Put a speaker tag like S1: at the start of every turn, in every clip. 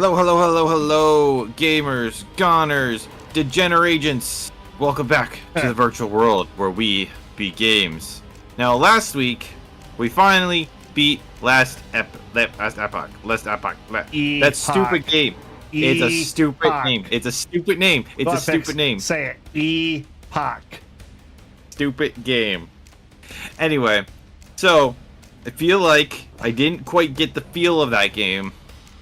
S1: Hello, gamers, goners, degeneragents. Welcome back to the virtual world where we beat games. Now, last week, we finally beat Last Epoch. That stupid game. It's a stupid name. It's a stupid name. It's a stupid name.
S2: Say it. Epoch.
S1: Stupid game. Anyway, so I feel like I didn't quite get the feel of that game.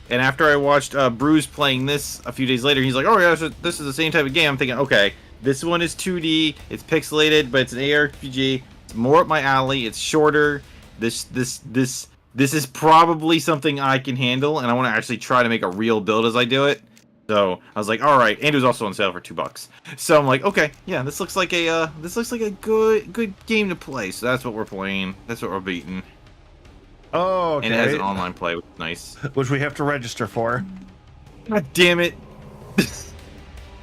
S1: And after I watched Bruce playing this a few days later, he's like, "Oh yeah, this is the same type of game." I'm thinking, okay, this one is 2D, it's pixelated, but it's an ARPG. It's more up my alley. It's shorter. This is probably something I can handle, and I want to actually try to make a real build as I do it. So I was like, all right, and it was also on sale for $2. So I'm like, okay, yeah, this looks like a good game to play. So that's what we're playing. That's what we're beating.
S2: Oh, okay.
S1: And it has an online play, which is nice.
S2: Which we have to register for.
S1: God damn it.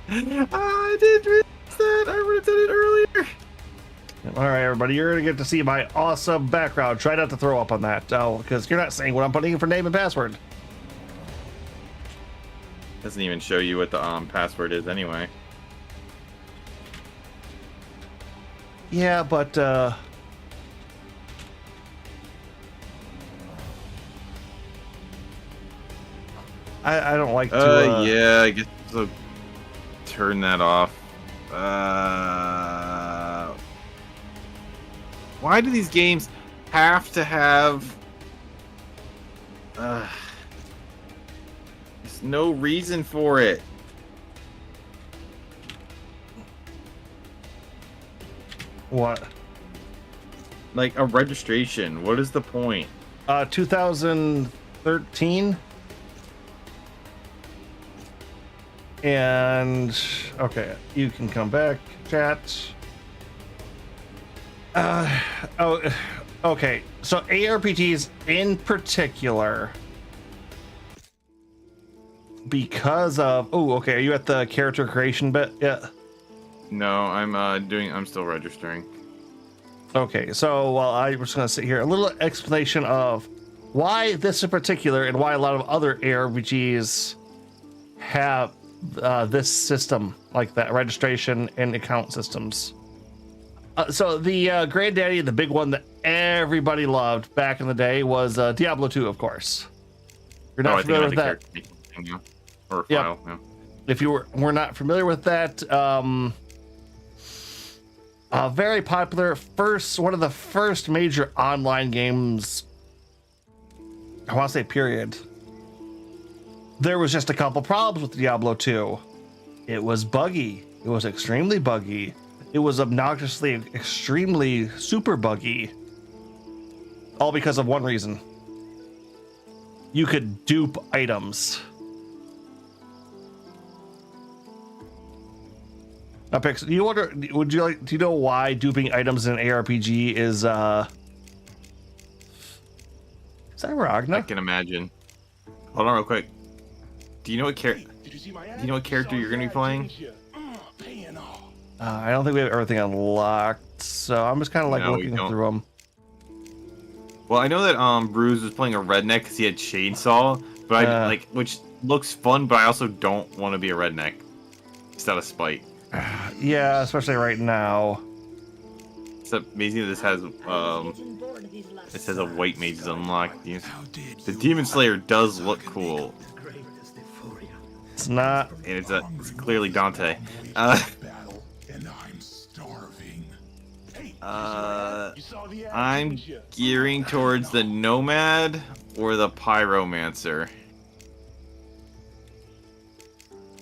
S1: I did miss that. I would have done it earlier.
S2: All right, everybody, you're going to get to see my awesome background. Try not to throw up on that, because you're not saying what I'm putting in for name and password.
S1: Doesn't even show you what the password is anyway.
S2: Yeah, but I don't like to.
S1: Yeah, I guess so. Turn that off. Why do these games have to have? There's no reason for it.
S2: What?
S1: Like a registration. What is the point?
S2: 2013. And okay, you can come back, chat. Okay. So ARPGs in particular, because of okay, are you at the character creation bit yet?
S1: No, I'm still registering.
S2: Okay, so while I was going to sit here, a little explanation of why this in particular and why a lot of other ARPGs have this system like that, registration and account systems. So the granddaddy, the big one that everybody loved back in the day was Diablo 2, of course. You're not familiar with that?
S1: Or
S2: yeah.
S1: file, yeah.
S2: If you were not familiar with that, very popular, one of the first major online games, I want to say period. There was just a couple problems with Diablo 2. It was buggy. It was extremely buggy. It was obnoxiously, extremely super buggy. All because of one reason. You could dupe items. Now, Pix, do you know why duping items in an ARPG is that Ragna?
S1: I can imagine. Hold on real quick. Do you know what character you're gonna be playing?
S2: I don't think we have everything unlocked, so I'm just kind of like looking through them.
S1: Well, I know that Bruce was playing a redneck because he had chainsaw, but I like, which looks fun, but I also don't want to be a redneck. Just out of spite.
S2: Yeah, especially right now.
S1: It's amazing that this has it says a white mage is unlocked. The Demon Slayer does look cool.
S2: It's not,
S1: and it's clearly Dante. I'm gearing towards the Nomad or the Pyromancer.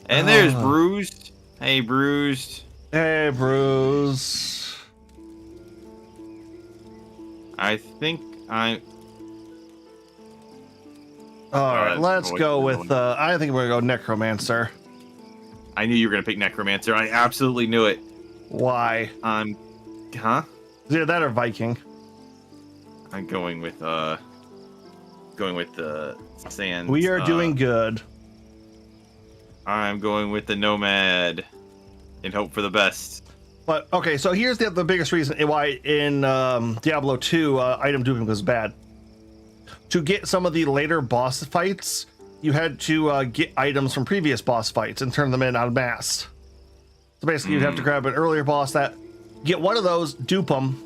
S1: And there's Bruised. Hey, Bruised.
S2: Hey, Bruce.
S1: I think I'm...
S2: Alright, let's go with, I think we're going to go Necromancer.
S1: I knew you were going to pick Necromancer. I absolutely knew it.
S2: Why?
S1: Huh?
S2: Either that or Viking.
S1: I'm going with the Sand.
S2: We are doing good.
S1: I'm going with the Nomad and hope for the best.
S2: But okay, so here's the biggest reason why in Diablo 2 item duping was bad. To get some of the later boss fights, you had to get items from previous boss fights and turn them in en masse. So basically, you'd have to grab an earlier boss, that get one of those, dupe them,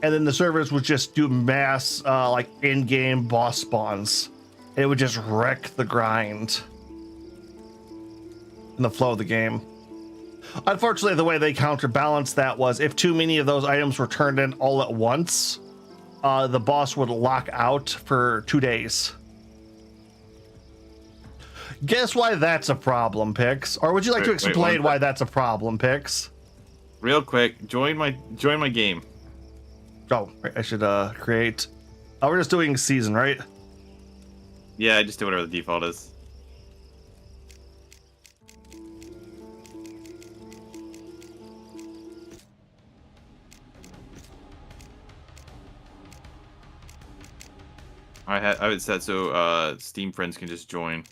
S2: and then the servers would just do mass like in-game boss spawns. It would just wreck the grind and the flow of the game. Unfortunately, the way they counterbalanced that was if too many of those items were turned in all at once, the boss would lock out for 2 days. Guess why that's a problem, Pix? Or would you like to explain why that's a problem, Pix?
S1: Real quick, join my game.
S2: Oh, I should create. Oh, we're just doing season, right?
S1: Yeah, I just do whatever the default is. I would set so Steam friends can just join.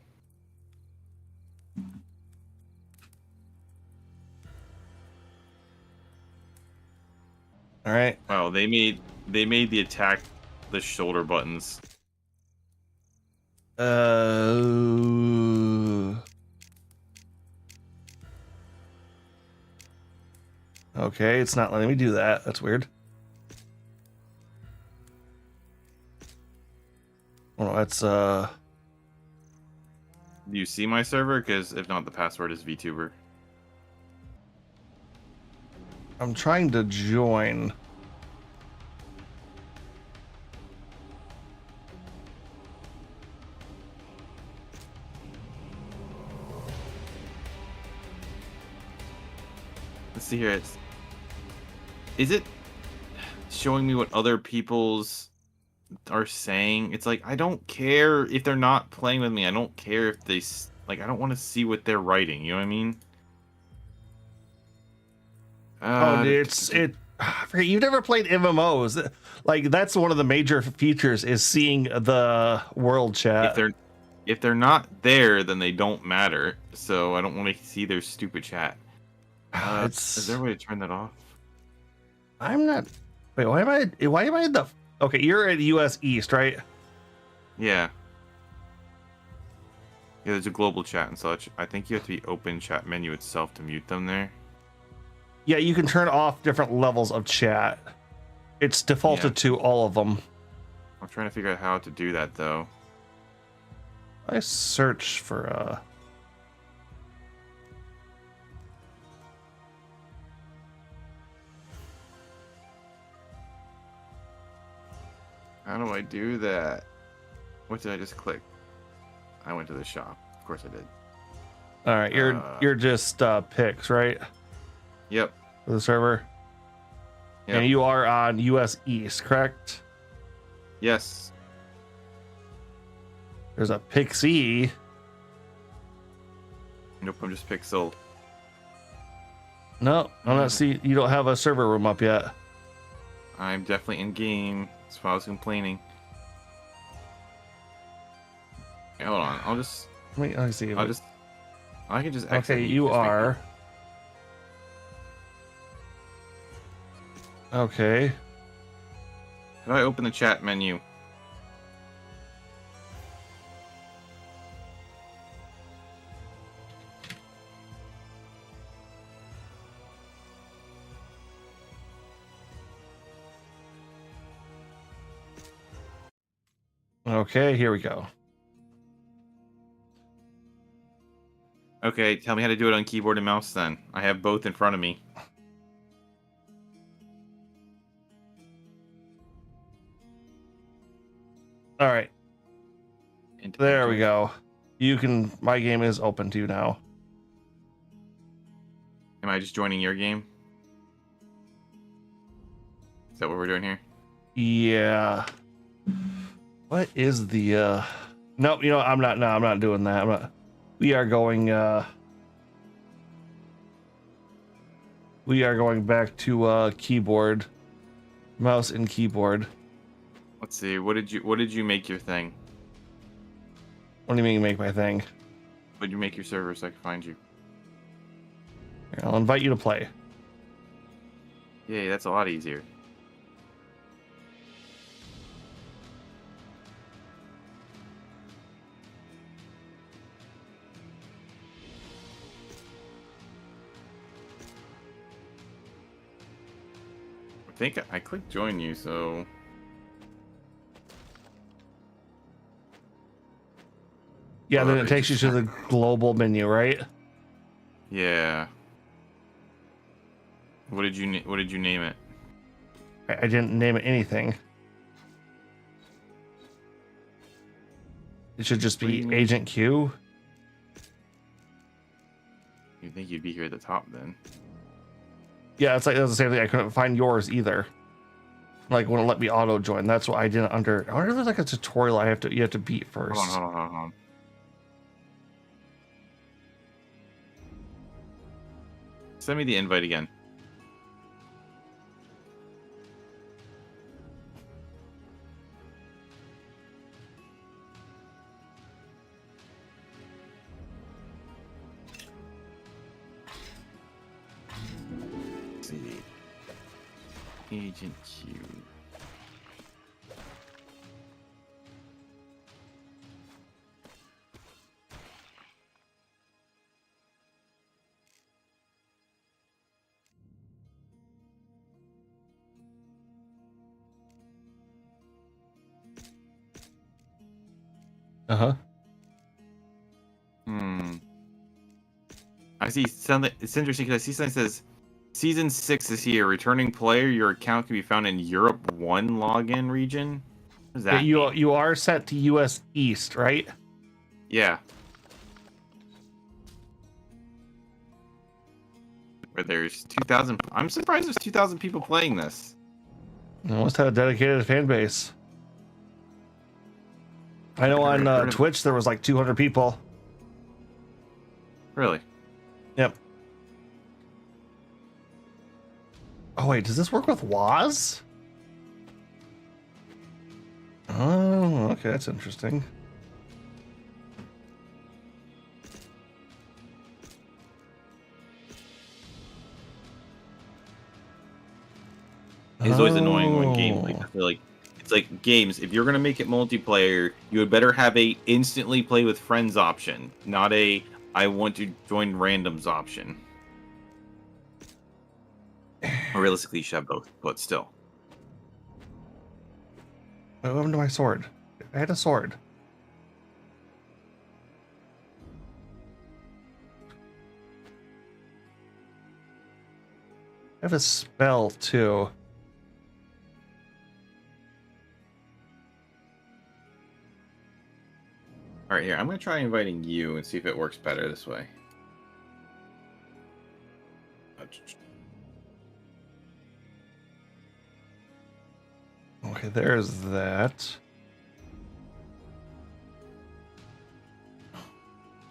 S2: All right.
S1: Wow, they made the attack the shoulder buttons.
S2: Okay, it's not letting me do that. That's weird. Oh, that's
S1: Do you see my server? Because if not, the password is VTuber.
S2: I'm trying to join.
S1: Let's see here. Is it showing me what other people's are saying? It's like, I don't care if they're not playing with me. I don't care if they like. I don't want to see what they're writing. You know what I mean?
S2: Oh, dude, you've never played MMOs. Like, that's one of the major features is seeing the world chat.
S1: If they're not there, then they don't matter. So I don't want to see their stupid chat. Is there a way to turn that off?
S2: I'm not. Wait, why am I in the? Okay, you're at US East, right?
S1: Yeah. Yeah, there's a global chat and such. I think you have to be open chat menu itself to mute them there.
S2: Yeah, you can turn off different levels of chat. It's defaulted to all of them.
S1: I'm trying to figure out how to do that, though.
S2: I search for
S1: How do I do that? What did I just click? I went to the shop. Of course I did.
S2: All right, you're just Pix, right?
S1: Yep.
S2: For the server. Yep. And you are on US East, correct?
S1: Yes.
S2: There's a Pixie.
S1: Nope, I'm just Pixel.
S2: No, I'm not see. You don't have a server room up yet.
S1: I'm definitely in game. That's why I was complaining. Okay, hold on. I'll just.
S2: Let me see.
S1: I can just exit.
S2: Okay, you are. Okay.
S1: How do I open the chat menu?
S2: Okay, here we go.
S1: Okay, tell me how to do it on keyboard and mouse then. I have both in front of me.
S2: All right. There we go. You can. My game is open to you now.
S1: Am I just joining your game? Is that what we're doing here?
S2: Yeah. What is the Nope, you know, I'm not doing that. We are going back to keyboard. Mouse and keyboard.
S1: Let's see. What did you make your thing?
S2: What do you mean make my thing?
S1: What did you make your server so I can find you?
S2: Here, I'll invite you to play.
S1: Yay, that's a lot easier. I think I clicked join you, so
S2: Yeah, then
S1: Oh,
S2: it takes you to the global menu, right?
S1: yeah. What did you name it?
S2: I didn't name it anything. It should just
S1: What do
S2: be
S1: you mean?
S2: Agent Q.
S1: You'd think you'd be here at the top then.
S2: Yeah, it's like that's the same thing. I couldn't find yours either. Like wouldn't let me auto join. That's what I didn't under. I wonder if there's like a tutorial you have to beat first.
S1: Hold on. Send me the invite again. Let's see. Agent Q.
S2: Uh-huh.
S1: I see something. It's interesting because I see something that says Season 6 is here. Returning player, your account can be found in Europe 1 login region. What does
S2: Yeah,
S1: that mean?
S2: you are set to US East, right?
S1: Yeah. Where there's 2,000. I'm surprised there's 2,000 people playing this.
S2: You must have a dedicated fan base. I know on
S1: Really?
S2: Twitch there was like 200 people.
S1: Really?
S2: Yep. Oh wait, does this work with WAS? Oh, okay, that's interesting.
S1: It's always annoying when games like I feel like it's like games. If you're gonna make it multiplayer, you would better have a instantly play with friends option, not a I want to join randoms option. Or realistically, you should have both, but still.
S2: What happened to my sword? I had a sword. I have a spell too.
S1: All right, here I'm gonna try inviting you and see if it works better this way.
S2: Okay, there's that.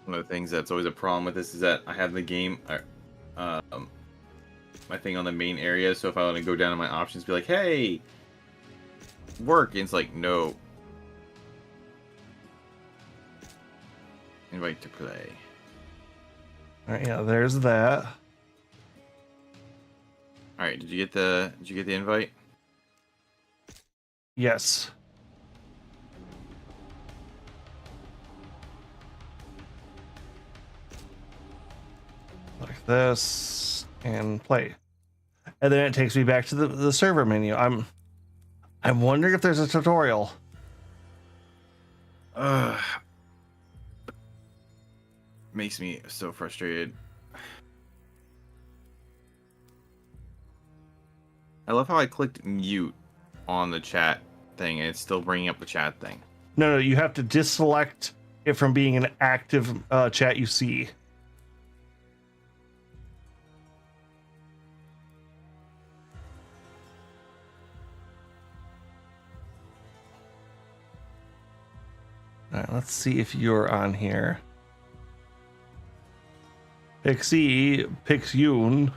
S1: One of the things that's always a problem with this is that I have the game, my thing on the main area. So if I want to go down to my options, be like, "Hey, work," and it's like, "No." Invite to play.
S2: All right, yeah, there's that.
S1: All right, did you get the invite?
S2: Yes. Like this and play. And then it takes me back to the server menu. I'm wondering if there's a tutorial.
S1: Makes me so frustrated. I love how I clicked mute on the chat thing and it's still bringing up the chat thing.
S2: No, you have to deselect it from being an active chat you see. All right, let's see if you're on here. Pixie, Pixyoon.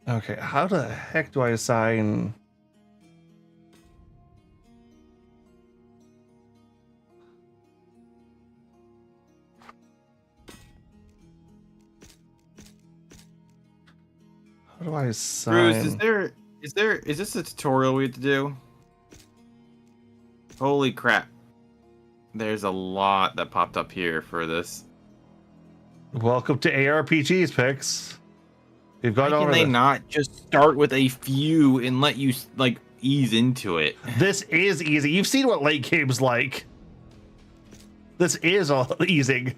S2: Okay, how the heck do I assign? How do I
S1: Bruce,
S2: sign?
S1: is this a tutorial we have to do? Holy crap. There's a lot that popped up here for this.
S2: Welcome to ARPGs, Pix. We've
S1: Why
S2: gone
S1: can
S2: over
S1: they
S2: the.
S1: not just start with a few and let you like ease into it?
S2: This is easy. You've seen what late game's like. This is all easing.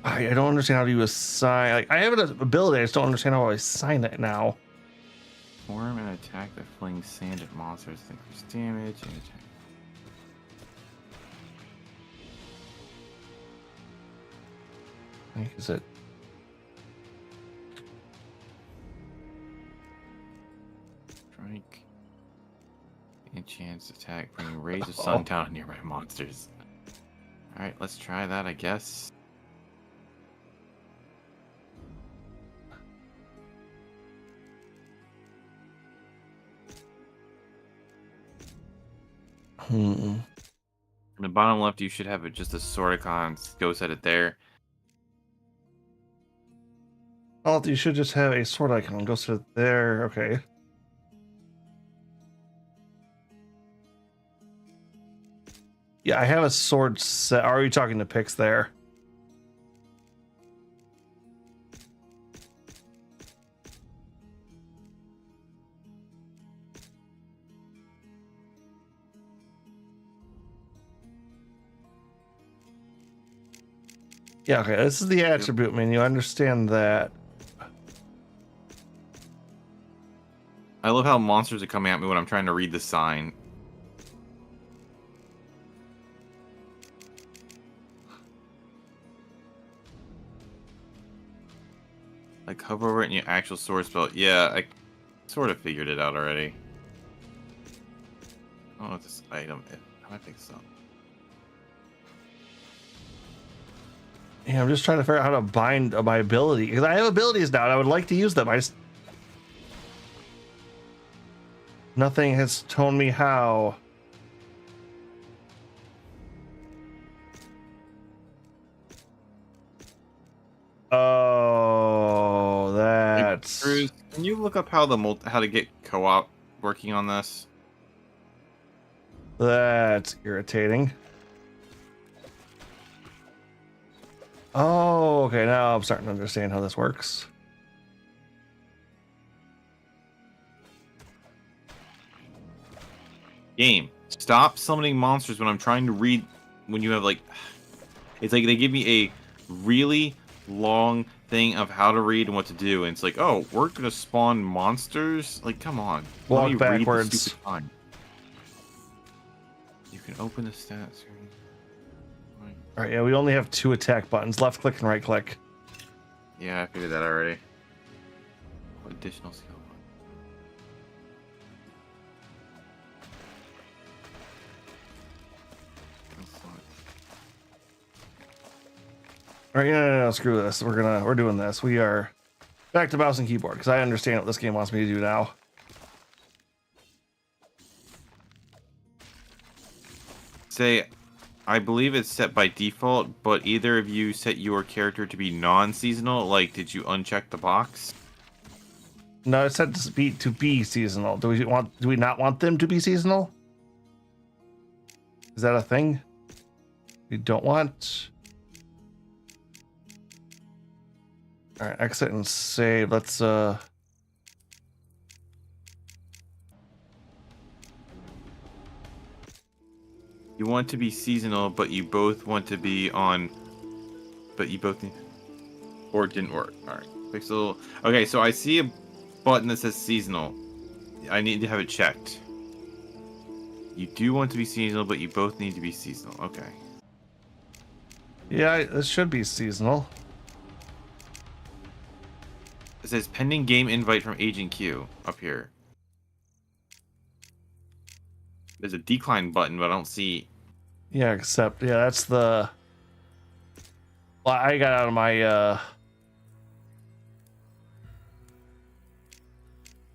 S2: I don't understand how to assign. Like, I have an ability. I just don't understand how I assign it now.
S1: Form and attack that fling sand at monsters. Increase damage and attack.
S2: Like, is it?
S1: Strike. And chance attack, bringing rays of sun down on nearby monsters. Alright, let's try that, I guess. In the bottom left, you should have just a sword icon. Go set it there.
S2: Oh, you should just have a sword icon. Go sit there. Okay. Yeah, I have a sword set. Are you talking to Pix there? Yeah, okay. This is the attribute menu. I understand that.
S1: I love how monsters are coming at me when I'm trying to read the sign. Like, hover over it in your actual sword spell. Yeah, I sort of figured it out already. I don't know what this item is. How do I pick this up?
S2: Yeah, I'm just trying to figure out how to bind my ability because I have abilities now and I would like to use them. Nothing has told me how. Oh, that's.
S1: Bruce, can you look up how how to get co-op working on this?
S2: That's irritating. Oh, okay. Now I'm starting to understand how this works.
S1: Game, stop summoning monsters when I'm trying to read. When you have like, it's like they give me a really long thing of how to read and what to do, and it's like, oh, we're gonna spawn monsters. Like, come on, let me
S2: Walk backwards.
S1: read the stupid sign. You can open the stats screen.
S2: All right, yeah, we only have 2 attack buttons: left click and right click.
S1: Yeah, I figured that already. Additional skill.
S2: All right, no, screw this. We're doing this. We are back to mouse and keyboard because I understand what this game wants me to do now.
S1: Say, I believe it's set by default, but either of you set your character to be non-seasonal. Like, did you uncheck the box?
S2: No, it's set to be seasonal. Do we not want them to be seasonal? Is that a thing? We don't want. All right, exit and save. Let's You
S1: want to be seasonal, but you both want to be on. But you both need. Or it didn't work. All right, pixel. Okay, so I see a button that says seasonal. I need to have it checked. You do want to be seasonal, but you both need to be seasonal. Okay.
S2: Yeah, this should be seasonal.
S1: It says pending game invite from Agent Q up here. There's a decline button, but I don't see.
S2: Yeah, except that's the. Well, I got out of my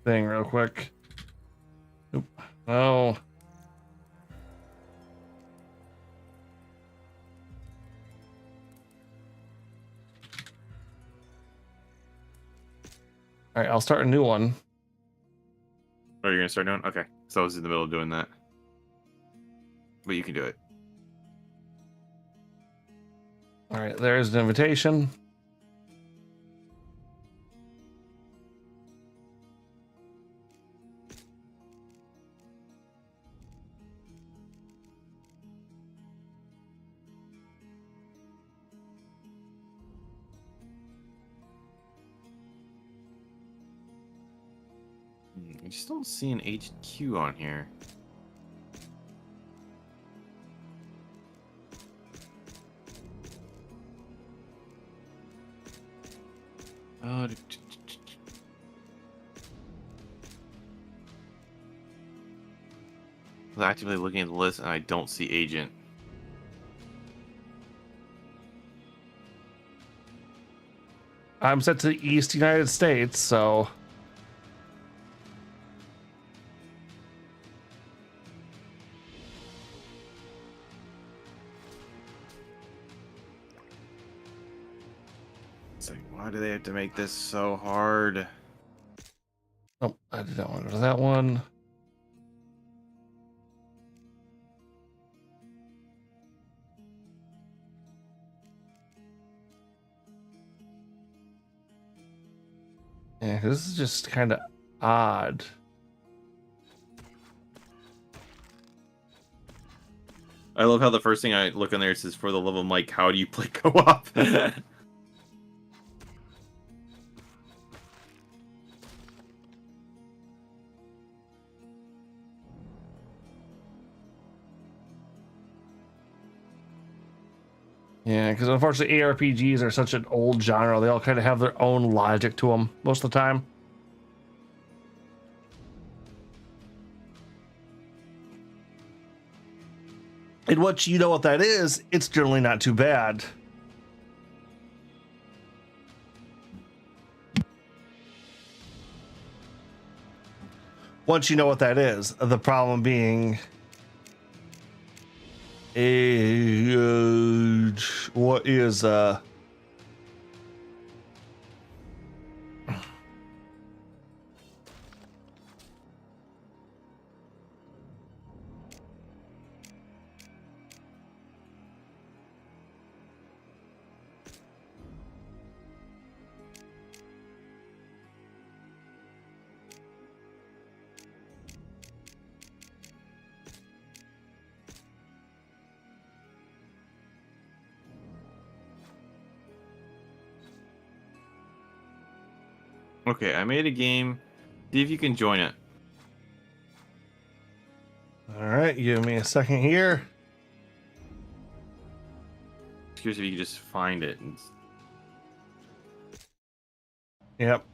S2: thing real quick. Oop. Oh. All right, I'll start a new one.
S1: Oh, you're gonna start doing? Okay. So I was in the middle of doing that. But you can do it.
S2: All right, there's an invitation.
S1: I just don't see an HQ on here. I was actively looking at the list and I don't see agent.
S2: I'm set to the East United States, so
S1: It's like, why do they have to make this so hard?
S2: oh, I did not want to go to that one. Yeah, this is just kind of odd.
S1: I love how the first thing I look on there says, for the love of Mike, how do you play co-op?
S2: Yeah, because unfortunately ARPGs are such an old genre. They all kind of have their own logic to them most of the time. And once you know what that is, it's generally not too bad. Once you know what that is, the problem being what is
S1: Okay, I made a game. See if you can join it.
S2: all right, give me a second here.
S1: Just curious if you can just find it.
S2: Yep.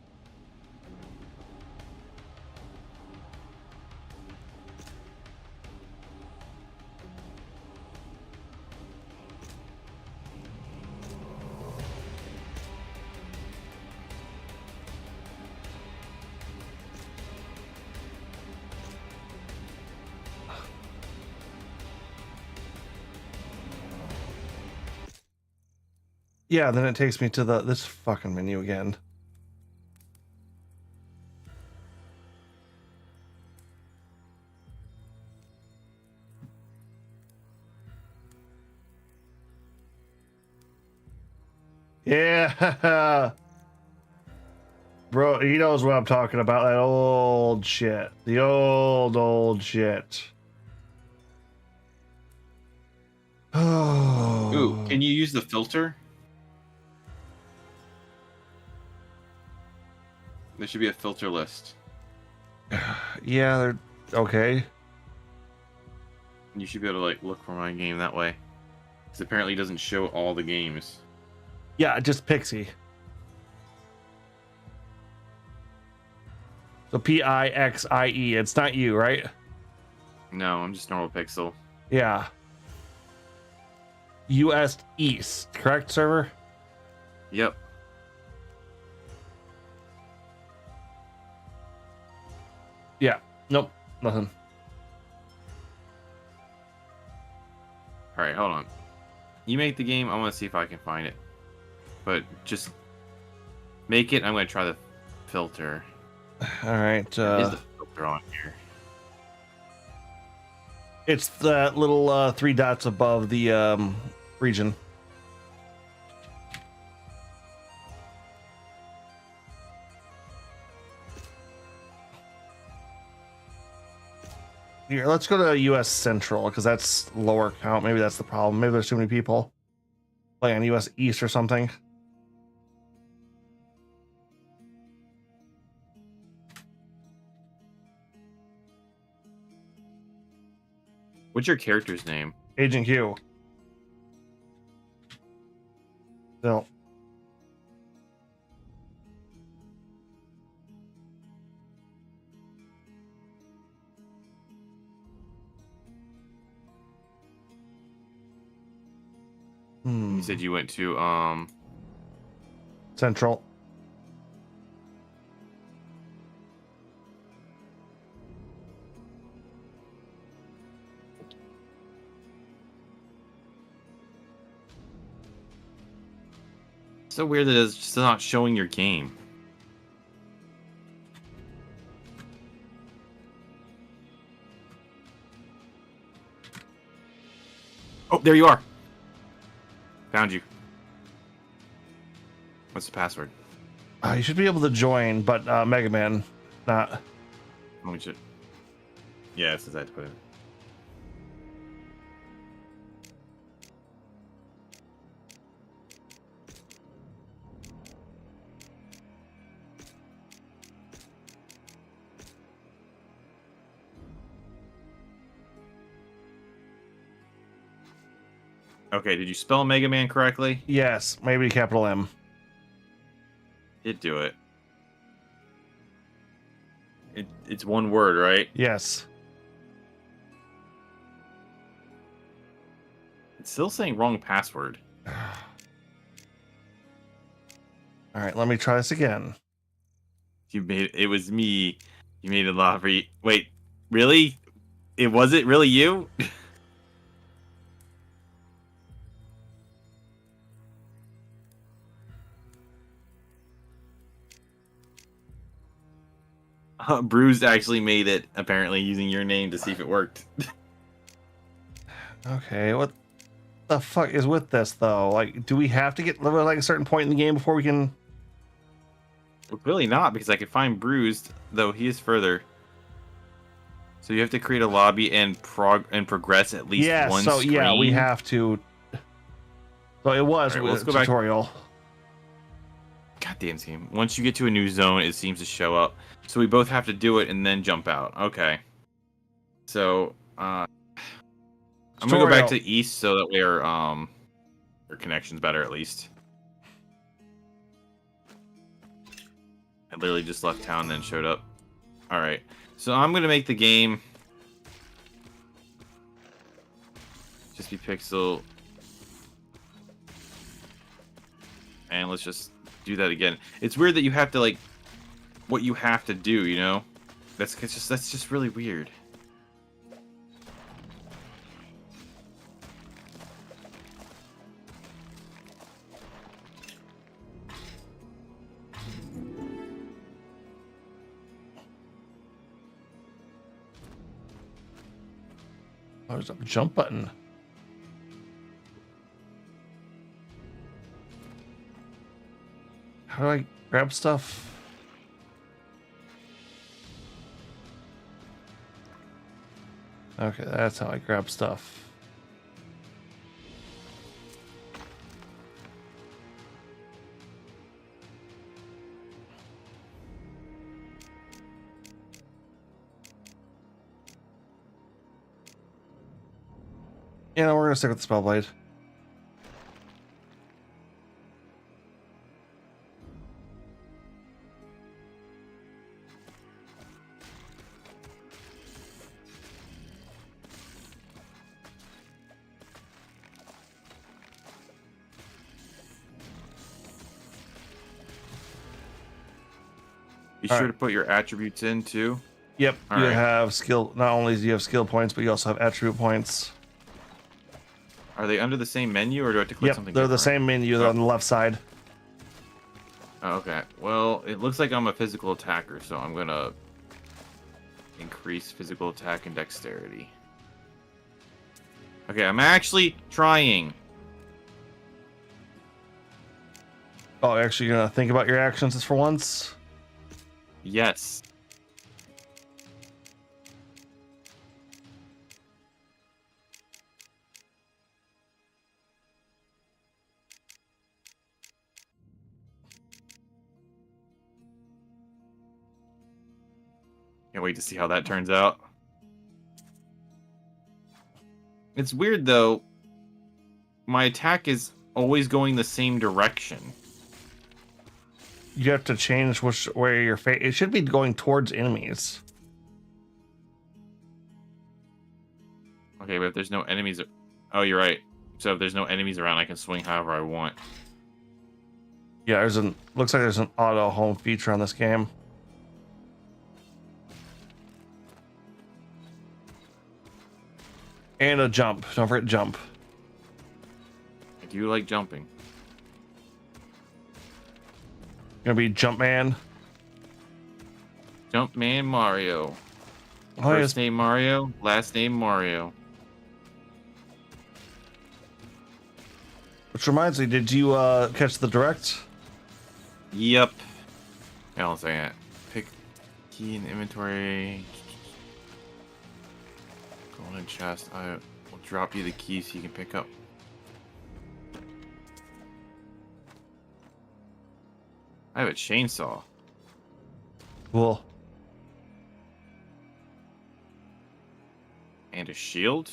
S2: Yeah, then it takes me to this fucking menu again. Yeah. Bro, he knows what I'm talking about. That old shit. The old shit. Oh.
S1: Ooh, can you use the filter? There should be a filter list.
S2: Yeah, they're okay.
S1: You should be able to like look for my game that way. Because apparently it doesn't show all the games.
S2: Yeah, just Pixie. So Pixie. It's not you, right?
S1: No, I'm just normal pixel.
S2: Yeah. US East, correct, server?
S1: Yep.
S2: Yeah. Nope. Nothing.
S1: Alright, hold on. You make the game, I want to see if I can find it. But just make it, I'm going to try the filter?
S2: All right.
S1: What is the filter on here?
S2: It's the little 3 dots above the region. Here, let's go to U.S. Central because that's lower count. Maybe that's the problem. Maybe there's too many people playing on U.S. East or something.
S1: What's your character's name?
S2: Agent Q. Still.
S1: You said you went to
S2: Central.
S1: so weird that it's just not showing your game. Oh, there you are. Found you. What's the password?
S2: You should be able to join, but Mega Man, not.
S1: Let me check. Yeah, it says I had to put it. Okay, did you spell Mega Man correctly?
S2: Yes, maybe capital M.
S1: Did do it. It's one word, right?
S2: Yes.
S1: It's still saying wrong password.
S2: All right, let me try this again.
S1: It was me. You made a lot of wait, really? It wasn't really you? Bruce actually made it, apparently, using your name to see if it worked.
S2: Okay, what the fuck is with this though? Like, do we have to get like a certain point in the game before we can?
S1: Well, really not, because I could find Bruised, though he is further. So you have to create a lobby and progress at least one
S2: so
S1: screen.
S2: yeah, we have to. So it was
S1: All right,
S2: with
S1: let's
S2: a
S1: go back.
S2: tutorial.
S1: Goddamn game. Once you get to a new zone, it seems to show up. So we both have to do it and then jump out. Okay. So I'm gonna go back to the east so that way our connection's better at least. I literally just left town and then showed up. Alright. So I'm gonna make the game just be pixel. And let's just do that again. It's weird that you have to like what you have to do, you know? That's just really weird.
S2: Oh, there's a jump button. How do I grab stuff? Okay, that's how I grab stuff. You know, we're gonna stick with the spell blade.
S1: Be sure to put your attributes in too.
S2: Yep,
S1: All
S2: you
S1: right.
S2: have skill. Not only do you have skill points, but you also have attribute points.
S1: Are they under the same menu, or do I have to click
S2: Yep,
S1: something
S2: they're the
S1: different?
S2: same menu. They're on the left side.
S1: Okay. Well, it looks like I'm a physical attacker, so I'm gonna increase physical attack and dexterity. Okay, I'm actually trying.
S2: Oh, actually, you're gonna think about your actions just for once.
S1: Yes. Can't wait to see how that turns out. It's weird though. My attack is always going the same direction.
S2: You have to change which way your face. It should be going towards enemies.
S1: Okay, but if there's no enemies, oh, you're right. So if there's no enemies around, I can swing however I want.
S2: Yeah, looks like there's an auto home feature on this game. And a jump. Don't forget jump.
S1: I do like jumping.
S2: Gonna be Jumpman.
S1: Jumpman Mario.
S2: Oh,
S1: First name Mario, last name Mario.
S2: Which reminds me, did you catch the direct?
S1: Yep. Hang on a second. Pick key in inventory. Golden chest. I will drop you the key so you can pick up. I have a chainsaw.
S2: Cool.
S1: And a shield?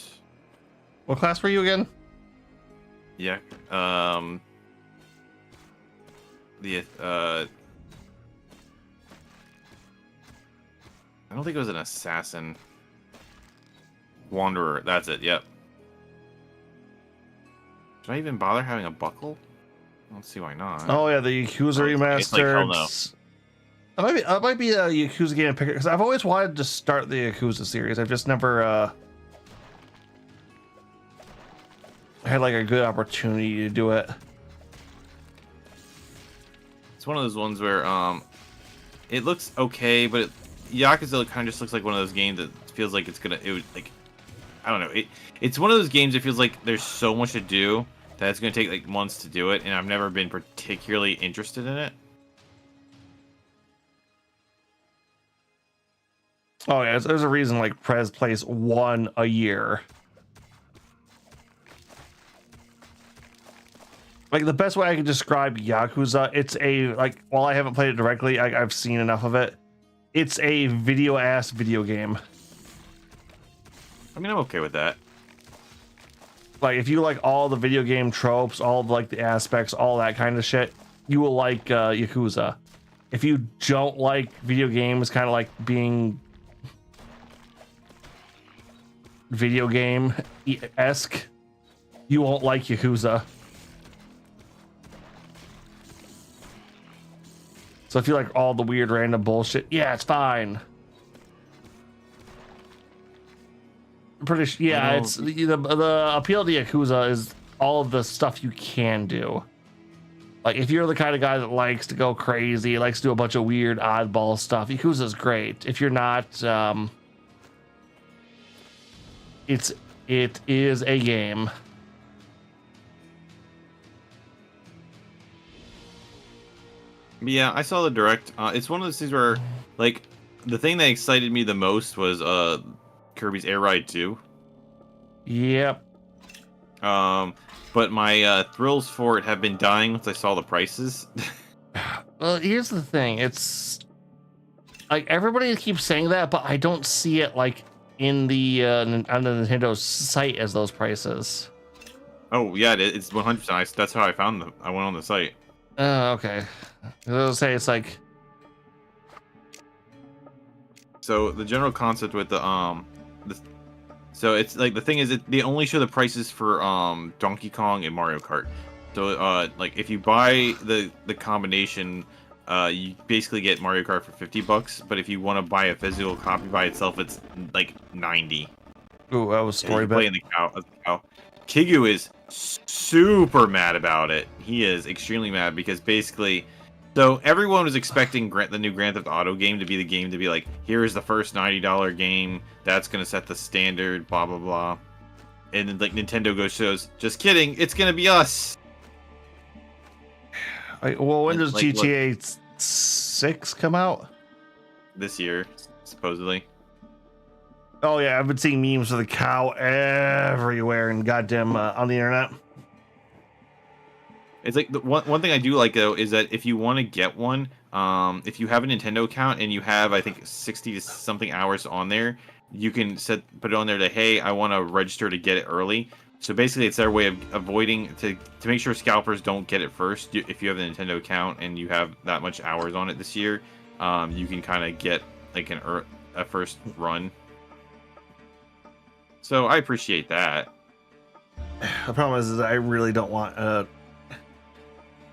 S2: What class were you again?
S1: Yeah. I don't think it was an assassin. Wanderer. That's it. Yep. Should I even bother having a buckle? I don't see why not.
S2: Oh yeah, the Yakuza
S1: It's like, hell no.
S2: remastered. It might be a Yakuza game picker because I've always wanted to start the Yakuza series. I've just never had like a good opportunity to do it.
S1: It's one of those ones where it looks okay, but Yakuza kind of just looks like one of those games that feels like I don't know. It's one of those games that feels like there's so much to do that it's going to take like months to do it, and I've never been particularly interested in it.
S2: Oh yeah, there's a reason like Prez plays one a year. Like the best way I can describe Yakuza, it's a while I haven't played it directly, I've seen enough of it. It's a video game.
S1: I mean, I'm okay with that.
S2: Like if you like all the video game tropes, all of, like the aspects, all that kind of shit, you will like Yakuza. If you don't like video games, kind of like being video game-esque, you won't like Yakuza. So if you like all the weird random bullshit, yeah, it's fine. I'm pretty sure, yeah, it's the appeal to Yakuza is all of the stuff you can do. Like if you're the kind of guy that likes to go crazy, likes to do a bunch of weird oddball stuff, Yakuza's great. If you're not, it is a game.
S1: Yeah, I saw the direct. It's one of those things where, like, the thing that excited me the most was Kirby's Air Ride 2.
S2: Yep.
S1: But my thrills for it have been dying once I saw the prices.
S2: Well, here's the thing. It's like everybody keeps saying that, but I don't see it like in the on the Nintendo site as those prices.
S1: Oh yeah, it's 100%. That's how I found them. I went on the site.
S2: Oh, okay. I was say it's like.
S1: So the general concept with so it's like the thing is they only show the prices for Donkey Kong and Mario Kart. So like if you buy the combination, you basically get Mario Kart for $50. But if you want to buy a physical copy by itself, it's like 90.
S2: Ooh, that was story bit.
S1: Playing the cow. Kigu is super mad about it. He is extremely mad because basically, So everyone was expecting the new Grand Theft Auto game to be the game to be like, here is the first $90 game that's gonna set the standard, blah blah blah. And then like Nintendo shows, just kidding, it's gonna be us.
S2: Well, when
S1: And,
S2: does
S1: like,
S2: GTA 6 come out?
S1: This year, supposedly.
S2: Oh yeah, I've been seeing memes of the cow everywhere and goddamn on the internet.
S1: It's like the one thing I do like though is that if you want to get one, if you have a Nintendo account and you have I think 60 to something hours on there, you can put it on there that hey, I want to register to get it early. So basically, it's their way of avoiding to make sure scalpers don't get it first. If you have the Nintendo account and you have that much hours on it this year, you can kind of get like a first run. So I appreciate that.
S2: The problem is I really don't want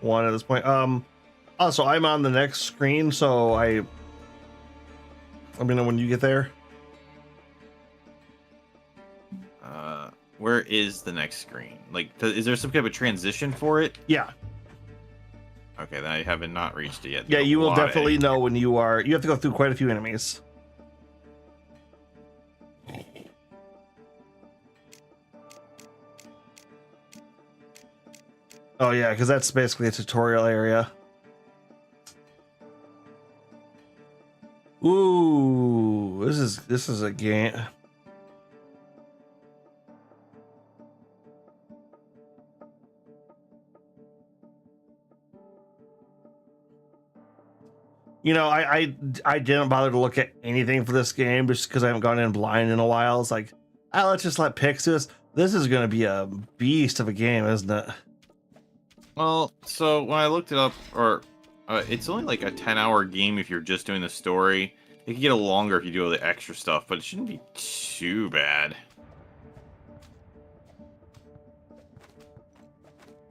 S2: one at this point. Also, I'm on the next screen, so let me know when you get there.
S1: Where is the next screen? Like, is there some kind of a transition for it?
S2: Yeah.
S1: Okay, then I haven't not reached it yet.
S2: Yeah, you will definitely know when you are. You have to go through quite a few enemies. Oh yeah, because that's basically a tutorial area. Ooh, this is a game. You know, I didn't bother to look at anything for this game just because I haven't gone in blind in a while. It's like, let's just let picks do this. This is going to be a beast of a game, isn't it?
S1: Well, so when I looked it up, it's only like a 10-hour game if you're just doing the story. It can get a longer if you do all the extra stuff, but it shouldn't be too bad.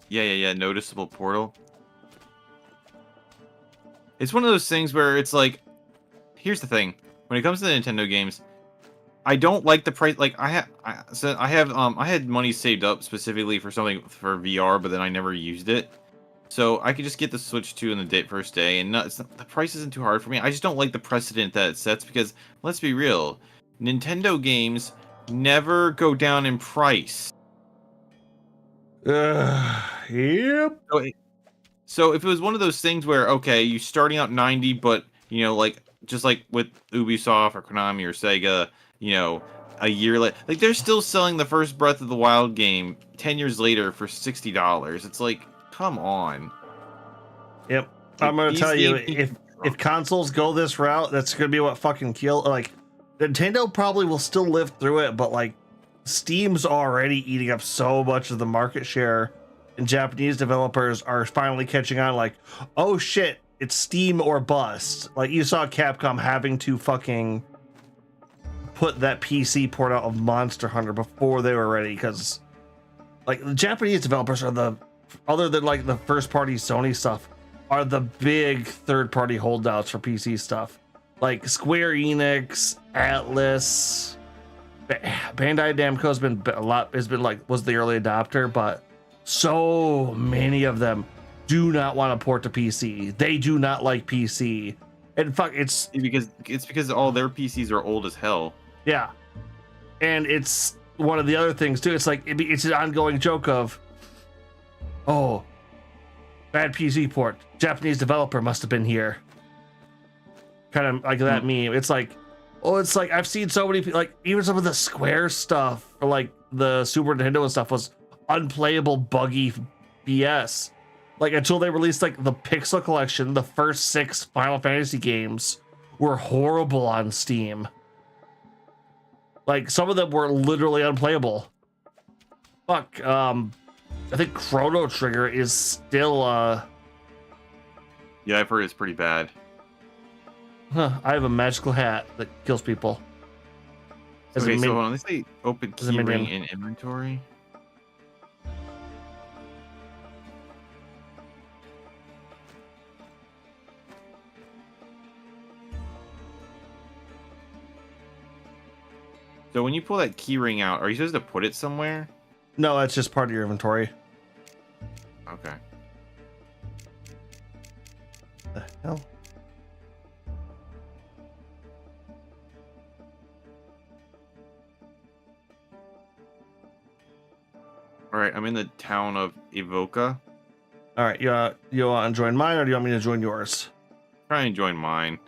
S1: Yeah. Noticeable portal. It's one of those things where it's like, here's the thing: when it comes to the Nintendo games, I don't like the price. Like I had money saved up specifically for something for VR, but then I never used it. So I could just get the Switch 2 in the first day, and the price isn't too hard for me. I just don't like the precedent that it sets because let's be real, Nintendo games never go down in price.
S2: Yep.
S1: So if it was one of those things where okay, you're starting out 90, but you know, like just like with Ubisoft or Konami or Sega, you know, a year later, like they're still selling the first Breath of the Wild game 10 years later for $60. It's like, come on.
S2: Yep. I'm gonna tell you, if consoles go this route, that's gonna be what fucking kill. Like, Nintendo probably will still live through it, but like, Steam's already eating up so much of the market share, and Japanese developers are finally catching on. Like, oh shit, it's Steam or bust. Like, you saw Capcom having to fucking put that PC port out of Monster Hunter before they were ready, because like the Japanese developers are the, other than like the first party Sony stuff, are the big third party holdouts for PC stuff. Like Square Enix, Atlas, Bandai Namco's been a lot, was the early adopter, but so many of them do not want to port to PC. They do not like PC. And it's
S1: because all their PCs are old as hell.
S2: Yeah. And it's one of the other things too. It's like it's an ongoing joke of, oh, bad PC port. Japanese developer must have been here. Kind of like that meme. It's like, oh, it's like I've seen so many people, like even some of the Square stuff or like the Super Nintendo and stuff was unplayable, buggy BS. Like until they released like the Pixel Collection, the first 6 Final Fantasy games were horrible on Steam. Like some of them were literally unplayable. Fuck. I think Chrono Trigger is still
S1: Yeah, I've heard it's pretty bad.
S2: I have a magical hat that kills people.
S1: Okay, so hold on, let's say open keyring in inventory. So when you pull that keyring out, are you supposed to put it somewhere?
S2: No, that's just part of your inventory.
S1: Okay.
S2: hell?
S1: All right, I'm in the town of Evoca.
S2: All right, you want to join mine, or do you want me to join yours?
S1: Try and join mine.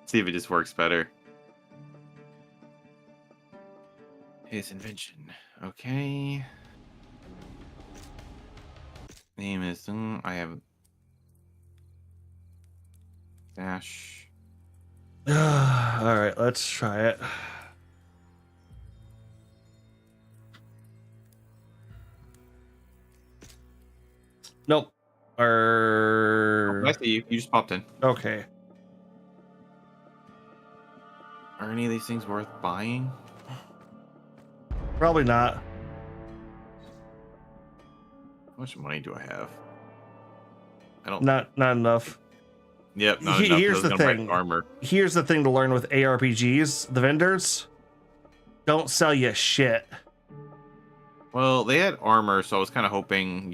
S1: See if it just works better. His invention. Okay. Name is. I have. Dash.
S2: All right, let's try it. Nope.
S1: Oh, I see you. You just popped in.
S2: Okay.
S1: Are any of these things worth buying?
S2: Probably not.
S1: How much money do I have? I don't.
S2: Not enough.
S1: Yep. Not enough.
S2: Here's the thing.
S1: Armor.
S2: Here's the thing to learn with ARPGs. The vendors don't sell you shit.
S1: Well, they had armor, so I was kind of hoping,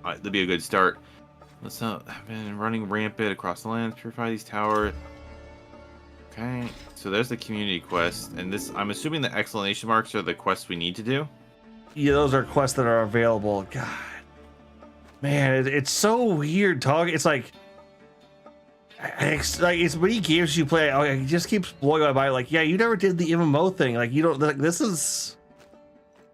S1: that'd be a good start. Let's not have been running rampant across the lands, purify these towers. Okay, so there's the community quest, and this, I'm assuming the exclamation marks are the quests we need to do.
S2: Yeah, those are quests that are available. God, man, it's so weird talking. It's like it's many games you play. It just keeps blowing my mind. Like, yeah, you never did the MMO thing. Like, you don't. Like, this is.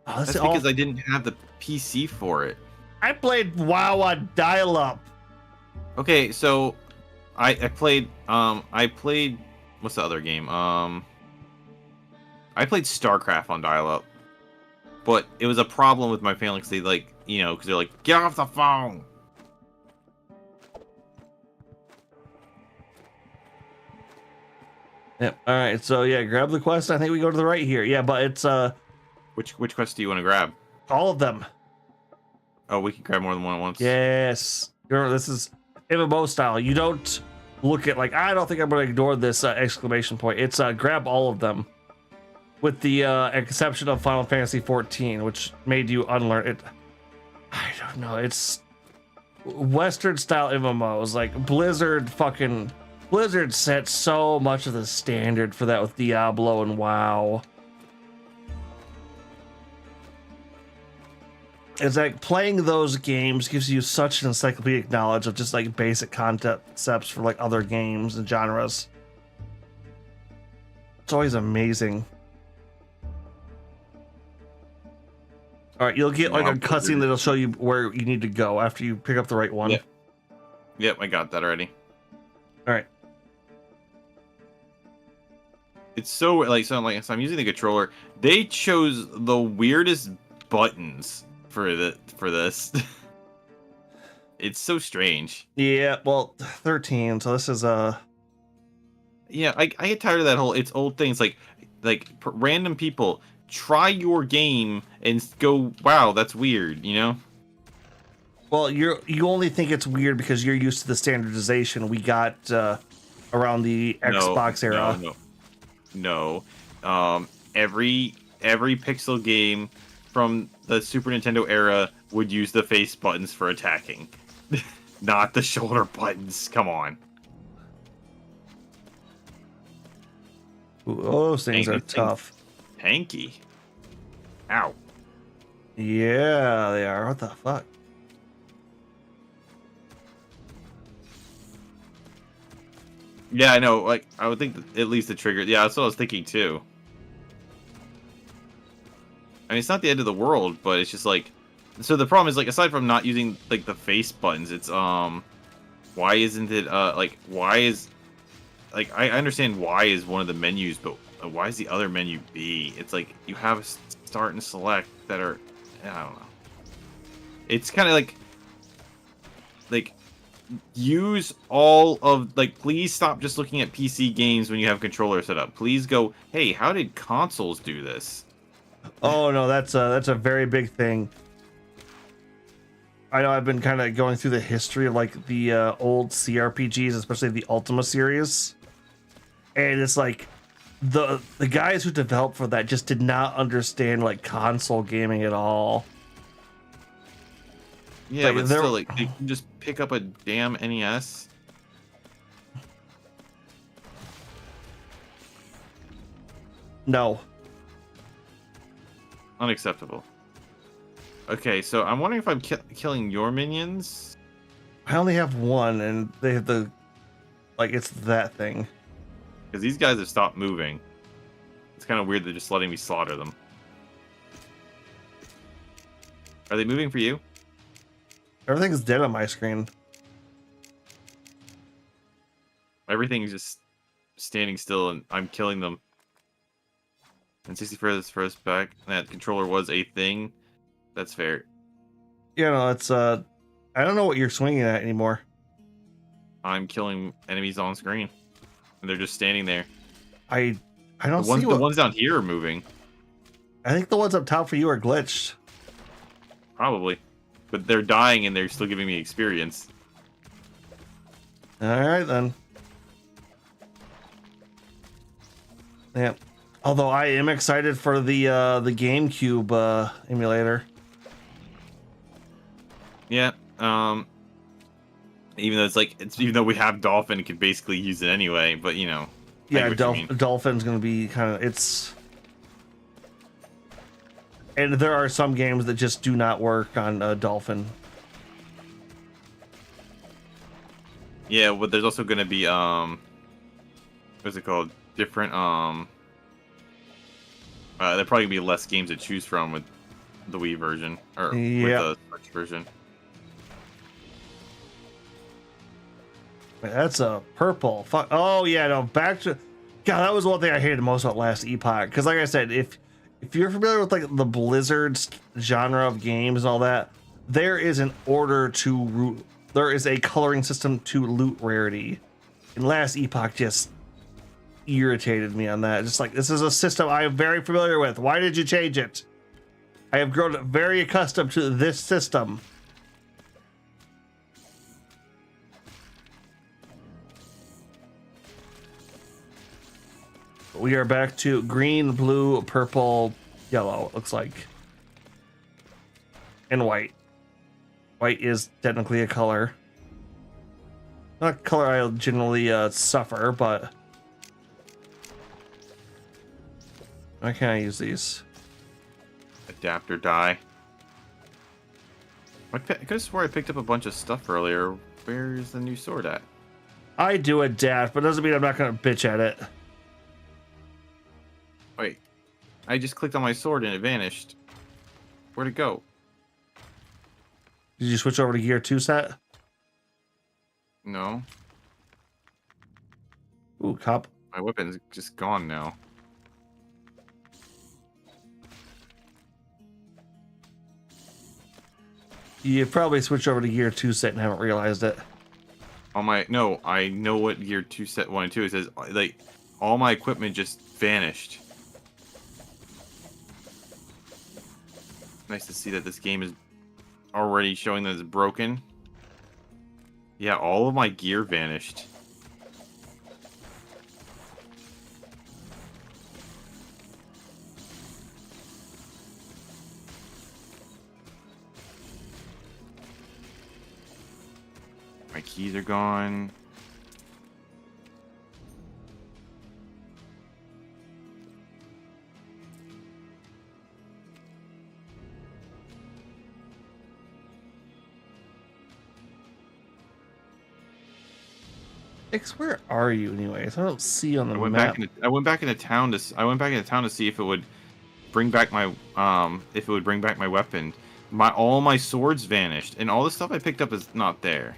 S2: Oh,
S1: That's because I didn't have the PC for it.
S2: I played WoW on dial-up.
S1: Okay, so I played what's the other game? I played StarCraft on dial-up, but it was a problem with my family because they because they're like, get off the phone.
S2: Yep. All right. So yeah, grab the quest. I think we go to the right here. Yeah, but it's
S1: Which quest do you want to grab?
S2: all of them.
S1: Oh, we can grab more than one at once.
S2: Yes. Remember, this is MMO style. You don't look at like, I don't think I'm going to ignore this exclamation point. It's grab all of them, with the exception of Final Fantasy 14, which made you unlearn it. I don't know. It's Western style MMOs. Like Blizzard set so much of the standard for that with Diablo and WoW. It's like playing those games gives you such an encyclopedic knowledge of just like basic concepts for like other games and genres. It's always amazing. All right, you'll get like a cutscene that'll show you where you need to go after you pick up the right one.
S1: Yep, I got that already.
S2: All right.
S1: It's so I'm using the controller. They chose the weirdest buttons for this. It's so strange.
S2: Yeah, well, 13. So this is
S1: Yeah, I get tired of that whole it's old things like random people try your game and go, wow, that's weird,
S2: Well, you only think it's weird because you're used to the standardization we got around the Xbox era.
S1: No. Every Pixel game from the Super Nintendo era would use the face buttons for attacking, not the shoulder buttons. Come on.
S2: Ooh, those things are tough.
S1: Tanky. Ow.
S2: Yeah, they are. What the fuck?
S1: Yeah, I know. Like, I would think that at least the trigger. Yeah, that's what I was thinking too. I mean, it's not the end of the world, but it's just like. So the problem is, like, aside from not using like the face buttons, it's why isn't it why is like I understand Y is one of the menus, but why is the other menu B? It's like you have a start and select that are, I don't know. It's kind of like use all of please stop just looking at PC games when you have controller set up. Please go, hey, how did consoles do this?
S2: Oh no, that's a very big thing. I know I've been kind of going through the history of like the old CRPGs, especially the Ultima series, and it's like the guys who developed for that just did not understand like console gaming at all.
S1: Yeah, but
S2: there,
S1: still, like, they can just pick up a damn NES.
S2: no.
S1: Unacceptable. Okay, so I'm wondering if I'm killing your minions.
S2: I only have one, and they have the, like, it's that thing.
S1: Because these guys have stopped moving. It's kind of weird they're just letting me slaughter them. Are they moving for you?
S2: Everything's dead on my screen.
S1: Everything's just standing still, and I'm killing them. And 60 first back. That controller was a thing. That's fair.
S2: You know, it's I don't know what you're swinging at anymore.
S1: I'm killing enemies on screen, and they're just standing there.
S2: I don't
S1: The
S2: see what.
S1: the ones down here are moving,
S2: I think the ones up top for you are glitched.
S1: probably, but they're dying and they're still giving me experience.
S2: All right then. Yeah. Although I am excited for the GameCube emulator.
S1: Yeah. Even though even though we have Dolphin, it could basically use it anyway. But you know. I
S2: Yeah,
S1: get what you mean.
S2: Dolphin's gonna be kind of it's. And there are some games that just do not work on Dolphin.
S1: Yeah, but there's also gonna be what's it called? Different there'll probably be less games to choose from with the Wii version or with the Switch version.
S2: Wait, that's a purple. Fuck. Oh yeah, no. Back to. God, that was one thing I hated most about Last Epoch. Because like I said, if you're familiar with like the Blizzard's genre of games and all that, there is an order to there is a coloring system to loot rarity. And Last Epoch just irritated me on that. Just like, this is a system I am very familiar with. Why did you change it? I have grown very accustomed to this system. We are back to green, blue, purple, yellow, it looks like. And white. White is technically a color. Not a color I generally suffer, but... Why can't I use these?
S1: Adapter die. I could have swore I picked up a bunch of stuff earlier. Where's the new sword at?
S2: I do adapt, but doesn't mean I'm not going to bitch at it.
S1: Wait. I just clicked on my sword and it vanished. Where'd it go?
S2: Did you switch over to gear 2 set?
S1: No.
S2: Ooh, cop.
S1: My weapon's just gone now.
S2: You probably switched over to gear 2 set and haven't realized it.
S1: No, I know what gear 2 set 1 and 2 it says. Like, all my equipment just vanished. Nice to see that this game is already showing that it's broken. Yeah, all of my gear vanished. My keys are gone.
S2: X, where are you anyways? I don't see you on the
S1: I went
S2: map.
S1: back into town to see if it would bring back my weapon. All my swords vanished, and all the stuff I picked up is not there.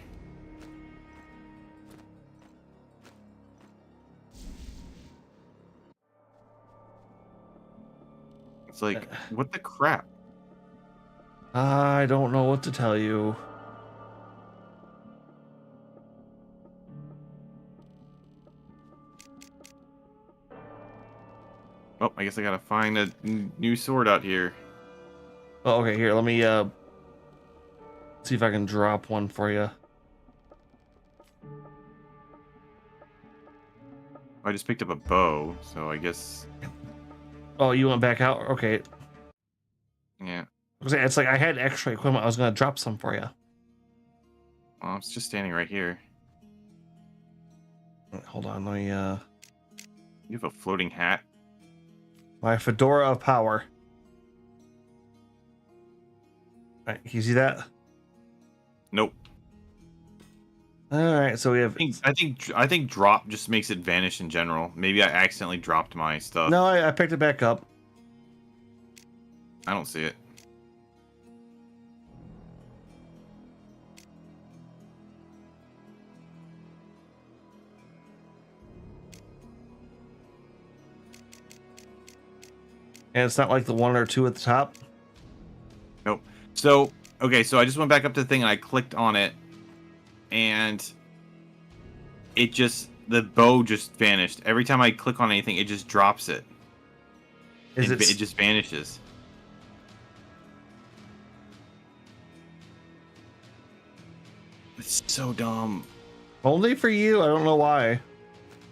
S1: It's like, what the crap?
S2: I don't know what to tell you.
S1: Oh, I guess I gotta find a new sword out here.
S2: Oh, okay, here, let me see if I can drop one for you.
S1: I just picked up a bow, so I guess.
S2: Oh, you went back out? Okay.
S1: Yeah.
S2: It's like I had extra equipment. I was gonna drop some for you.
S1: Well, I'm just standing right here.
S2: Hold on, let me
S1: You have a floating hat.
S2: my fedora of power. All right, can you see that?
S1: Nope.
S2: All right, so we have.
S1: I think drop just makes it vanish in general. Maybe I accidentally dropped my stuff.
S2: No, I picked it back up.
S1: I don't see it.
S2: And it's not like the one or two at the top.
S1: Nope. So, okay, so I just went back up to the thing and I clicked on it, and it just, the bow just vanished. Every time I click on anything, it just drops it.
S2: Is
S1: It
S2: it?
S1: just vanishes. It's so dumb.
S2: Only for you? I don't know why.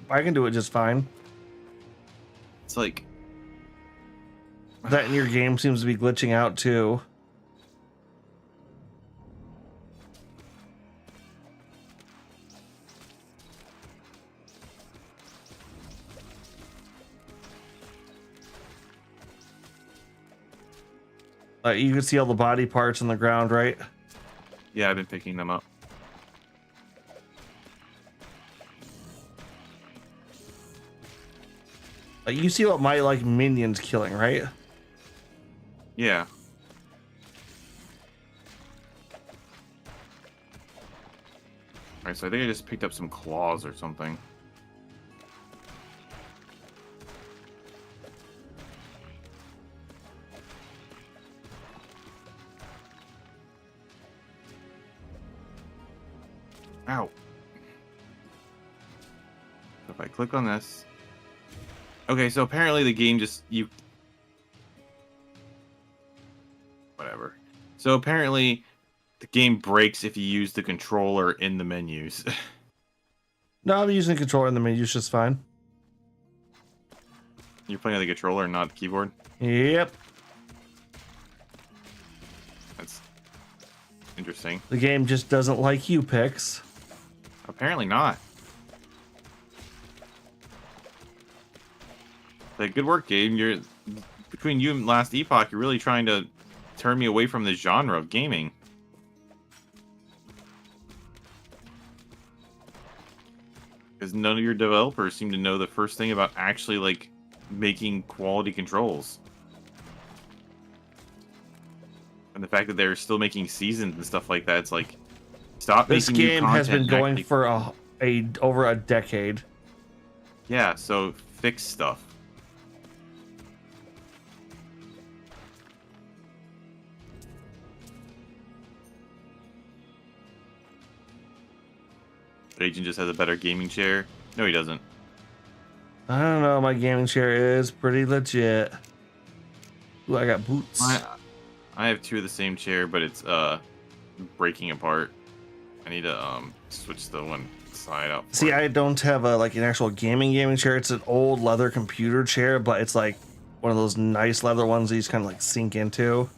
S2: I can do it just fine.
S1: It's like,
S2: That in your game seems to be glitching out too. You can see all the body parts on the ground, right?
S1: yeah, I've been picking them up.
S2: You see what my like minions killing, right?
S1: Yeah. Alright, so I think I just picked up some claws or something. Ow. So if I click on this. Okay, so apparently the game just whatever. So apparently the game breaks if you use the controller in the menus.
S2: No, I'm using the controller in the menus just fine.
S1: You're playing on the controller and not the keyboard?
S2: Yep.
S1: That's interesting.
S2: The game just doesn't like you, Pix.
S1: Apparently not. Like, good work, Gabe. You're between you and Last Epoch, you're really trying to turn me away from the genre of gaming. Because none of your developers seem to know the first thing about actually, like, making quality controls. And the fact that they're still making seasons and stuff like that, it's like, stop
S2: This
S1: making new
S2: game has been
S1: content and
S2: going
S1: actually-
S2: for over a decade.
S1: Yeah, so fix stuff. Agent just has a better gaming chair. No, he doesn't.
S2: I don't know. My gaming chair is pretty legit. Ooh, I got boots.
S1: I have two of the same chair, but it's breaking apart. I need to switch the one side out.
S2: See, I don't have like an actual gaming chair. It's an old leather computer chair, but it's like one of those nice leather ones that you just kind of like sink into.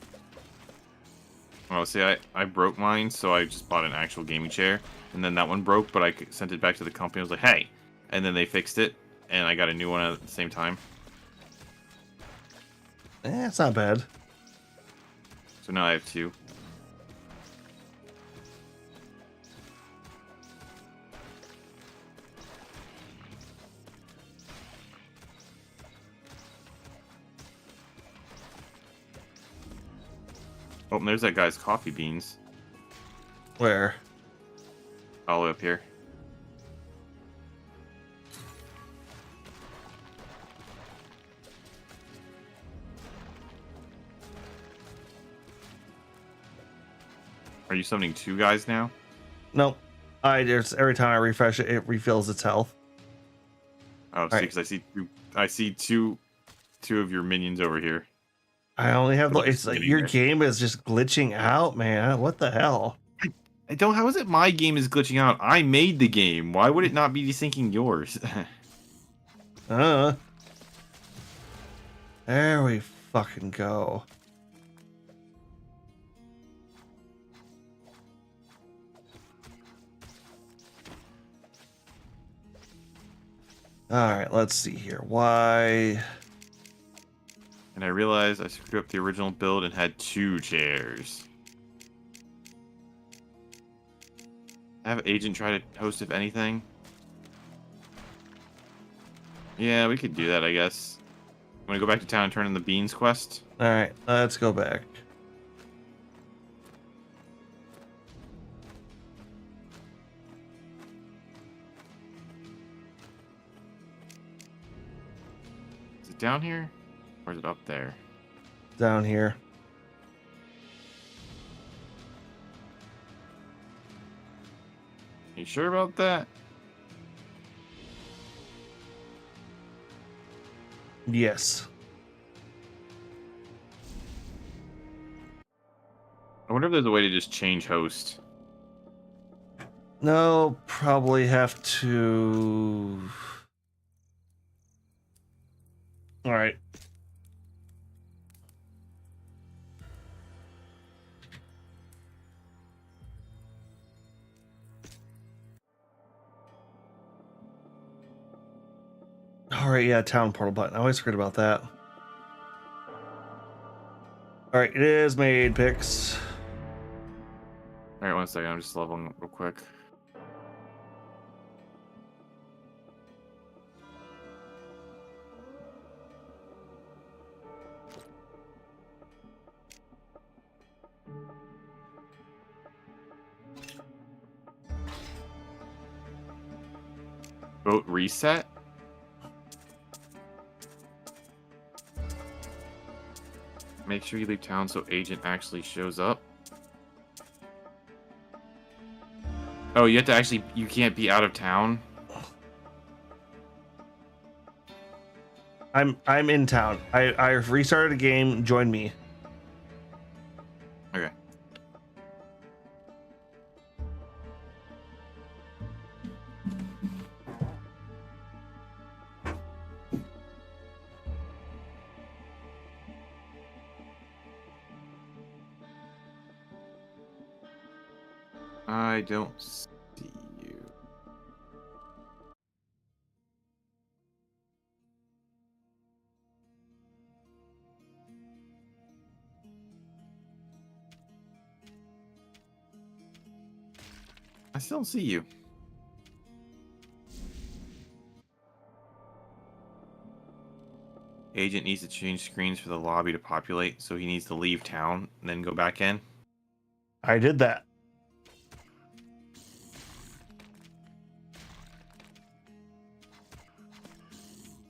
S1: Oh, see, I broke mine, so I just bought an actual gaming chair, and then that one broke, but I sent it back to the company. I was like, hey, and then they fixed it, and I got a new one at the same time.
S2: It's not bad.
S1: So now I have two. Oh, and there's that guy's coffee beans
S2: Where?
S1: all the way up here. Are you summoning two guys now?
S2: Nope. Just every time I refresh it, it refills its health.
S1: Oh, see,
S2: Right.
S1: because I see two of your minions over here.
S2: I only have
S1: But
S2: it's like
S1: getting
S2: your
S1: there.
S2: game is just glitching out, man. What the hell?
S1: I don't. How is it my game is glitching out? I made the game. Why would it not be desyncing yours?
S2: There we fucking go. All right, let's see here. Why?
S1: And I realized I screwed up the original build and had 2 chairs. Have Agent try to host if anything. Yeah, we could do that, I guess. Want to go back to town and turn in the beans quest?
S2: All right, let's go back.
S1: Is it down here? Or is it up there?
S2: Down here.
S1: You sure about that?
S2: Yes.
S1: I wonder if there's a way to just change host.
S2: No, probably have to. All right. All right, yeah, town portal button. I always forget about that. All right, it is made, Pix.
S1: Alright, 1 second. I'm just leveling up real quick. Vote reset? Make sure you leave town so agent actually shows up. Oh, you have to actually... You can't be out of town?
S2: I'm in town. I've restarted a game. Join me.
S1: Okay. I don't see you. I still don't see you. Agent needs to change screens for the lobby to populate, so he needs to leave town and then go back in.
S2: I did that.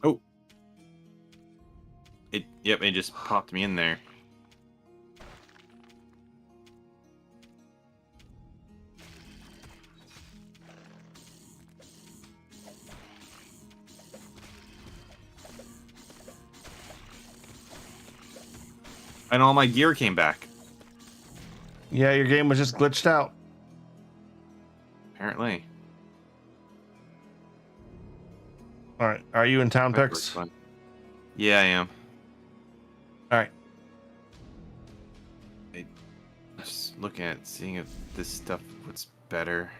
S1: Oh. Yep, it just popped me in there. And all my gear came back.
S2: Yeah, your game was just glitched out.
S1: Apparently.
S2: All right, are you in town,
S1: That
S2: Pix?
S1: was fun. Yeah, I am.
S2: All right.
S1: Just looking at seeing if this stuff what's better.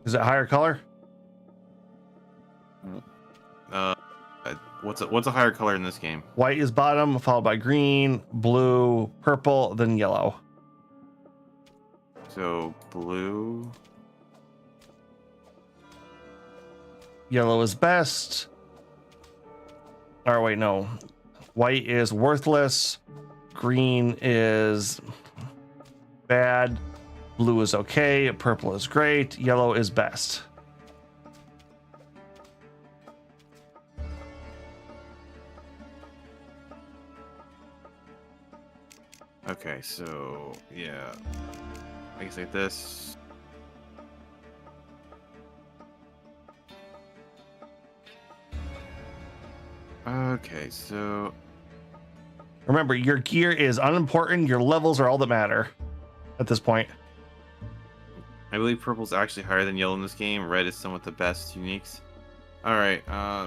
S2: Is it higher color?
S1: Uh, what's a higher color in this game?
S2: White is bottom, followed by green, blue, purple, then yellow.
S1: So blue.
S2: Yellow is best. Or wait, no. White is worthless. Green is bad. Blue is okay. Purple is great. Yellow is best.
S1: Okay, so yeah, I guess like this. Okay, so
S2: Remember, your gear is unimportant. Your levels are all that matter at this point.
S1: I believe purple's actually higher than yellow in this game. Red is somewhat the best uniques. All right,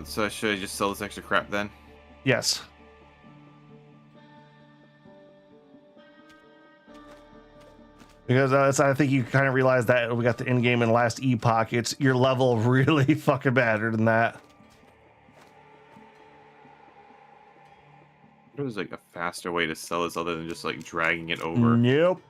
S1: so should I just sell this extra crap then?
S2: Yes. Because I think you kind of realize that we got the end game in the last epoch. It's your level really fucking better than that.
S1: There's like a faster way to sell this other than just like dragging it over.
S2: Nope.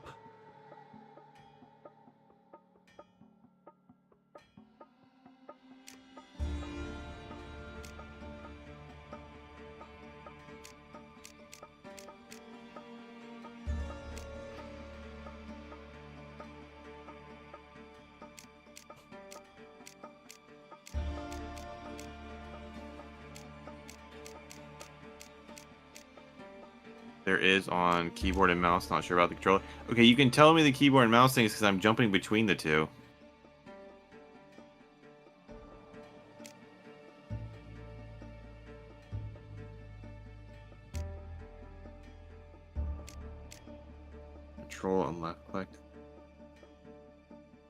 S1: There is on keyboard and mouse. Not sure about the controller. Okay, you can tell me the keyboard and mouse things because I'm jumping between the two. Control and left click.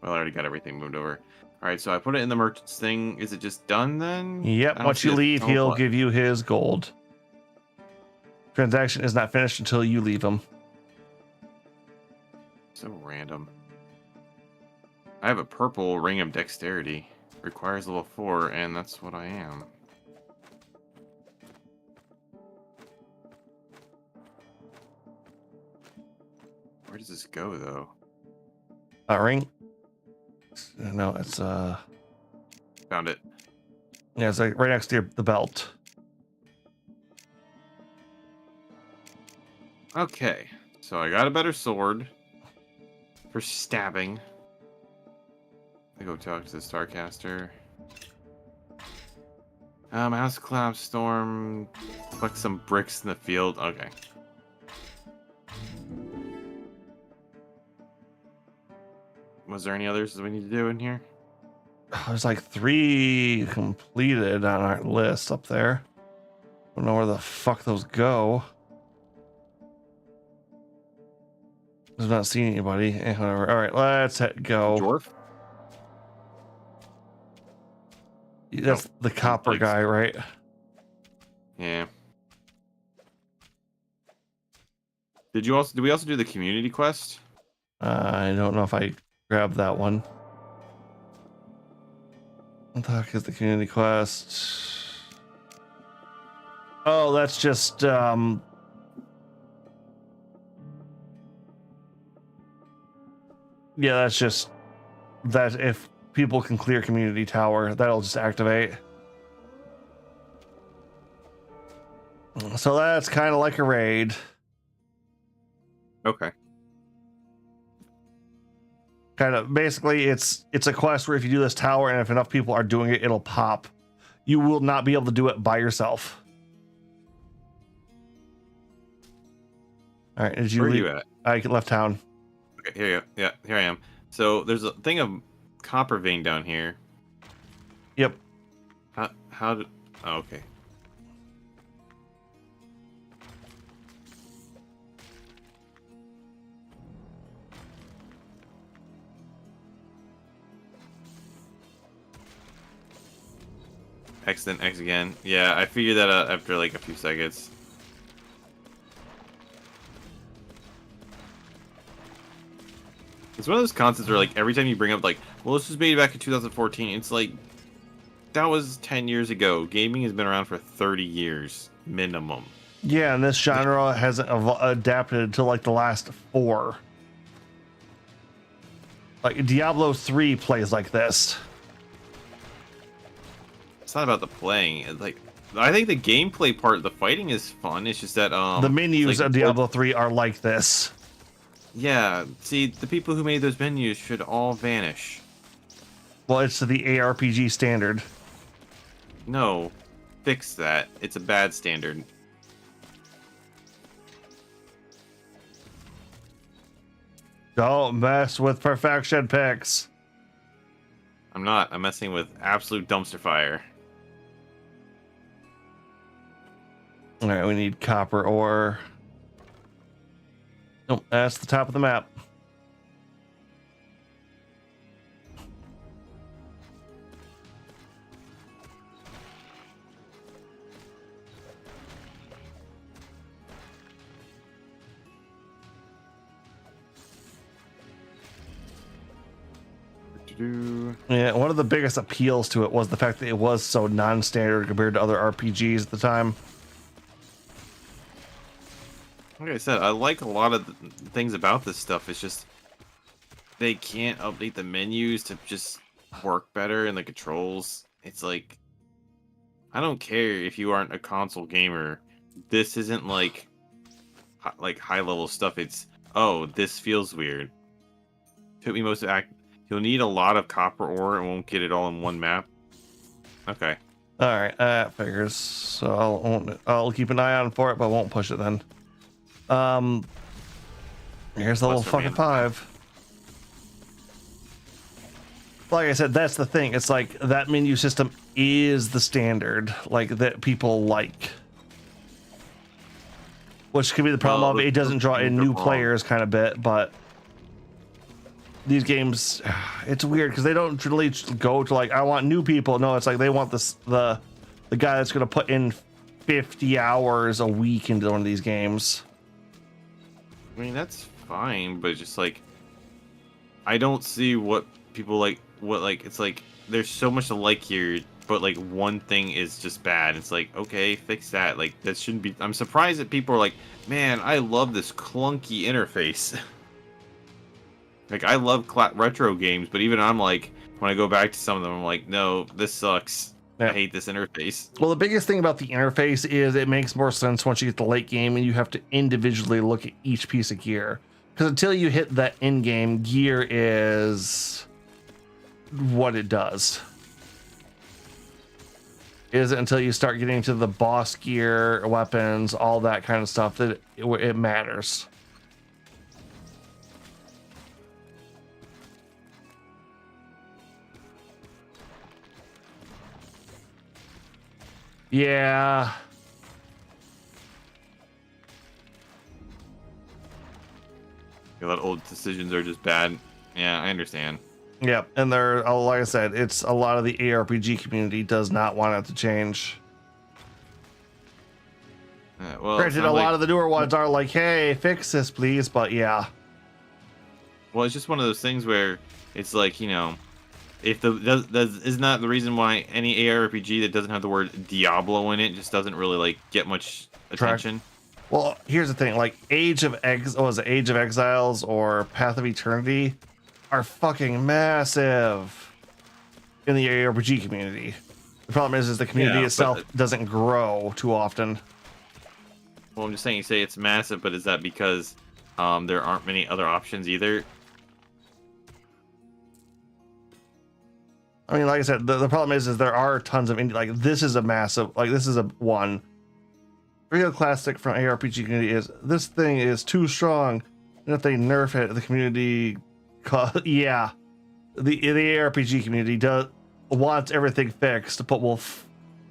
S1: Well, I already got everything moved over. All right, so I put it in the merchant's thing. Is it just done then?
S2: Yep. Once you leave, he'll give you his gold. Transaction is not finished until you leave him.
S1: So random. I have a purple ring of dexterity. Requires level 4, and that's what I am. Where does this go, though?
S2: A ring? No, it's
S1: Found it.
S2: yeah, it's like right next to the belt.
S1: Okay, so I got a better sword for stabbing. I go talk to the Starcaster. House Collapse Storm. Collect some bricks in the field. Okay. Was there any others that we need to do in here?
S2: There's like 3 completed on our list up there. Don't know where the fuck those go. I've not seen anybody. Whatever. All right, let's go.
S1: Dwarf?
S2: That's the copper
S1: like-
S2: guy, right?
S1: Yeah. Did we also do the community quest?
S2: I don't know if I grabbed that one. What the heck is the community quest? Oh, that's just yeah, that's just that if people can clear community tower, that'll just activate. So that's kind of like a raid.
S1: Okay.
S2: Kind of basically it's a quest where if you do this tower and if enough people are doing it, it'll pop. You will not be able to do it by yourself. All right, did you
S1: Where are
S2: leave?
S1: you at?
S2: I left town.
S1: Okay, here you go. Yeah, here I am. So there's a thing of copper vein down here.
S2: Yep.
S1: How did... Oh, okay. X then X again. Yeah, I figured that out after like a few seconds. It's one of those concepts where like every time you bring up like, well, this was made back in 2014, it's like that was 10 years ago. Gaming has been around for 30 years minimum.
S2: Yeah, and this genre hasn't adapted until like the last 4. Like Diablo 3 plays like this.
S1: It's not about the playing. It's like I think the gameplay part, the fighting is fun. It's just that
S2: The menus
S1: like,
S2: of Diablo 3 are like this.
S1: Yeah, see, the people who made those menus should all vanish.
S2: Well, it's to the ARPG standard.
S1: No, fix that. It's a bad standard.
S2: Don't mess with perfection picks.
S1: I'm not. I'm messing with absolute dumpster fire.
S2: All right, we need copper ore. Nope, that's the top of the map. Yeah, one of the biggest appeals to it was the fact that it was so non-standard compared to other RPGs at the time.
S1: Like I said, I like a lot of the things about this stuff. It's just they can't update the menus to just work better and the controls. It's like I don't care if you aren't a console gamer. This isn't like high level stuff. It's oh, this feels weird. Took me most of act. You'll need a lot of copper ore and won't get it all in one map. Okay.
S2: All right, that figures. So I'll keep an eye on for it, but won't push it then. Here's the little fucking 5. Like I said, that's the thing. It's like that menu system is the standard, like that people like. Which could be the problem of it doesn't draw in new players kind of bit, but these games, it's weird because they don't really go to like, I want new people. No, it's like they want the guy that's going to put in 50 hours a week into one of these games.
S1: I mean, that's fine, but just like, I don't see what people like, it's like, there's so much to like here, but like one thing is just bad. It's like, okay, fix that. Like, that shouldn't be, I'm surprised that people are like, man, I love this clunky interface. Like, I love retro games, but even I'm like, when I go back to some of them, I'm like, no, this sucks. Yeah. I hate this interface.
S2: Well, the biggest thing about the interface is it makes more sense once you get the late game and you have to individually look at each piece of gear. Because until you hit that end game, gear is what it does. It isn't until you start getting to the boss gear, weapons, all that kind of stuff that it matters. Yeah.
S1: A lot of old decisions are just bad. Yeah, I understand.
S2: Yeah, and they're, like I said, it's a lot of the ARPG community does not want it to change.
S1: Well,
S2: granted, a lot of the newer ones are like, hey, fix this, please, but yeah.
S1: Well, it's just one of those things where it's like, you know, if is not the reason why any ARPG that doesn't have the word Diablo in it just doesn't really like get much attention.
S2: Well, here's the thing: like Age of Exiles or Path of Eternity are fucking massive in the ARPG community. The problem is the community itself doesn't grow too often.
S1: Well, I'm just saying, you say it's massive, but is that because there aren't many other options either?
S2: I mean, like I said, the problem is there are tons of indie. Like this is a massive, like this is a one. Real classic from ARPG community is this thing is too strong, and if they nerf it, the community, the ARPG community wants everything fixed, but will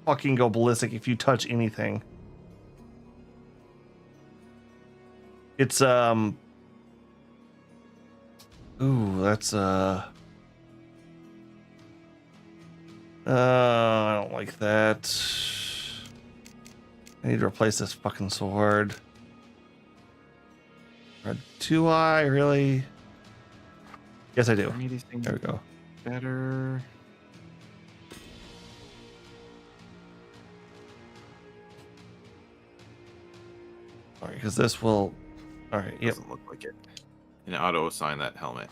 S2: fucking go ballistic if you touch anything. It's ooh, that's I don't like that. I need to replace this fucking sword. Or do I really? Yes, I do. There we go.
S1: Better.
S2: All right, because this will. All right. Yep.
S1: Doesn't look like it. And auto assign that helmet.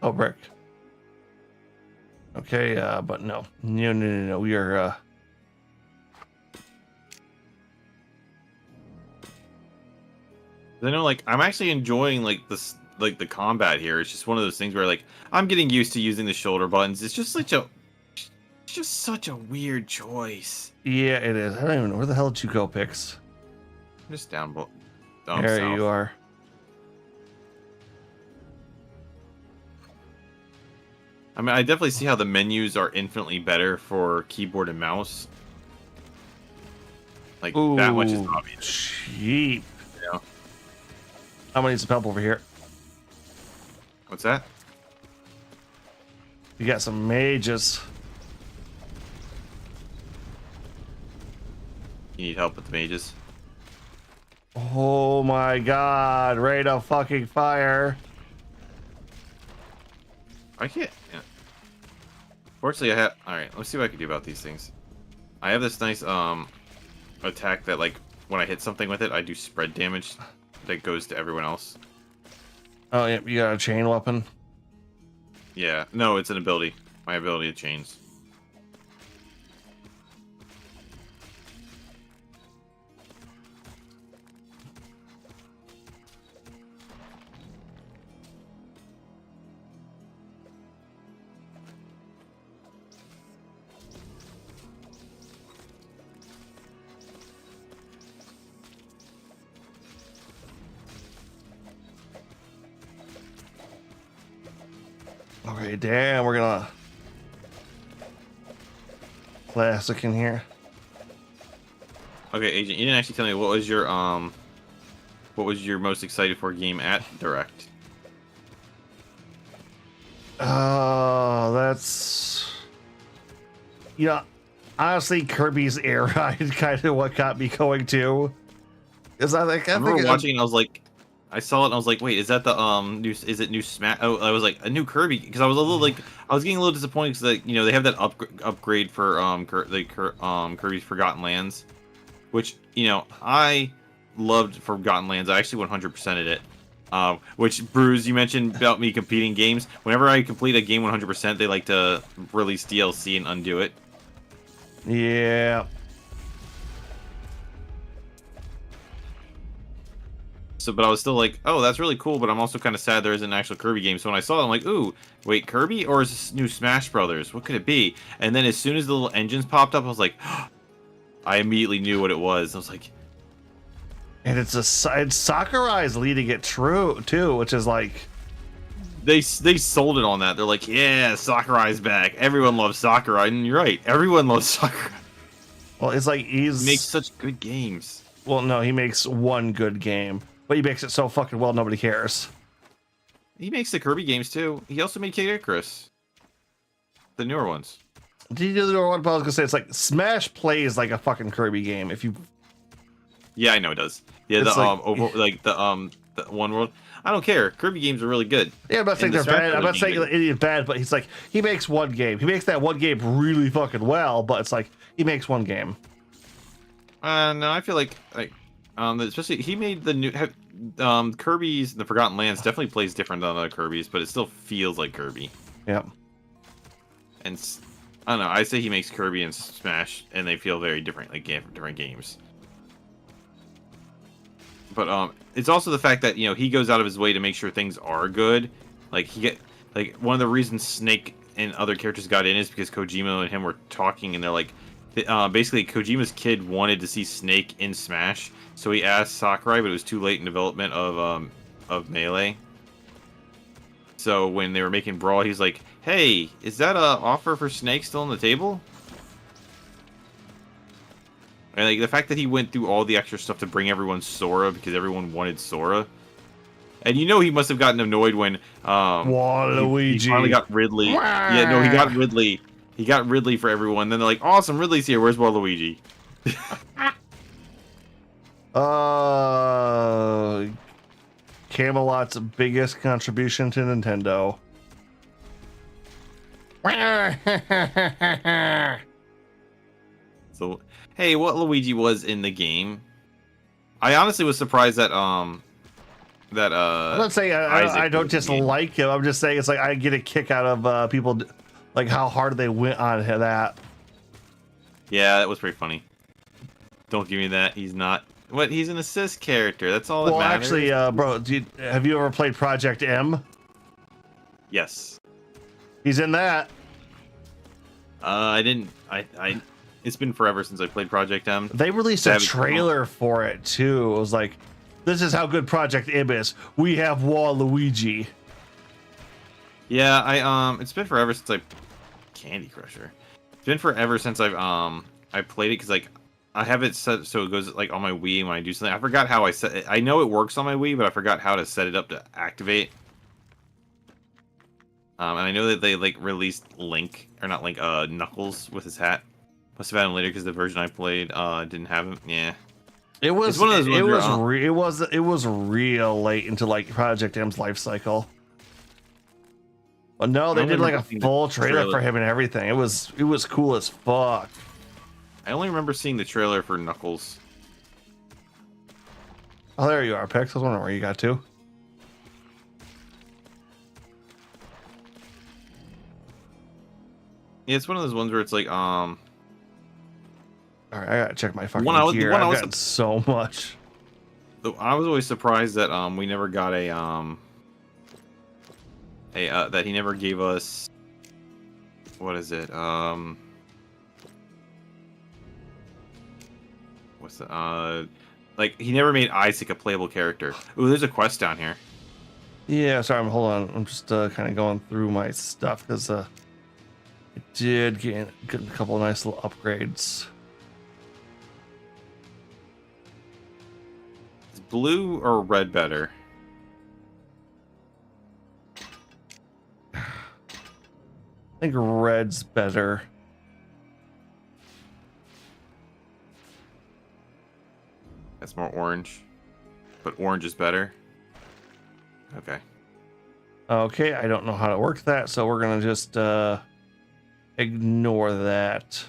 S2: Oh, brick. Okay, but no. No. We are,
S1: I know, like, I'm actually enjoying, like, this, like, the combat here. It's just one of those things where, like, I'm getting used to using the shoulder buttons. It's just such a weird choice.
S2: Yeah, it is. I don't even know. Where the hell did you go, Pix?
S1: Just down
S2: there
S1: south.
S2: You are.
S1: I mean, I definitely see how the menus are infinitely better for keyboard and mouse. Like, ooh, that much is obvious.
S2: Cheap.
S1: Yeah.
S2: I'm gonna need some help over here.
S1: What's that?
S2: You got some mages.
S1: You need help with the mages?
S2: Oh my god, rate of fucking fire.
S1: I can't. Yeah. Fortunately, I have. All right, let's see what I can do about these things. I have this nice attack that, like, when I hit something with it, I do spread damage that goes to everyone else.
S2: Oh yeah, you got a chain weapon.
S1: Yeah, no, it's an ability. My ability to chains.
S2: Okay, damn, we're gonna classic in here.
S1: Okay, Agent, you didn't actually tell me what was your most excited for game at Direct?
S2: Oh, that's honestly Kirby's Air Ride is kind of what got me going to. Is I
S1: remember watching and I was like, I saw it and I was like, wait, is that the new? Is it new Smash? Oh, I was like a new Kirby because I was a little like I was getting a little disappointed because like they have that upgrade for Kirby's Forgotten Lands, which I loved Forgotten Lands. I actually 100%ed it. Which Bruce, you mentioned about me competing games. Whenever I complete a game 100%, they like to release DLC and undo it.
S2: Yeah.
S1: So, but I was still like, oh, that's really cool, but I'm also kind of sad there isn't an actual Kirby game. So when I saw it, I'm like, ooh, wait, Kirby or is this new Smash Brothers? What could it be? And then as soon as the little engines popped up, I was like, I immediately knew what it was. I was like,
S2: And it's Sakurai's leading it true too, which is like
S1: they sold it on that. They're like, yeah, Sakurai's back. Everyone loves Sakurai, and you're right. Everyone loves Sakurai.
S2: well, it's like
S1: He makes such good games.
S2: well, no, he makes one good game, but he makes it so fucking well nobody cares.
S1: He makes the Kirby games too. He also made Kid Icarus, the newer ones.
S2: Did you do the one? But I was gonna say it's like Smash plays like a fucking Kirby game. If you
S1: Yeah, I know it does. Yeah,
S2: It's
S1: the one world. I don't care. Kirby games are really good.
S2: yeah, I'm not saying
S1: And
S2: they're
S1: the Smash
S2: bad. I'm not
S1: Brothers
S2: saying
S1: game-
S2: the idiot bad, but he's like he makes one game. He makes that one game really fucking well, but it's like he makes one game.
S1: No, I feel like especially he made the new Kirby's the Forgotten Lands definitely plays different than other Kirby's, but it still feels like Kirby.
S2: Yep.
S1: And I don't know. I say he makes Kirby and Smash, and they feel very different, like different games. But it's also the fact that he goes out of his way to make sure things are good. Like one of the reasons Snake and other characters got in is because Kojima and him were talking, and they're like, basically Kojima's kid wanted to see Snake in Smash, so he asked Sakurai, but it was too late in development of Melee. So when they were making Brawl, he's like, "Hey, is that a offer for Snake still on the table?" And like the fact that he went through all the extra stuff to bring everyone Sora because everyone wanted Sora, and he must have gotten annoyed when
S2: Waluigi.
S1: he finally got Ridley. Yeah, no, he got Ridley. He got Ridley for everyone. Then they're like, "Awesome, Ridley's here. Where's Waluigi?"
S2: Camelot's biggest contribution to Nintendo.
S1: So, hey, what Luigi was in the game? I honestly was surprised that
S2: I'm not saying I don't just like him. I'm just saying it's like I get a kick out of people like how hard they went on that.
S1: Yeah, that was pretty funny. Don't give me that. He's not. What? He's an assist character. That's all that
S2: Well,
S1: matters.
S2: actually, bro, have you ever played Project M?
S1: Yes.
S2: He's in that.
S1: I didn't. I. It's been forever since I played Project M.
S2: They released a trailer for it too. It was like, this is how good Project M is. We have Waluigi.
S1: Yeah, it's been forever since I Candy Crusher. It's been forever since I played it because like I have it set so it goes like on my Wii when I do something. I forgot how I set it. I know it works on my Wii, but I forgot how to set it up to activate. And I know that they like released Link or not Link, Knuckles with his hat Must have had him later because the version I played didn't have him. Yeah.
S2: It was
S1: It's one of those
S2: it
S1: ones
S2: was
S1: where,
S2: it was real late into like Project M's life cycle. But no,
S1: I
S2: they
S1: only
S2: did like
S1: remember
S2: a
S1: seeing the
S2: full trailer for him and everything. It was cool as fuck.
S1: I only remember seeing the trailer for Knuckles.
S2: Oh, there you are, Pex. I was wondering where you got to.
S1: Yeah, it's one of those ones where it's like,
S2: All right, I gotta check my fucking
S1: the
S2: gear.
S1: one I
S2: I've
S1: was
S2: gotten so much.
S1: I was always surprised that we never got a that he never gave us, what is it, what's the like, he never made Isaac a playable character. Ooh, there's a quest down here.
S2: Yeah, sorry, hold on. I'm just kind of going through my stuff because I did get a couple of nice little upgrades.
S1: Is blue or red better?
S2: I think red's better.
S1: That's more orange, but orange is better. Okay.
S2: Okay, I don't know how to work that, so we're gonna just ignore that.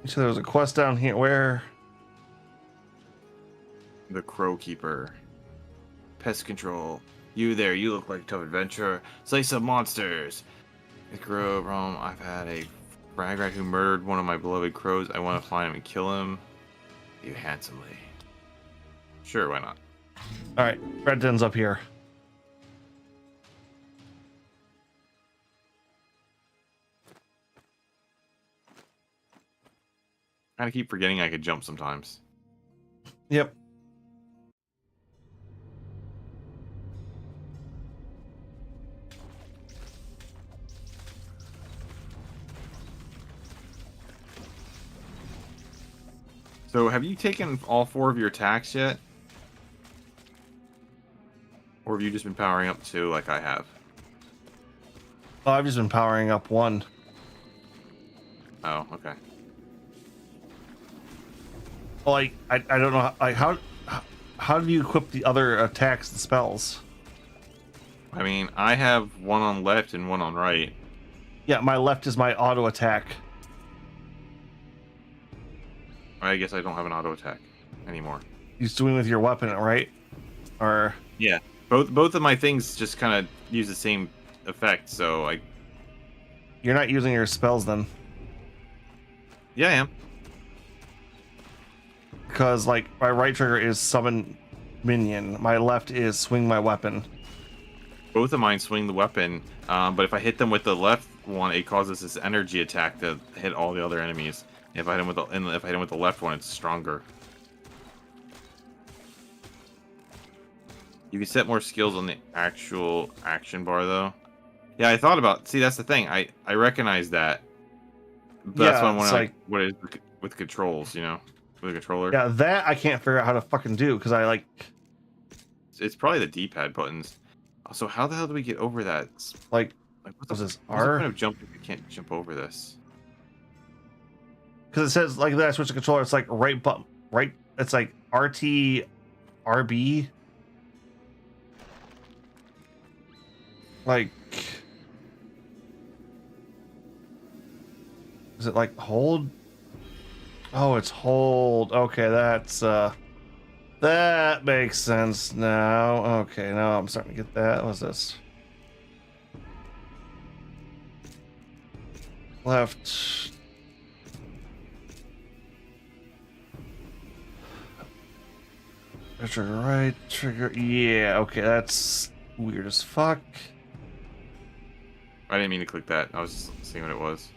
S2: So there was a quest down here where
S1: The Crow Keeper. Pest control. You there, you look like a tough adventurer. Slay some monsters. The crow realm, I've had a frag rat who murdered one of my beloved crows. I want to find him and kill him. You handsomely. Sure, why not?
S2: all right, red den's up here.
S1: I kinda keep forgetting I could jump sometimes.
S2: Yep.
S1: So have you taken all 4 of your attacks yet? Or have you just been powering up 2 like I have?
S2: Oh, I've just been powering up one.
S1: Oh, okay.
S2: Like I don't know how do you equip the other attacks and spells?
S1: I mean, I have one on left and one on right.
S2: Yeah, my left is my auto attack.
S1: I guess I don't have an auto attack anymore.
S2: You're doing with your weapon, right? Or
S1: Yeah, both of my things just kind of use the same effect, so I...
S2: you're not using your spells then,
S1: Yeah, I am.
S2: because like my right trigger is summon minion, my left is swing my weapon.
S1: Both of mine swing the weapon, but if I hit them with the left one, it causes this energy attack to hit all the other enemies. If I hit them with the left one, it's stronger. You can set more skills on the actual action bar, though. Yeah, I thought about. See, that's the thing. I recognize that, but that's
S2: Yeah,
S1: why I'm
S2: it's
S1: wondering
S2: like
S1: what is with controls. You know, with a controller.
S2: yeah, that I can't figure out how to fucking do because I like
S1: It's probably the D-pad buttons. So how the hell do we get over that?
S2: like
S1: Like,
S2: what's this
S1: what's the
S2: R?
S1: point of jumping if you can't jump over this?
S2: Because it says like that I switch the controller, it's like right button, right. It's like RT, RB. Like, is it like hold? Oh, it's hold. Okay, that makes sense now. Okay, now I'm starting to get that. What's this? Left. Trigger right, trigger. Yeah, okay, that's weird as fuck.
S1: I didn't mean to click that. I was just seeing what it was.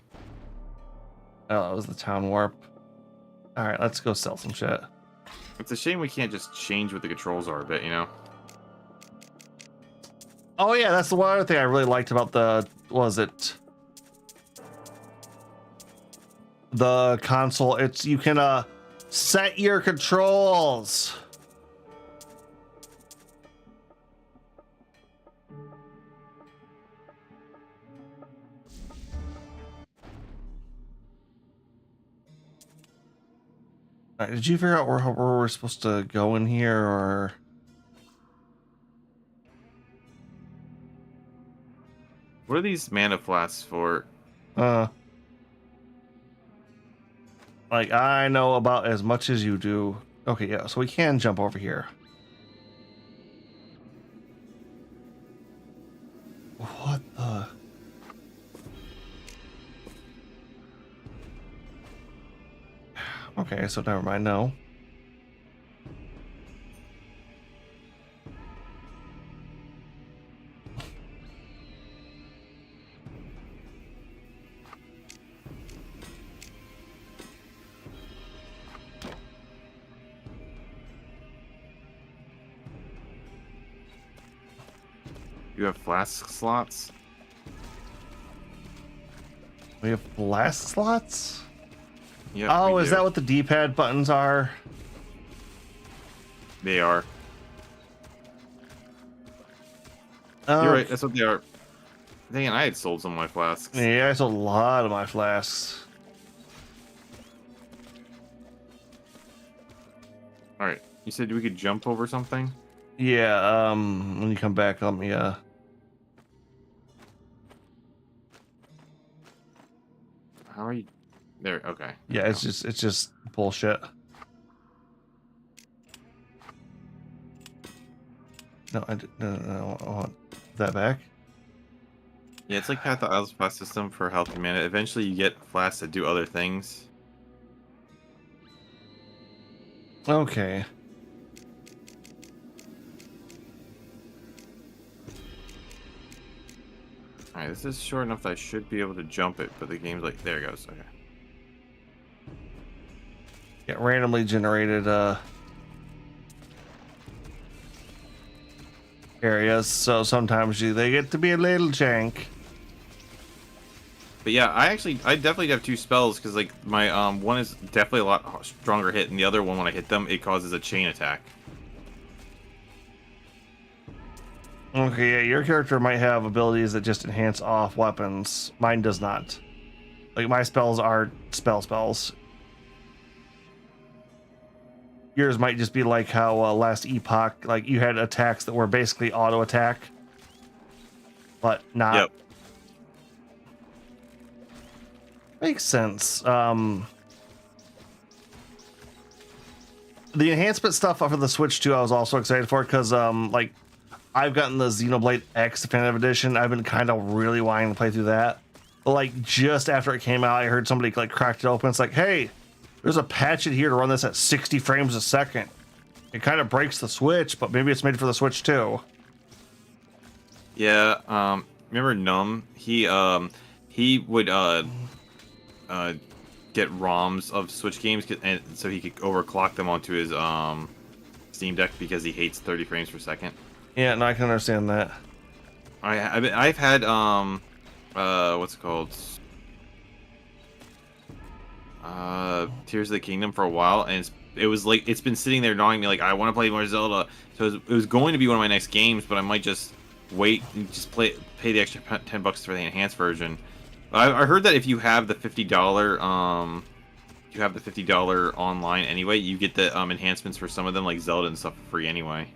S2: Oh, that was the town warp. All right, let's go sell some shit.
S1: It's a shame we can't just change what the controls are a bit, you know?
S2: Oh yeah, that's the one other thing I really liked about the, what was it? the console. It's you can set your controls. All right, did you figure out where we're supposed to go in here, or?
S1: What are these mana flasks for?
S2: Like, I know about as much as you do. Okay, yeah, so we can jump over here. What the? Okay, so never mind, no.
S1: You have flask slots?
S2: We have blast slots?
S1: Yep,
S2: Oh,
S1: we
S2: is
S1: do.
S2: that what the D-pad buttons are?
S1: They are. You're right, that's what they are. Dang it, I had sold some of my flasks.
S2: Yeah, I sold a lot of my flasks.
S1: Alright, you said we could jump over something?
S2: Yeah, when you come back, let me,
S1: How are you? There, okay.
S2: yeah, it's just bullshit. No, no, I want that back.
S1: Yeah, it's like Path of Isles flask system for health and mana. Eventually you get flasks that do other things.
S2: Okay.
S1: Alright, this is short enough that I should be able to jump it, but the game's like, there it goes, okay.
S2: Get randomly generated areas, so sometimes they get to be a little jank.
S1: But yeah, I definitely have two spells, because like, my, one is definitely a lot stronger hit, and the other one, when I hit them, it causes a chain attack.
S2: Okay, yeah, your character might have abilities that just enhance off weapons. Mine does not. Like, my spells are spells. Yours might just be like how last Epoch, like, you had attacks that were basically auto attack, but not.
S1: Yep.
S2: Makes sense. The enhancement stuff for the Switch 2, I was also excited for, because, like, I've gotten the Xenoblade X Definitive Edition. I've been kind of really wanting to play through that. But, like, just after it came out, I heard somebody, like, cracked it open. It's like, hey, there's a patch in here to run this at 60 frames a second. It kind of breaks the Switch, but maybe it's made for the Switch too.
S1: Yeah, remember Numb? He would, get ROMs of Switch games, and so he could overclock them onto his, Steam Deck because he hates 30 frames per second.
S2: Yeah, no, I can understand that.
S1: I've had, what's it called? Tears of the Kingdom for a while, and it's been sitting there gnawing me like, I want to play more Zelda. So it was going to be one of my next games, but I might just wait and just pay the extra $10 for the enhanced version. I heard that if you have the $50 online anyway, you get the enhancements for some of them, like Zelda and stuff, for free anyway.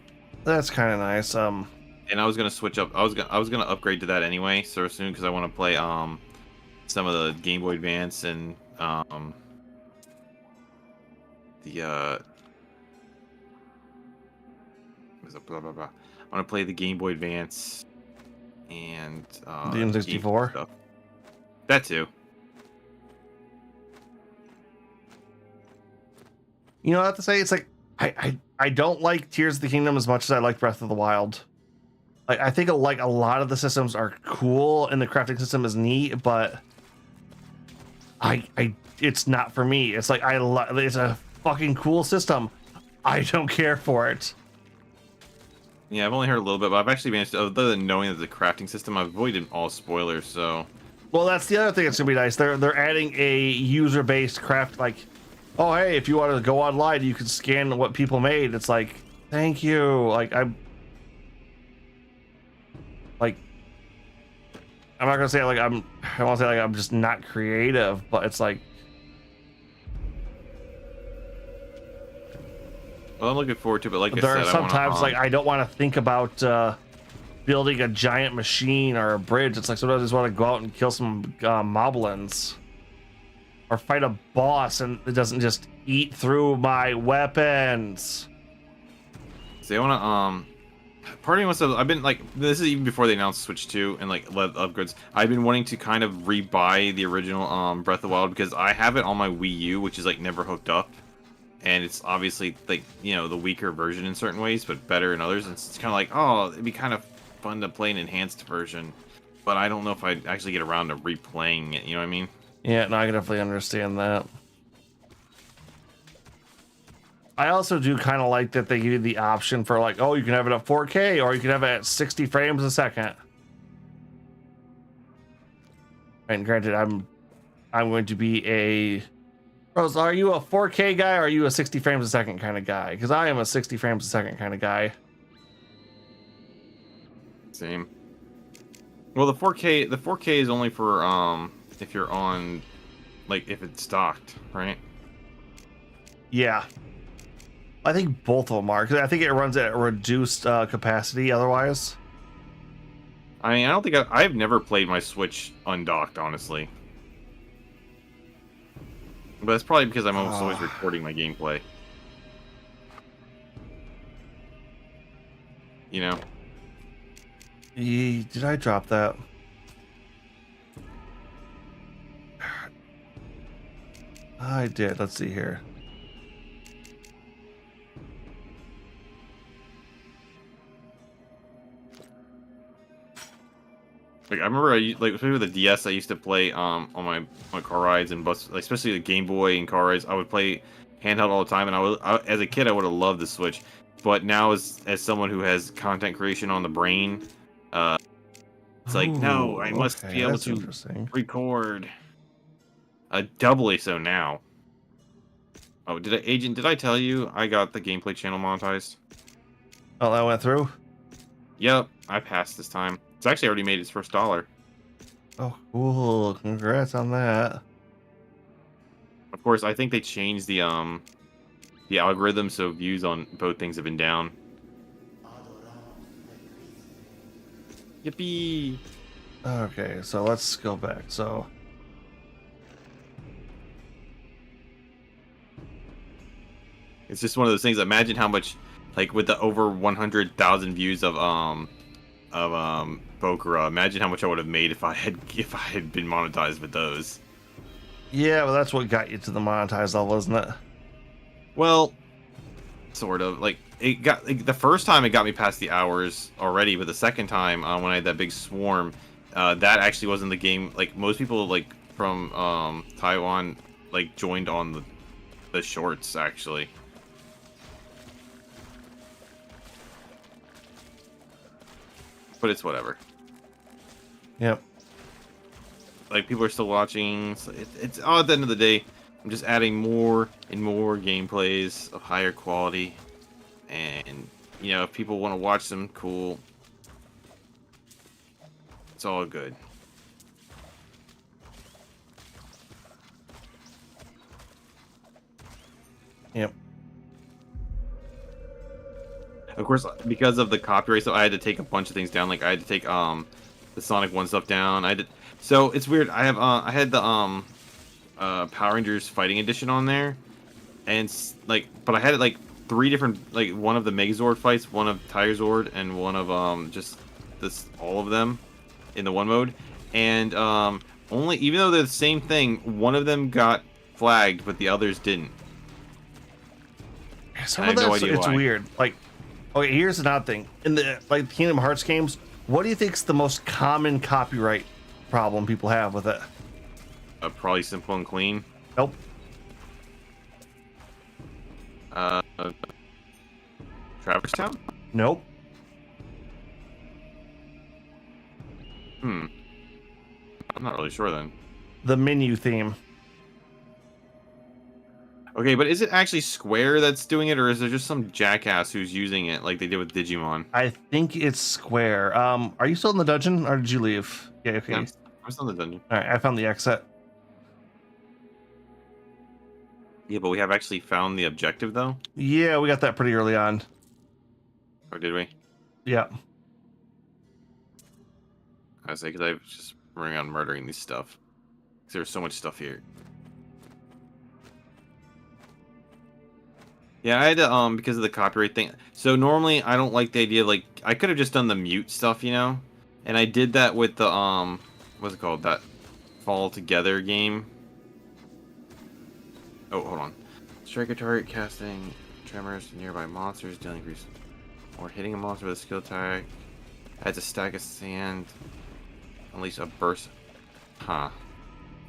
S2: That's kind of nice.
S1: And I was gonna switch up. I was gonna upgrade to that anyway, so soon, because I want to play some of the Game Boy Advance and I want to play the Game Boy Advance and
S2: the N64
S1: stuff. That too.
S2: You know what I have to say? It's like I don't like Tears of the Kingdom as much as I like Breath of the Wild. Like, I think like a lot of the systems are cool and the crafting system is neat, but it's not for me. It's like it's a fucking cool system. I don't care for it.
S1: Yeah, I've only heard a little bit, but I've actually managed to, other than knowing that the crafting system, I've avoided all spoilers, so
S2: Well, that's the other thing that's gonna be nice. They're adding a user-based craft, like, oh hey, if you want to go online, you can scan what people made. It's like, thank you. Like I'm not gonna say like I want to say like I'm just not creative, but it's like,
S1: Well, I'm looking forward to it. But like I
S2: there
S1: said,
S2: are sometimes like I don't want to think about building a giant machine or a bridge. It's like sometimes I just want to go out and kill some moblins or fight a boss, and it doesn't just eat through my weapons.
S1: So I want to part of me wants to. I've been like, this is even before they announced Switch 2 and like upgrades. I've been wanting to kind of rebuy the original Breath of the Wild because I have it on my Wii U, which is like never hooked up, and it's obviously like, you know, the weaker version in certain ways, but better in others. And it's kind of like, oh, it'd be kind of fun to play an enhanced version, but I don't know if I'd actually get around to replaying it. You know what I mean?
S2: Yeah, no, I can definitely understand that. I also do kind of like that they give you the option for like, oh, you can have it at 4K or you can have it at 60 frames a second. And granted, I'm going to be a Rose, are you a 4K guy or are you a 60 frames a second kind of guy? Because I am a 60 frames a second kind of guy.
S1: Same. Well, the 4K is only for if you're on, like, if it's stocked, right?
S2: Yeah. I think both of them are, because I think it runs at a reduced capacity otherwise.
S1: I mean, I don't think I've never played my Switch undocked, honestly. But it's probably because I'm almost always recording my gameplay. You know?
S2: Did I drop that? I did. Let's see here.
S1: Like, I remember, like, especially with the DS, I used to play on my car rides and bus, like, especially the Game Boy and car rides. I would play handheld all the time, and as a kid, I would have loved the Switch. But now, as someone who has content creation on the brain, it's like, no, I must be able to record. Doubly so now. Oh, Agent, did I tell you I got the gameplay channel monetized?
S2: Oh, that went through?
S1: Yep, I passed this time. It's actually already made its first $1.
S2: Oh, cool. Congrats on that.
S1: Of course, I think they changed the algorithm, so views on both things have been down. Yippee!
S2: Okay, so let's go back. So
S1: it's just one of those things. Imagine how much, like, with the over 100,000 views of Bokura, imagine how much I would have made if I had been monetized with those.
S2: yeah, well, that's what got you to the monetized level, isn't it?
S1: Well, sort of. Like, the first time it got me past the hours already, but the second time when I had that big swarm, that actually wasn't the game. Like, most people like from Taiwan like joined on the shorts actually. But it's whatever.
S2: Yep.
S1: Like, people are still watching. So it's at the end of the day, I'm just adding more and more gameplays of higher quality, and you know, if people want to watch them, cool. It's all good.
S2: Yep.
S1: Of course, because of the copyright, so I had to take a bunch of things down. Like, I had to take the Sonic 1 stuff down. So it's weird. I had the Power Rangers Fighting Edition on there, and like, but I had it like 3 different, like, one of the Megazord fights, one of Tiger Zord, and one of just all of them in the one mode. And only, even though they're the same thing, one of them got flagged, but the others didn't.
S2: Some of that's, it's weird. Like, okay, here's an odd thing. In the Kingdom Hearts games, what do you think's the most common copyright problem people have with it?
S1: Probably Simple and Clean.
S2: Nope.
S1: Traverse Town?
S2: Nope.
S1: I'm not really sure then.
S2: The menu theme.
S1: Okay, but is it actually Square that's doing it, or is there just some jackass who's using it like they did with Digimon?
S2: I think it's Square. Are you still in the dungeon or did you leave? Yeah,
S1: Yeah,
S2: okay.
S1: I'm still in the dungeon.
S2: All right, I found the exit.
S1: Yeah, but we have actually found the objective though,
S2: Yeah, we got that pretty early on.
S1: or did we?
S2: Yeah.
S1: I say because I was just running around murdering these stuff. 'Cause there's so much stuff here. Yeah, I had to because of the copyright thing. So normally I don't like the idea of, like, I could have just done the mute stuff, you know, and I did that with the what's it called, that Fall Together game. Oh, hold on. Strike a target, casting tremors to nearby monsters, dealing increase, or hitting a monster with a skill attack. Adds a stack of sand. Unleash a burst. Huh.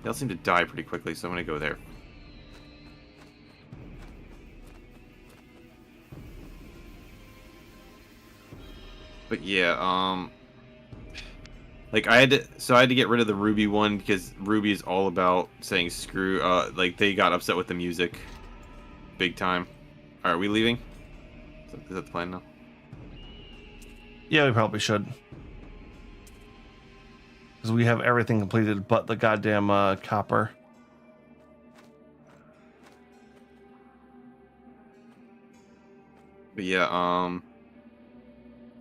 S1: They all seem to die pretty quickly, so I'm gonna go there. But yeah, like I had to get rid of the Ruby one because Ruby is all about saying screw. Like they got upset with the music, big time. All right, are we leaving? Is that the plan now?
S2: Yeah, we probably should. Because we have everything completed but the goddamn copper.
S1: But yeah,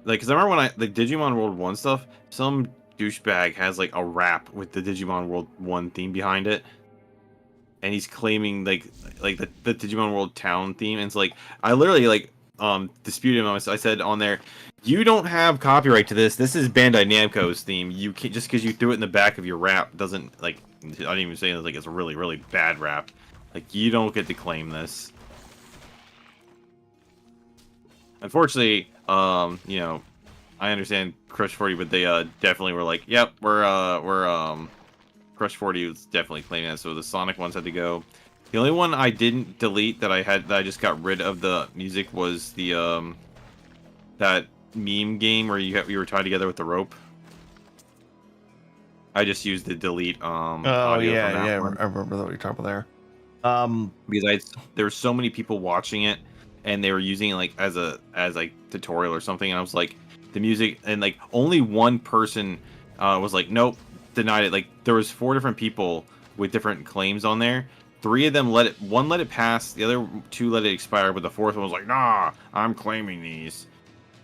S1: like, cause I remember when the Digimon World 1 stuff, some douchebag has like a rap with the Digimon World 1 theme behind it. And he's claiming like the Digimon World Town theme. And it's like I literally like disputed him. I said on there, you don't have copyright to this. This is Bandai Namco's theme. You can't, just because you threw it in the back of your rap doesn't, like, I didn't even say it, like it's a really, really bad rap. Like, you don't get to claim this. Unfortunately, you know, I understand Crush 40, but they definitely were like, yep, we're Crush 40 was definitely claiming that, so the Sonic ones had to go. The only one I didn't delete that I just got rid of the music was the that meme game where you were tied together with the rope. I just used the delete
S2: Oh
S1: audio from
S2: yeah,
S1: that
S2: yeah.
S1: one
S2: I remember what you're talking about there.
S1: because there were so many people watching it and they were using it like as like tutorial or something, and I was like, the music, and like only one person was like, nope, denied it. Like there was 4 different people with different claims on there. 3 of them one let it pass, the other 2 let it expire, but the 4th one was like, nah, I'm claiming these.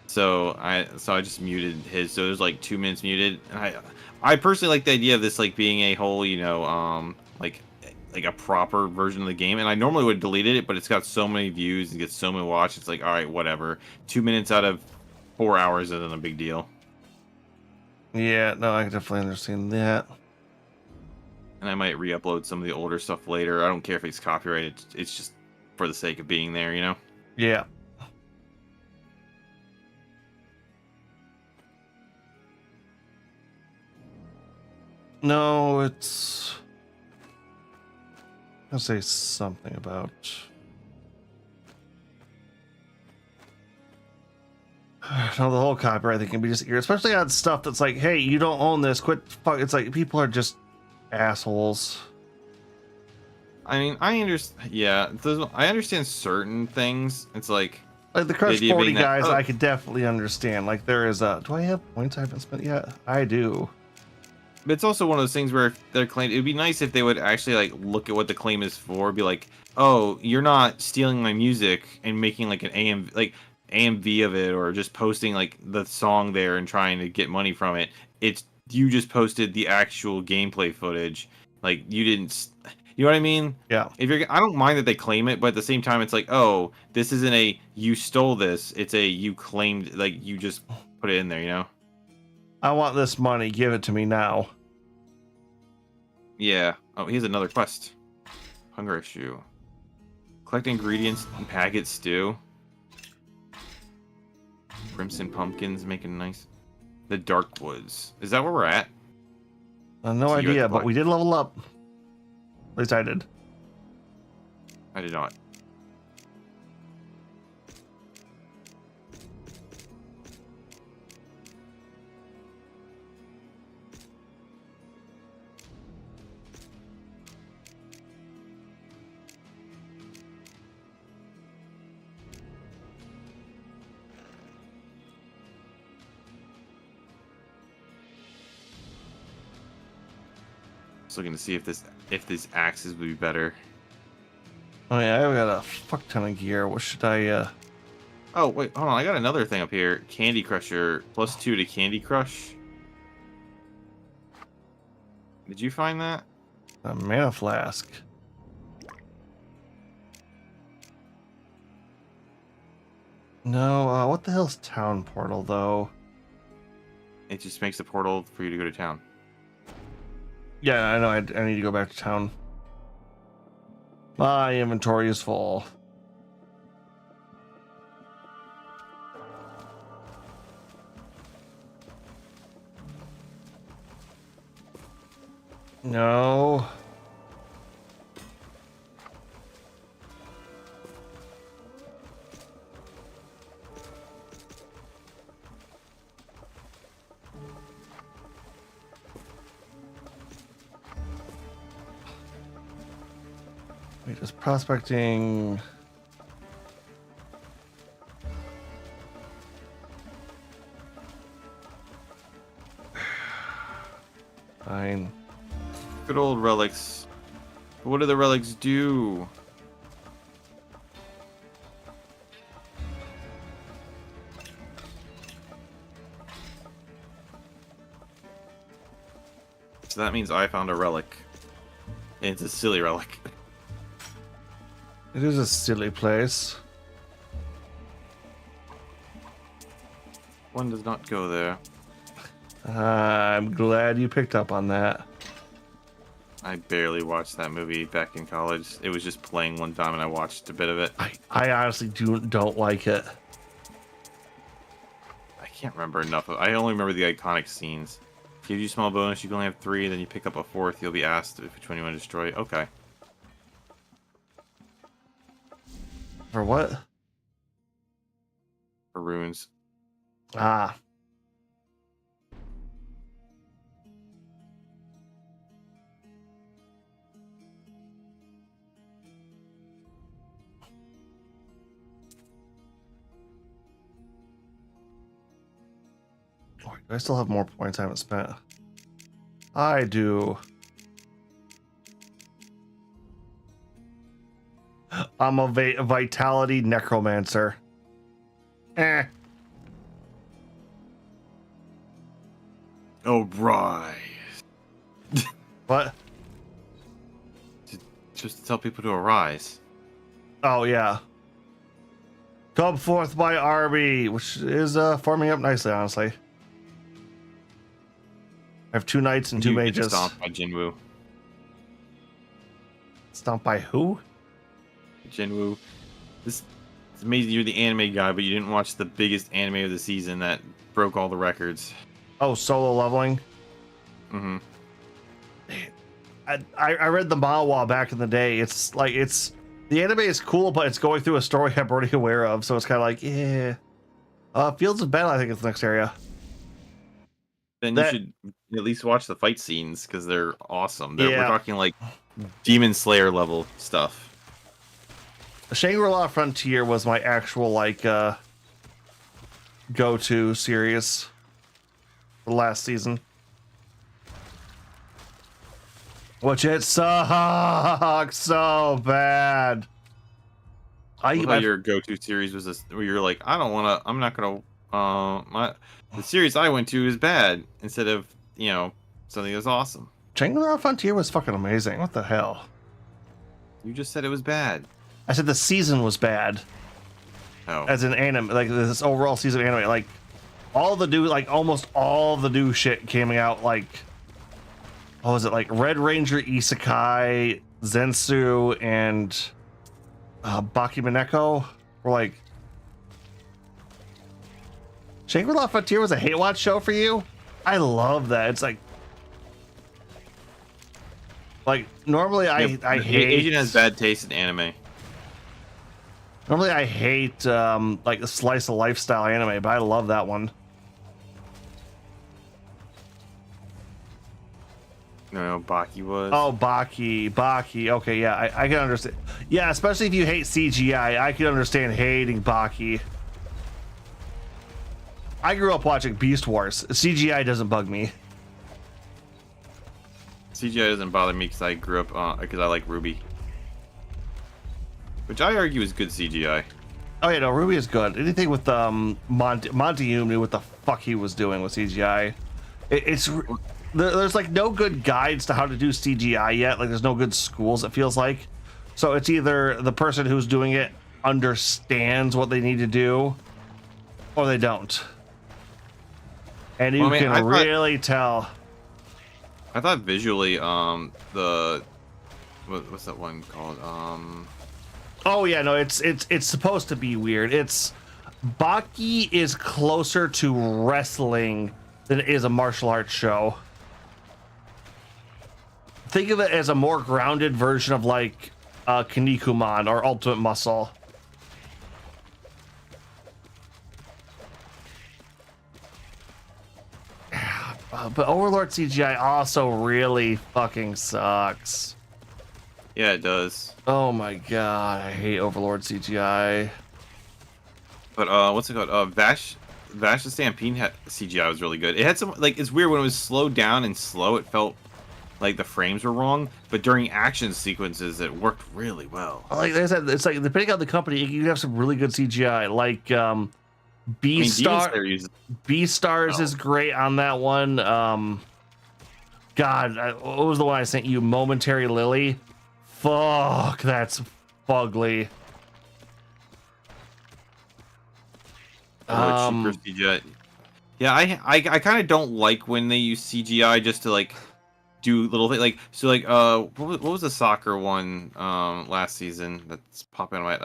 S1: So I just muted his. So there's like 2 minutes muted, and I personally like the idea of this like being a whole, you know, like a proper version of the game. And I normally would have deleted it, but it's got so many views and gets so many watch. It's like, all right, whatever. 2 minutes out of 4 hours isn't a big deal.
S2: Yeah, no, I can definitely understand that.
S1: And I might re-upload some of the older stuff later. I don't care if it's copyrighted. It's just for the sake of being there, you know?
S2: Yeah. No, it's. I'll say something about. No, the whole copyright thing can be just weird, especially on stuff that's like, hey, you don't own this. Quit. Fuck. It's like people are just assholes.
S1: I mean, I understand. Yeah, I understand certain things. It's like
S2: Like the
S1: the
S2: Crush
S1: idea
S2: 40
S1: being that,
S2: guys,
S1: oh,
S2: I could definitely understand. Like there is a. Do I have points I haven't spent yet? I do.
S1: but it's also one of those things where if they're claimed, it'd be nice if they would actually like look at what the claim is for. Be like, oh, you're not stealing my music and making like an AMV of it, or just posting like the song there and trying to get money from it. It's you just posted the actual gameplay footage. Like you didn't. You know what I mean?
S2: Yeah.
S1: If you're, I don't mind that they claim it, but at the same time, it's like, oh, this isn't a you stole this. It's a you claimed, like you just put it in there. You know?
S2: I want this money. Give it to me now.
S1: Yeah. Oh, here's another quest. Hunger issue. Collect ingredients and packet stew. Crimson pumpkins making nice. The Dark Woods. Is that where we're at?
S2: No
S1: So you have
S2: idea,
S1: to
S2: but
S1: buy-
S2: we did level up. At least I did.
S1: I did not. just looking to see if these axes would be better.
S2: Oh yeah, I've got a fuck ton of gear. What should I?
S1: Oh wait, hold on. I got another thing up here. Candy Crusher +2 to Candy Crush. Did you find that?
S2: A mana flask. No, what the hell's town portal though?
S1: It just makes a portal for you to go to town.
S2: Yeah, I know. I need to go back to town. My inventory is full. No. Wait, is prospecting... Fine.
S1: Good old relics. What do the relics do? So that means I found a relic. And it's a silly relic.
S2: It is a silly place.
S1: One does not go there.
S2: I'm glad you picked up on that.
S1: I barely watched that movie back in college. It was just playing one time and I watched a bit of it.
S2: I honestly don't like it.
S1: I can't remember enough of I only remember the iconic scenes. Gives you small bonus, you can only have 3, then you pick up a 4th, you'll be asked which one you want to destroy. Okay.
S2: For what?
S1: For runes.
S2: Ah. Do I still have more points I haven't spent? I do. I'm a vitality necromancer. Eh.
S1: Oh, right.
S2: What?
S1: Just to tell people to arise.
S2: Oh, yeah. Come forth, my army, which is forming up nicely, honestly. I have 2 knights and 2
S1: You get
S2: mages.
S1: stomped by Jinwoo.
S2: Stomped by who?
S1: Jinwoo. It's amazing you're the anime guy, but you didn't watch the biggest anime of the season that broke all the records.
S2: Oh, solo leveling?
S1: Mm-hmm.
S2: I read the manhwa back in the day. It's like, the anime is cool, but it's going through a story I'm already aware of, so it's kind of like, yeah. Fields of Battle, I think, is the next area.
S1: Then you should at least watch the fight scenes, because they're awesome. We're talking, like, Demon Slayer level stuff.
S2: Shangri-La Frontier was my actual, like, go-to series for last season. Which it sucks so bad.
S1: Your go-to series was this, where you're like, I'm not gonna, the series I went to is bad, instead of, something that's awesome.
S2: Shangri-La Frontier was fucking amazing. What the hell?
S1: You just said it was bad.
S2: I said the season was bad.
S1: Oh.
S2: As an anime, like this overall season of anime, like almost all the new shit came out, like, what was it, like Red Ranger Isekai, Zensu, and Bakemoneko were like... Shangri-La Frontier was a hate watch show for you? I love that. It's like normally I hate...
S1: Agent has bad taste in anime.
S2: Normally I hate like the slice of lifestyle anime, but I love that one.
S1: No, Baki was.
S2: Oh, Baki. Okay, yeah, I can understand. Yeah, especially if you hate CGI, I can understand hating Baki. I grew up watching Beast Wars. CGI doesn't bug me.
S1: CGI doesn't bother me because I grew up because I like Ruby, which I argue is good CGI.
S2: Oh yeah, no, Ruby is good. Anything with Monty Hume knew what the fuck he was doing with CGI. There's like no good guides to how to do CGI yet. Like there's no good schools, it feels like. So it's either the person who's doing it understands what they need to do, or they don't. And you can really tell.
S1: I thought visually, what's that one called?
S2: Oh yeah, no, it's supposed to be weird. Baki is closer to wrestling than it is a martial arts show. Think of it as a more grounded version of like Kinnikuman or Ultimate Muscle. But Overlord CGI also really fucking sucks.
S1: Yeah, it does.
S2: Oh my god, I hate Overlord CGI.
S1: But what's it called? Vash the Stampede CGI was really good. It had some like it's weird when it was slowed down and slow. It felt like the frames were wrong, but during action sequences, it worked really well.
S2: Like I said, it's like depending on the company, you have some really good CGI. Like Beastars is great on that one. What was the one I sent you? Momentary Lily. Fuck, that's fugly.
S1: Cheaper CGI. Yeah, I kind of don't like when they use CGI just to like do little things like what was the soccer one last season that's popping on my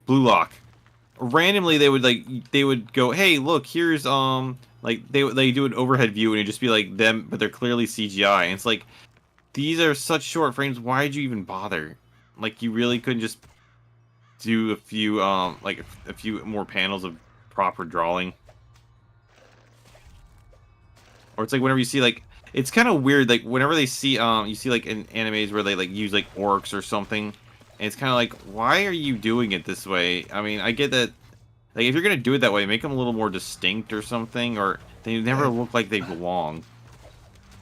S1: Blue Lock. Randomly they would go, hey look, here's like they do an overhead view and it'd just be like them, but they're clearly CGI, and it's like these are such short frames, why did you even bother? Like you really couldn't just do a few like a few more panels of proper drawing. Or it's like whenever you see like it's kind of weird, like whenever they see you see like in animes where they like use like orcs or something, and it's kind of like, why are you doing it this way? I mean, I get that like if you're gonna do it that way, make them a little more distinct or something, or they never look like they belong.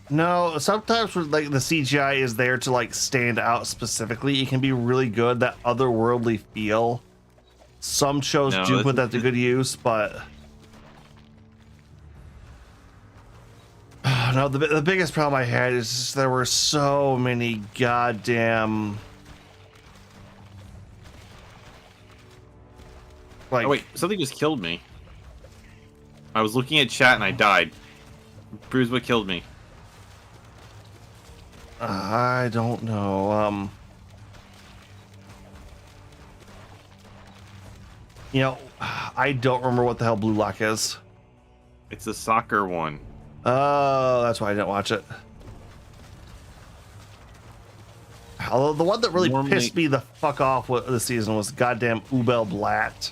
S2: No, sometimes with like the CGI is there to like stand out specifically. It can be really good, that otherworldly feel. Some shows do put that to good use, but no, the biggest problem I had is just there were so many goddamn like.
S1: Oh wait, something just killed me. I was looking at chat and I died. Bruce, what killed me?
S2: I don't know. You know, I don't remember what the hell Blue Lock is.
S1: It's the soccer one.
S2: Oh, that's why I didn't watch it. Although the one that really pissed me the fuck off this season was goddamn Ubel Blatt.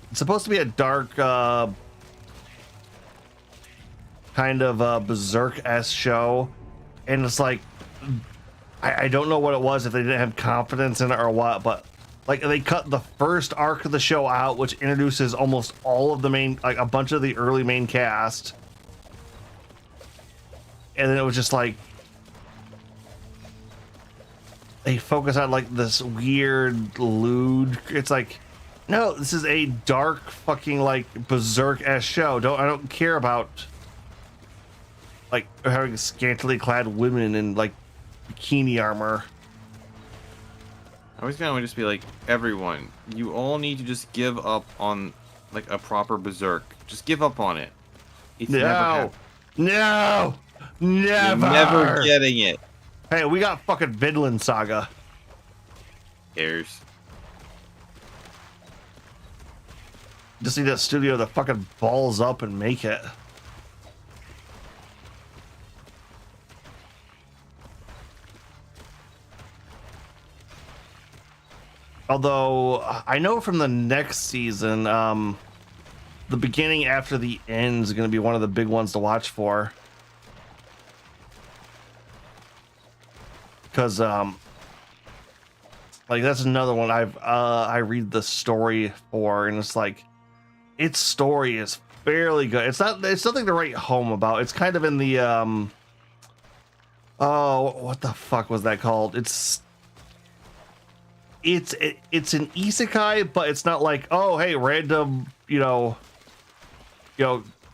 S2: It's supposed to be a dark, kind of Berserk-esque show, and it's like I don't know what it was, if they didn't have confidence in it or what, but like they cut the first arc of the show out, which introduces almost all of the main, like a bunch of the early main cast, and then it was just like they focus on like this weird lewd. It's like, no, this is a dark fucking like Berserk-esque show. I don't care about like having scantily clad women in like bikini armor.
S1: I was gonna just be like, everyone, you all need to just give up on like a proper Berserk. Just give up on it. It's never
S2: never.
S1: You're never getting it.
S2: Hey, we got fucking Vinland Saga.
S1: Who cares?
S2: Just need that studio to fucking balls up and make it. Although I know from the next season, the beginning after the end is going to be one of the big ones to watch for. Because like that's another one I read the story for, and it's like its story is fairly good. It's nothing to write home about. It's kind of in the Oh, what the fuck was that called? It's an isekai, but it's not like, oh hey, random,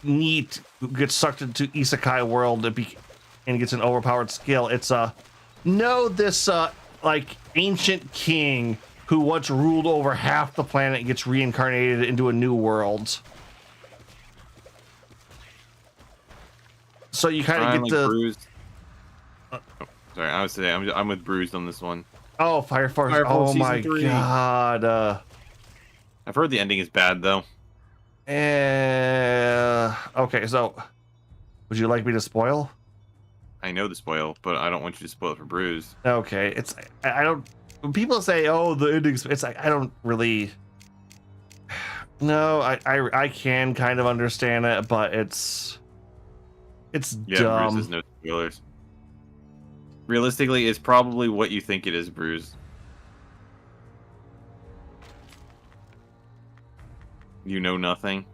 S2: neat gets sucked into isekai world and gets an overpowered skill. It's no, this like ancient king who once ruled over half the planet gets reincarnated into a new world. So you kind of get the
S1: Bruised. Oh, sorry, I was saying I'm with Bruised on this one.
S2: Fire Force.
S1: Fire Force
S2: Oh my
S1: Season 3.
S2: god.
S1: I've heard the ending is bad though.
S2: Okay, so would you like me to spoil?
S1: I know the spoil, but I don't want you to spoil it for Bruised.
S2: Okay, I don't. When people say, "Oh, the ending's," it's like I don't really. No, I can kind of understand it, but it's dumb.
S1: Bruised has no spoilers. Realistically, it's probably what you think it is, Bruised. You know nothing.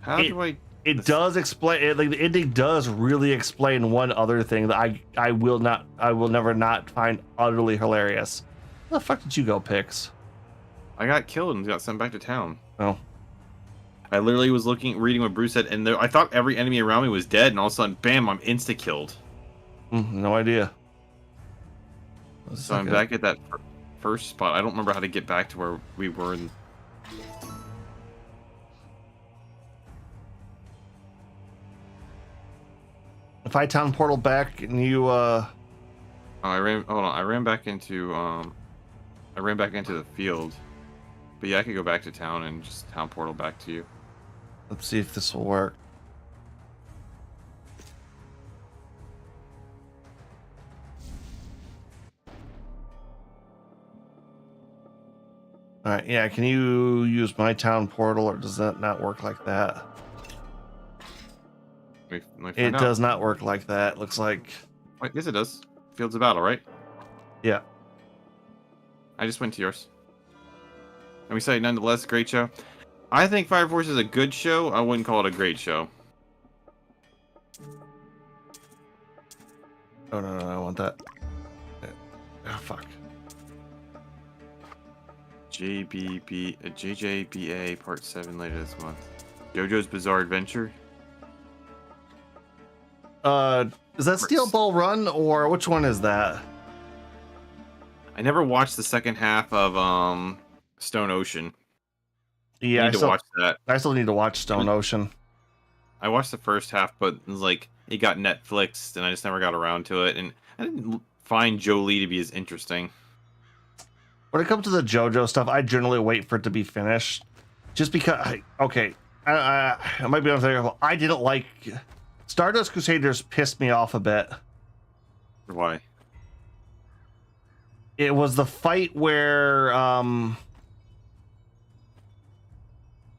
S1: How do I?
S2: It does explain it, like the ending does really explain one other thing that I will never not find utterly hilarious. Where the fuck did you go, Pix?
S1: I got killed and got sent back to town.
S2: Oh.
S1: I literally was reading what Bruce said, and I thought every enemy around me was dead, and all of a sudden, bam, I'm insta-killed.
S2: No idea.
S1: So I'm back at that first spot. I don't remember how to get back to where we were.
S2: If I town portal back and you
S1: Oh, I ran back into the field. But yeah, I could go back to town and just town portal back to you.
S2: Let's see if this will work. All right, yeah, can you use my town portal, or does that not work like that?
S1: Let me
S2: It
S1: find out.
S2: does not work like that. Looks like.
S1: Wait, yes, it does. Fields of Battle, right?
S2: Yeah.
S1: I just went to yours. Let me say, nonetheless, great show. I think Fire Force is a good show. I wouldn't call it a great show.
S2: Oh no, I want that. Oh fuck.
S1: JJBA Part 7 later this month. JoJo's Bizarre Adventure.
S2: Is that Steel Ball Run, or which one is that?
S1: I never watched the second half of Stone Ocean.
S2: Yeah,
S1: I need to watch that.
S2: I still need to watch Stone Ocean.
S1: I watched the first half, but it was like it got Netflixed, and I just never got around to it. And I didn't find Jolie to be as interesting.
S2: When it comes to the JoJo stuff, I generally wait for it to be finished, just because. I might be unfair. I didn't like Stardust Crusaders. Pissed me off a bit.
S1: Why?
S2: It was the fight where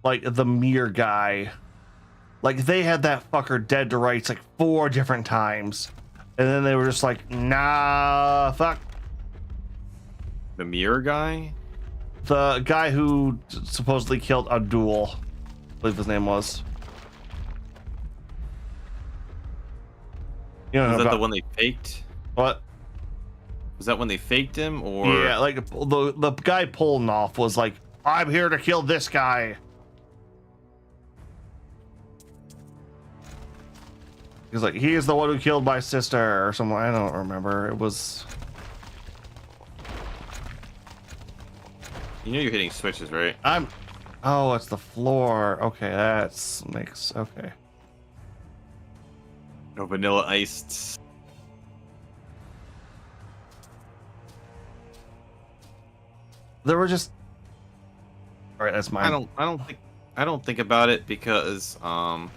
S2: like the mirror guy, like they had that fucker dead to rights like 4 different times, and then they were just like, nah, fuck.
S1: The mirror guy?
S2: The guy who supposedly killed Abdul, I believe his name was. You know,
S1: Was that the one they faked?
S2: What?
S1: Was that when they faked him, or?
S2: Yeah, like the guy pulling off was like, I'm here to kill this guy. He's like, he is the one who killed my sister or something. I don't remember. It was.
S1: You know you're hitting switches, right?
S2: Oh, it's the floor. Okay, makes. Okay.
S1: No vanilla iced.
S2: There were just. All right, that's mine.
S1: I don't think about it because oh,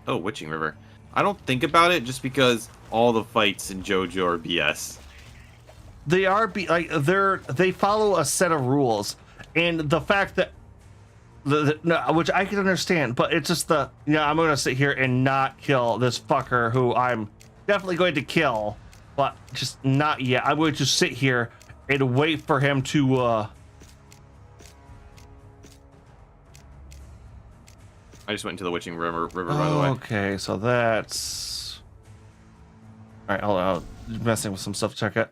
S1: Witching River. I don't think about it just because all the fights in JoJo are BS.
S2: They are they follow a set of rules, and the fact that which I can understand, but it's just I'm going to sit here and not kill this fucker who I'm definitely going to kill, but just not yet. I'm going to sit here and wait for him to
S1: I just went into the Witching River, by the way.
S2: Okay, so that's... All right, hold on. I'm messing with some stuff. Check it.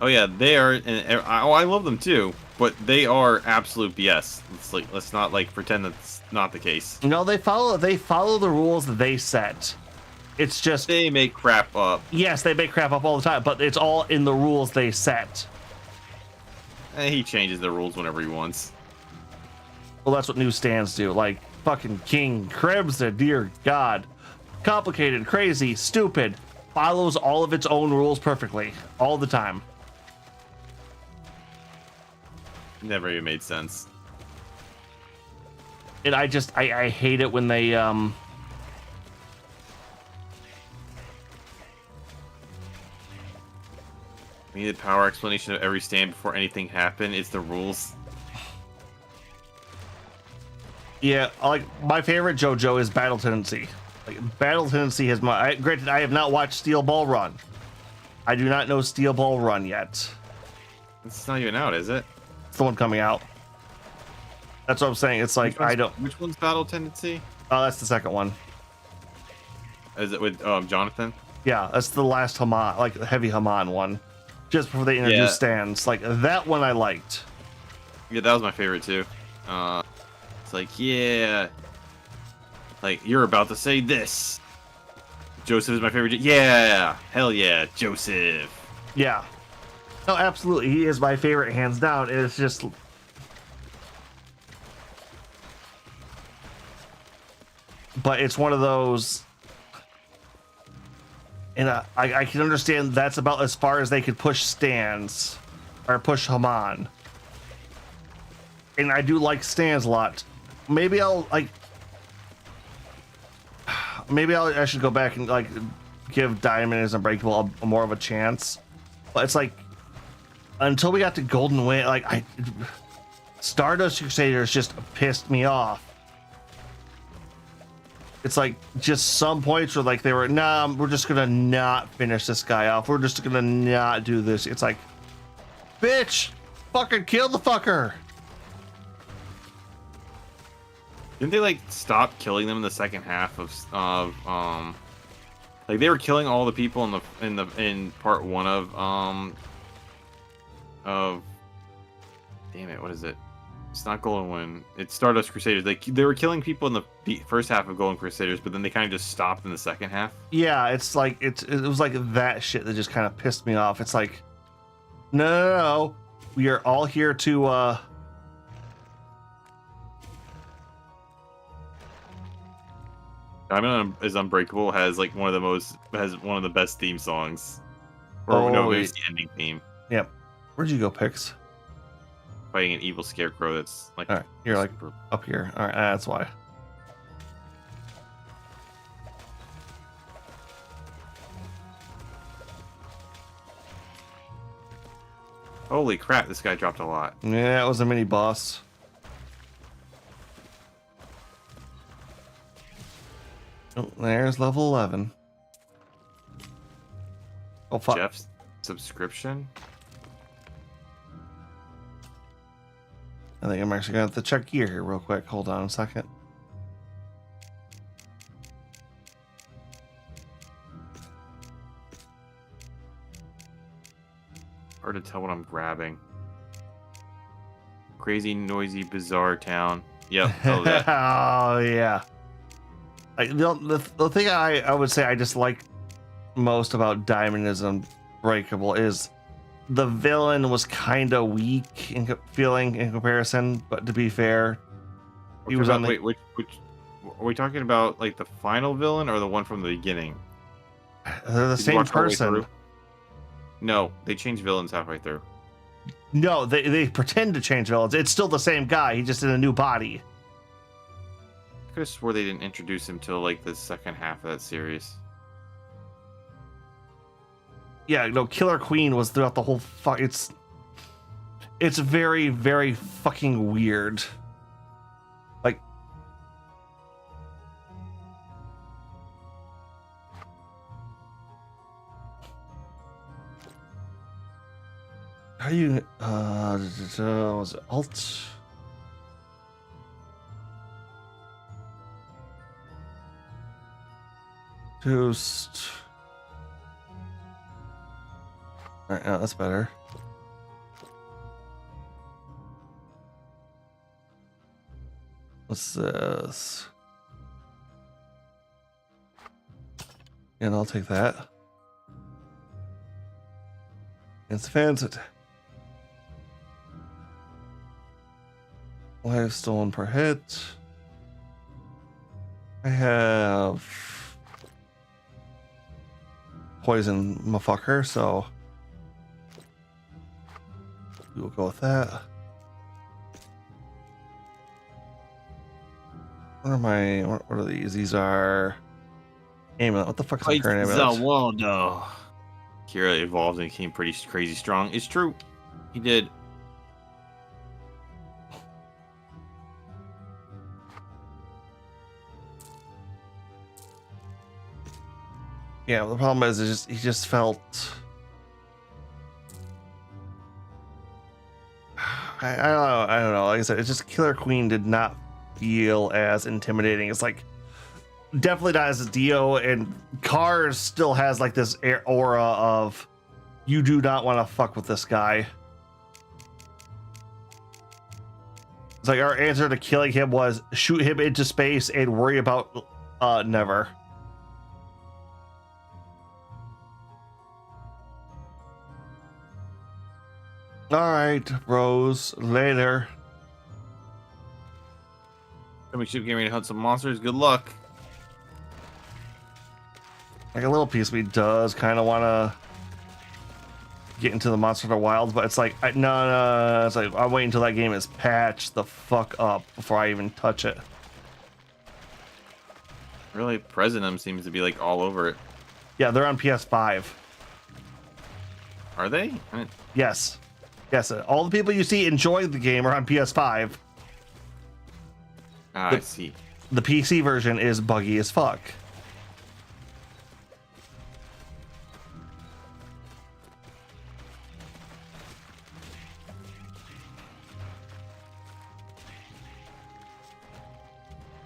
S1: Oh yeah, they are, and I love them too, but they are absolute BS. Let's not like pretend that's not the case.
S2: No, they follow the rules that they set. It's just
S1: They make crap up.
S2: yes, they make crap up all the time, but it's all in the rules they set.
S1: And he changes the rules whenever he wants.
S2: Well, that's what new stands do. Like fucking King Krebs, dear God, complicated, crazy, stupid, follows all of its own rules perfectly all the time.
S1: Never even made sense.
S2: And I hate it when they
S1: We need a power explanation of every stand before anything happened. It's the rules.
S2: yeah, like my favorite JoJo is Battle Tendency. Like Battle Tendency has granted I have not watched Steel Ball Run. I do not know Steel Ball Run yet.
S1: It's not even out, is it?
S2: It's the one coming out. That's what I'm saying. It's like I don't.
S1: Which one's Battle Tendency?
S2: Oh, that's the second one.
S1: Is it with Jonathan?
S2: Yeah, that's the last Haman, like the heavy Haman one. Just before they introduced
S1: Yeah.
S2: stands. Like that one I liked.
S1: Yeah, that was my favorite too. It's like, yeah, like you're about to say this. Joseph is my favorite. Yeah, hell yeah, Joseph.
S2: Yeah. No, absolutely. He is my favorite, hands down. It's just. But it's one of those. And I can understand that's about as far as they could push stands or push Haman. And I do like stands a lot. Maybe I'll like. Maybe I should go back and like give Diamond is Unbreakable a more of a chance. But it's like until we got to Golden Wind, like Stardust Crusaders just pissed me off. It's like just some points where like they were, nah, we're just gonna not finish this guy off. We're just gonna not do this. It's like, bitch, fucking kill the fucker.
S1: Didn't they like stop killing them in the second half of like they were killing all the people in part one of damn it, what is it? It's not Golden Wind. It's Stardust Crusaders. They were killing people in the first half of Golden Crusaders, but then they kind of just stopped in the second half.
S2: Yeah, it's like it was like that shit that just kind of pissed me off. It's like, no, we are all here to
S1: Diamond is Unbreakable has like one of the best theme songs. Or no, maybe it's the ending theme.
S2: Yep. Where'd you go, Pix?
S1: Fighting an evil scarecrow that's like
S2: All right, you're like
S1: super...
S2: up here. All right, that's why.
S1: Holy crap, this guy dropped a lot.
S2: Yeah, it was a mini boss. Oh, there's level 11. Oh fuck.
S1: Jeff's subscription?
S2: I think I'm actually gonna have to check gear here real quick. Hold on a second.
S1: Hard to tell what I'm grabbing. Crazy, noisy, bizarre town. Yep. Oh, that.
S2: Oh yeah. Like the thing I would say I just like most about Diamond is Unbreakable is the villain was kind of weak in feeling in comparison, but to be fair, he was on the...
S1: Wait, which are we talking about? Like the final villain or the one from the beginning?
S2: They're the
S1: Did you
S2: same
S1: watch all the way
S2: person.
S1: through? No, they changed villains halfway through.
S2: No, they pretend to change villains. It's still the same guy. He just in a new body.
S1: I could have swore they didn't introduce him till like the second half of that series.
S2: Yeah, no, Killer Queen was throughout the whole it's very, very fucking weird. Like, how do you was it alt? Toast. All right, now that's better. What's this? And I'll take that. It's fancy. Life stolen per hit. I have poison motherfucker, so we'll go with that. What are my? What are these? These are amulet. What the fuck is my current amulet?
S1: Zawaldo. Kira evolved and became pretty crazy strong. It's true. He did.
S2: Yeah, the problem is, he just felt. I don't know. Like I said, it's just Killer Queen did not feel as intimidating. It's like definitely not as a Dio, and Cars still has like this aura of you do not want to fuck with this guy. It's like our answer to killing him was shoot him into space and worry about never. All right, Rose, later.
S1: Coming ship getting ready to hunt some monsters. Good luck.
S2: Like a little piece of me does kind of want to get into the Monster Hunter Wilds, but it's like, no, it's like I'm waiting until that game is patched the fuck up before I even touch it.
S1: Really, President seems to be like all over it.
S2: Yeah, they're on PS5.
S1: Are they?
S2: Yes. Yes, all the people you see enjoy the game are on PS5.
S1: I see.
S2: The PC version is buggy as fuck.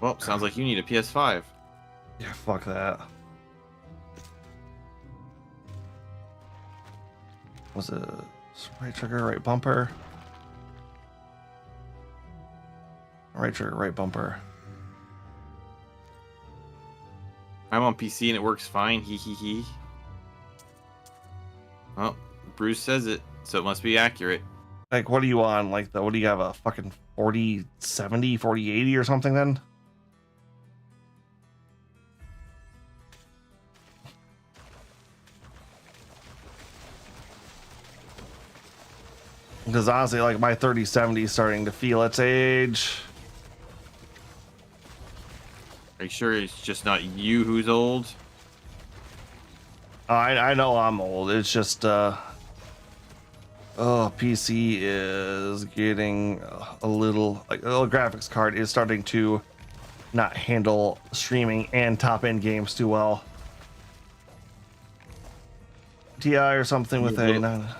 S1: Well, sounds like you need a PS5.
S2: Yeah, fuck that. Was it right trigger, right bumper? Right trigger, right bumper.
S1: I'm on PC and it works fine. Hee hee hee. Well, Bruce says it, so it must be accurate.
S2: Like, what are you on? Like, what do you have? A fucking 4070, 4080 or something then? Because honestly, like, my 3070 is starting to feel its age.
S1: Are you sure it's just not you who's old?
S2: I know I'm old. It's just, PC is getting a little, like, the graphics card is starting to not handle streaming and top-end games too well. TI or something with a...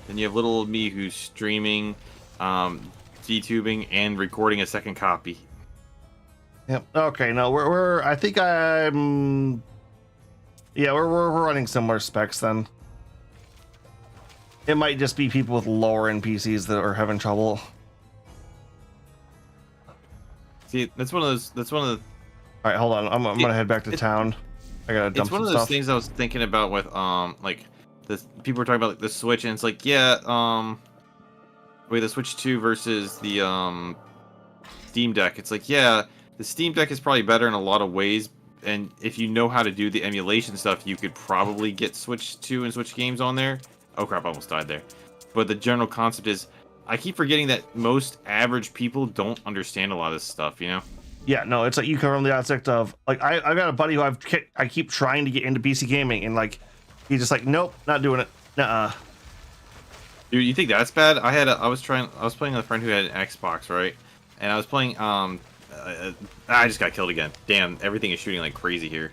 S1: Then you have little old me who's streaming, DTubing, and recording a second copy.
S2: Yep. Okay. No, we're. I think I'm. Yeah, we're running similar specs then. It might just be people with lower end PCs that are having trouble.
S1: See, that's one of those. That's one of the.
S2: All right, hold on. I'm gonna head back to town. I gotta dump some stuff.
S1: It's one of those things I was thinking about with like. This, people were talking about like the Switch, and it's like, yeah, wait, the Switch 2 versus the Steam Deck. It's like, yeah, the Steam Deck is probably better in a lot of ways, and if you know how to do the emulation stuff, you could probably get Switch 2 and Switch games on there. Oh crap, I almost died there. But the general concept is, I keep forgetting that most average people don't understand a lot of this stuff, you know?
S2: Yeah, no, it's like you come from the aspect of, like, I got a buddy who I keep trying to get into PC gaming, and like, he's just like, nope, not doing it. Nuh-uh.
S1: Dude, you think that's bad? I was playing with a friend who had an Xbox, right? And I was playing, I just got killed again. Damn, everything is shooting like crazy here.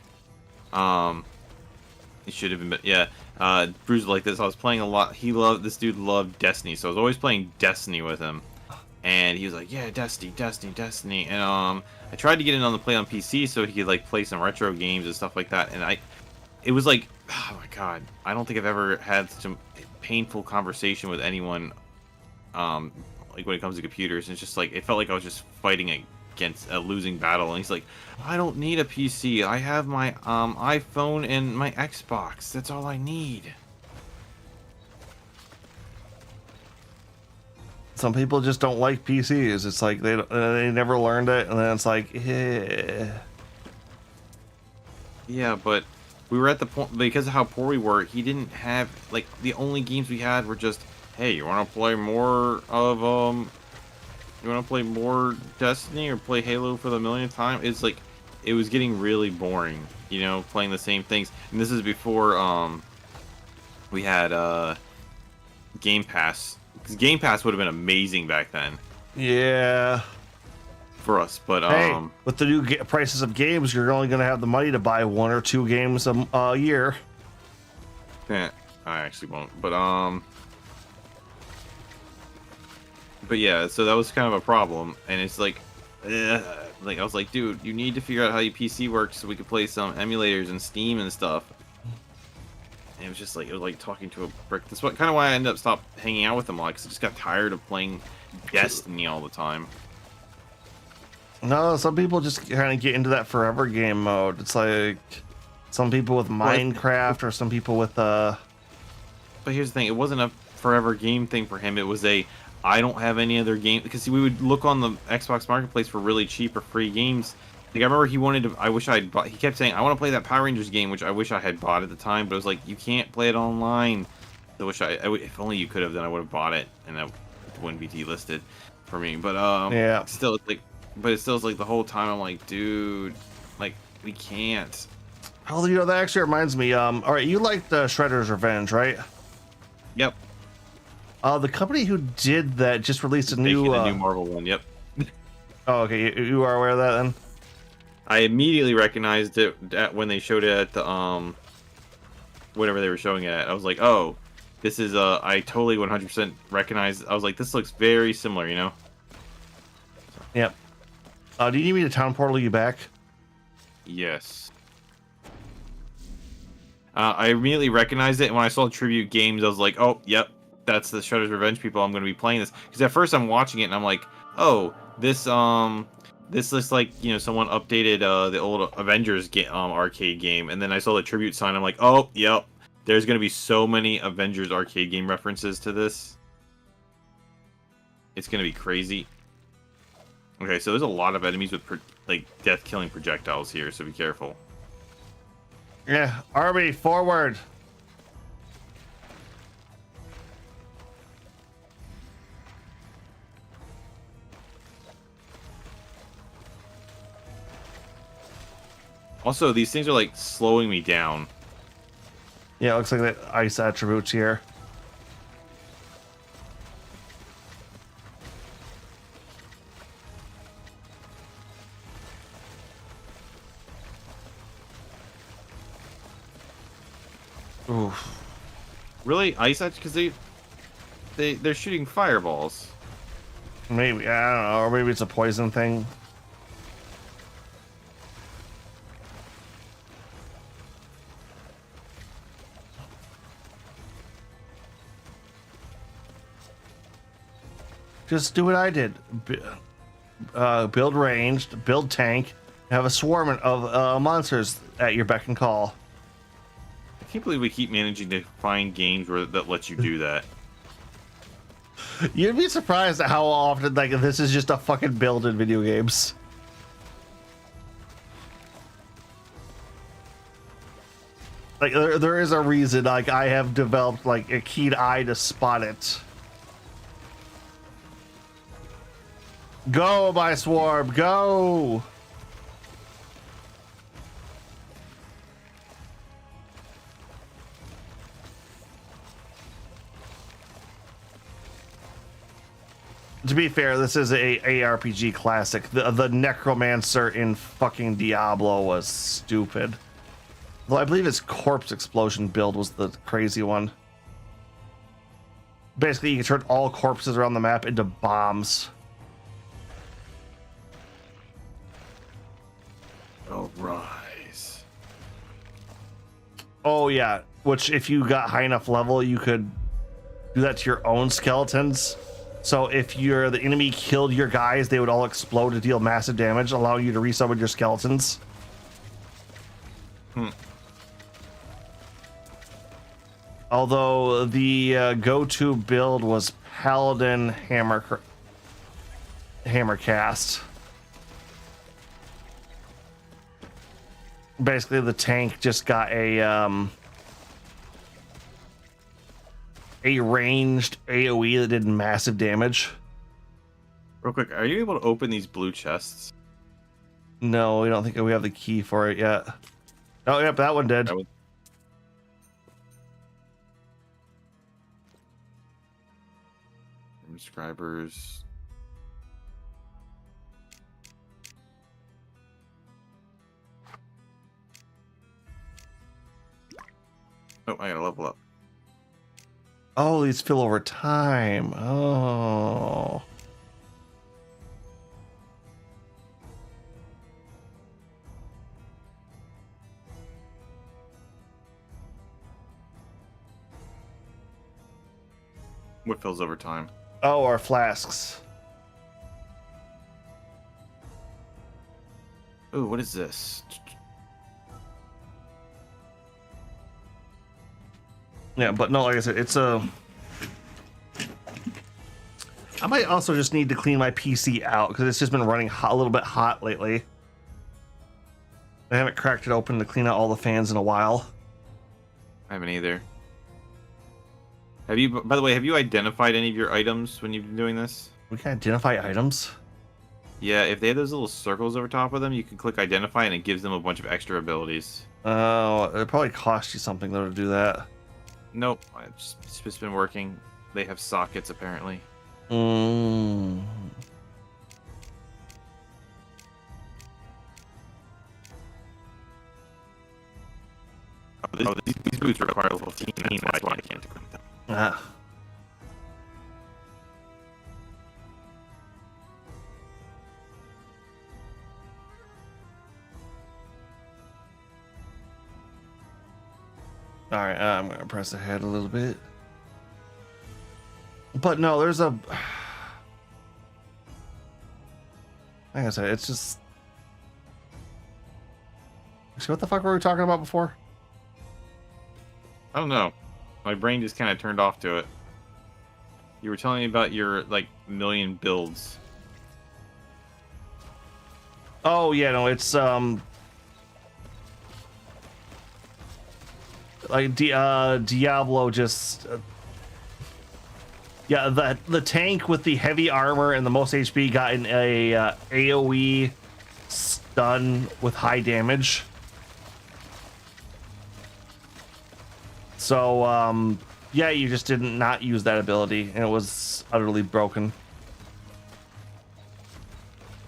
S1: It should have been, yeah. Bruce like this. I was playing a lot. This dude loved Destiny, so I was always playing Destiny with him. and he was like, "Yeah, Destiny, Destiny, Destiny." And I tried to get in on the play on PC so he could like play some retro games and stuff like that. And it was like, oh my god, I don't think I've ever had such a painful conversation with anyone, like when it comes to computers. It's just like it felt like I was just fighting against a losing battle. And he's like, "I don't need a PC. I have my iPhone and my Xbox. That's all I need."
S2: Some people just don't like PCs. It's like they never learned it, and then it's like,
S1: Yeah, but we were at the point because of how poor we were. He didn't have like the only games we had were just, "Hey, you want to play more of you want to play more Destiny or play Halo for the millionth time?" It's like it was getting really boring, playing the same things. And this is before we had Game Pass. Because Game Pass would have been amazing back then
S2: yeah.
S1: for us. But
S2: Hey, with the new prices of games, you're only going to have the money to buy 1 or 2 games a year.
S1: I actually won't. But yeah, so that was kind of a problem. And it's like, like I was like, dude, you need to figure out how your PC works so we could play some emulators and Steam and stuff. And it was just like, it was like talking to a brick. That's what kind of why I ended up stopped hanging out with him a lot, because I just got tired of playing Destiny all the time.
S2: No, some people just kind of get into that forever game mode. It's like some people with Minecraft or some people with
S1: But here's the thing, it wasn't a forever game thing for him. It was I don't have any other game, because we would look on the Xbox Marketplace for really cheap or free games. Like I remember he wanted to. I wish I had bought. He kept saying, "I want to play that Power Rangers game," which I wish I had bought at the time. But it was like, you can't play it online. I wish if only you could have, then I would have bought it, and that wouldn't be delisted for me. But
S2: yeah.
S1: still, it's like, but it still is like the whole time I'm like, dude, like we can't.
S2: Oh, that actually reminds me. All right, you liked Shredder's Revenge, right?
S1: Yep.
S2: The company who did that just released a
S1: Making
S2: new
S1: a new Marvel one. Yep.
S2: Oh, okay. You are aware of that then?
S1: I immediately recognized it when they showed it at the whatever they were showing it at. I was like, oh, this is I totally 100% recognized. I was like, this looks very similar,
S2: Yep. Do you need me to town portal you back?
S1: Yes. I immediately recognized it, and when I saw Tribute Games, I was like, oh, yep, that's the Shredder's Revenge people. I'm going to be playing this, because at first I'm watching it and I'm like, oh, this looks like someone updated the old Avengers arcade game, and then I saw the tribute sign. I'm like, oh, yep, there's gonna be so many Avengers arcade game references to this. It's gonna be crazy. Okay, so there's a lot of enemies with like death-killing projectiles here, so be careful.
S2: Yeah, army forward.
S1: Also, these things are like slowing me down.
S2: Yeah, it looks like the ice attributes here. Oof.
S1: Really, ice because they're shooting fireballs.
S2: Maybe, I don't know, or maybe it's a poison thing. Just do what I did. Build ranged, build tank, have a swarm of monsters at your beck and call.
S1: I can't believe we keep managing to find games that let you do that.
S2: You'd be surprised at how often like this is just a fucking build in video games. Like there is a reason like I have developed like a keen eye to spot it. Go, my swarm, go! To be fair, this is a ARPG classic. The Necromancer in fucking Diablo was stupid. Well, I believe his corpse explosion build was the crazy one. Basically, you can turn all corpses around the map into bombs. yeah, which if you got high enough level, you could do that to your own skeletons. So if the enemy killed your guys, they would all explode to deal massive damage, allowing you to resummon your skeletons. Although the go-to build was Paladin Hammer cast. Basically, the tank just got a ranged AoE that did massive damage.
S1: Real quick, are you able to open these blue chests?
S2: No, we don't think we have the key for it yet. Oh, yep, that one did.
S1: Subscribers. Oh, I gotta level up.
S2: Oh, these fill over time. Oh.
S1: What fills over time?
S2: Oh, our flasks.
S1: Ooh, what is this?
S2: Yeah, but no, like I said, it's a... I might also just need to clean my PC out because it's just been running a little bit hot lately. I haven't cracked it open to clean out all the fans in a while.
S1: I haven't either. Have you, by the way, have you identified any of your items when you've been doing this?
S2: We can identify items.
S1: Yeah, if they have those little circles over top of them, you can click identify and it gives them a bunch of extra abilities.
S2: Oh, it probably cost you something though to do that.
S1: Nope, it's just been working. They have sockets apparently.
S2: Mm.
S1: These boots require a level 15, that's why I can't equip them.
S2: Ah. All right, I'm gonna press ahead a little bit. But no, there's a... Like I said, it's just... Actually, what the fuck were we talking about before?
S1: I don't know. My brain just kind of turned off to it. You were telling me about your, like, million builds.
S2: Oh, yeah, no, it's, like, Diablo just... yeah, the tank with the heavy armor and the most HP got an AoE stun with high damage. So, yeah, you just didn't not use that ability, and it was utterly broken.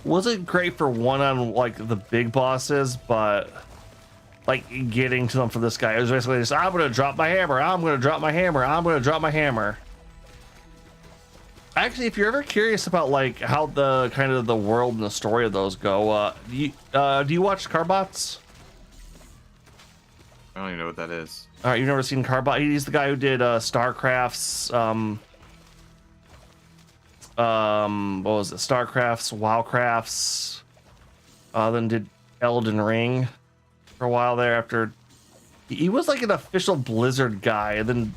S2: Wasn't great for one-on, like, the big bosses, but, like, getting to them for this guy, it was basically just, I'm gonna drop my hammer, I'm gonna drop my hammer, I'm gonna drop my hammer. Actually, if you're ever curious about, like, how the kind of the world and the story of those go, do you watch Carbots?
S1: I don't even know what that is.
S2: All right, you've never seen Carbot? He's the guy who did StarCraft's, what was it? StarCraft's, WoWcraft's, then did Elden Ring for a while there after. He was like an official Blizzard guy, and then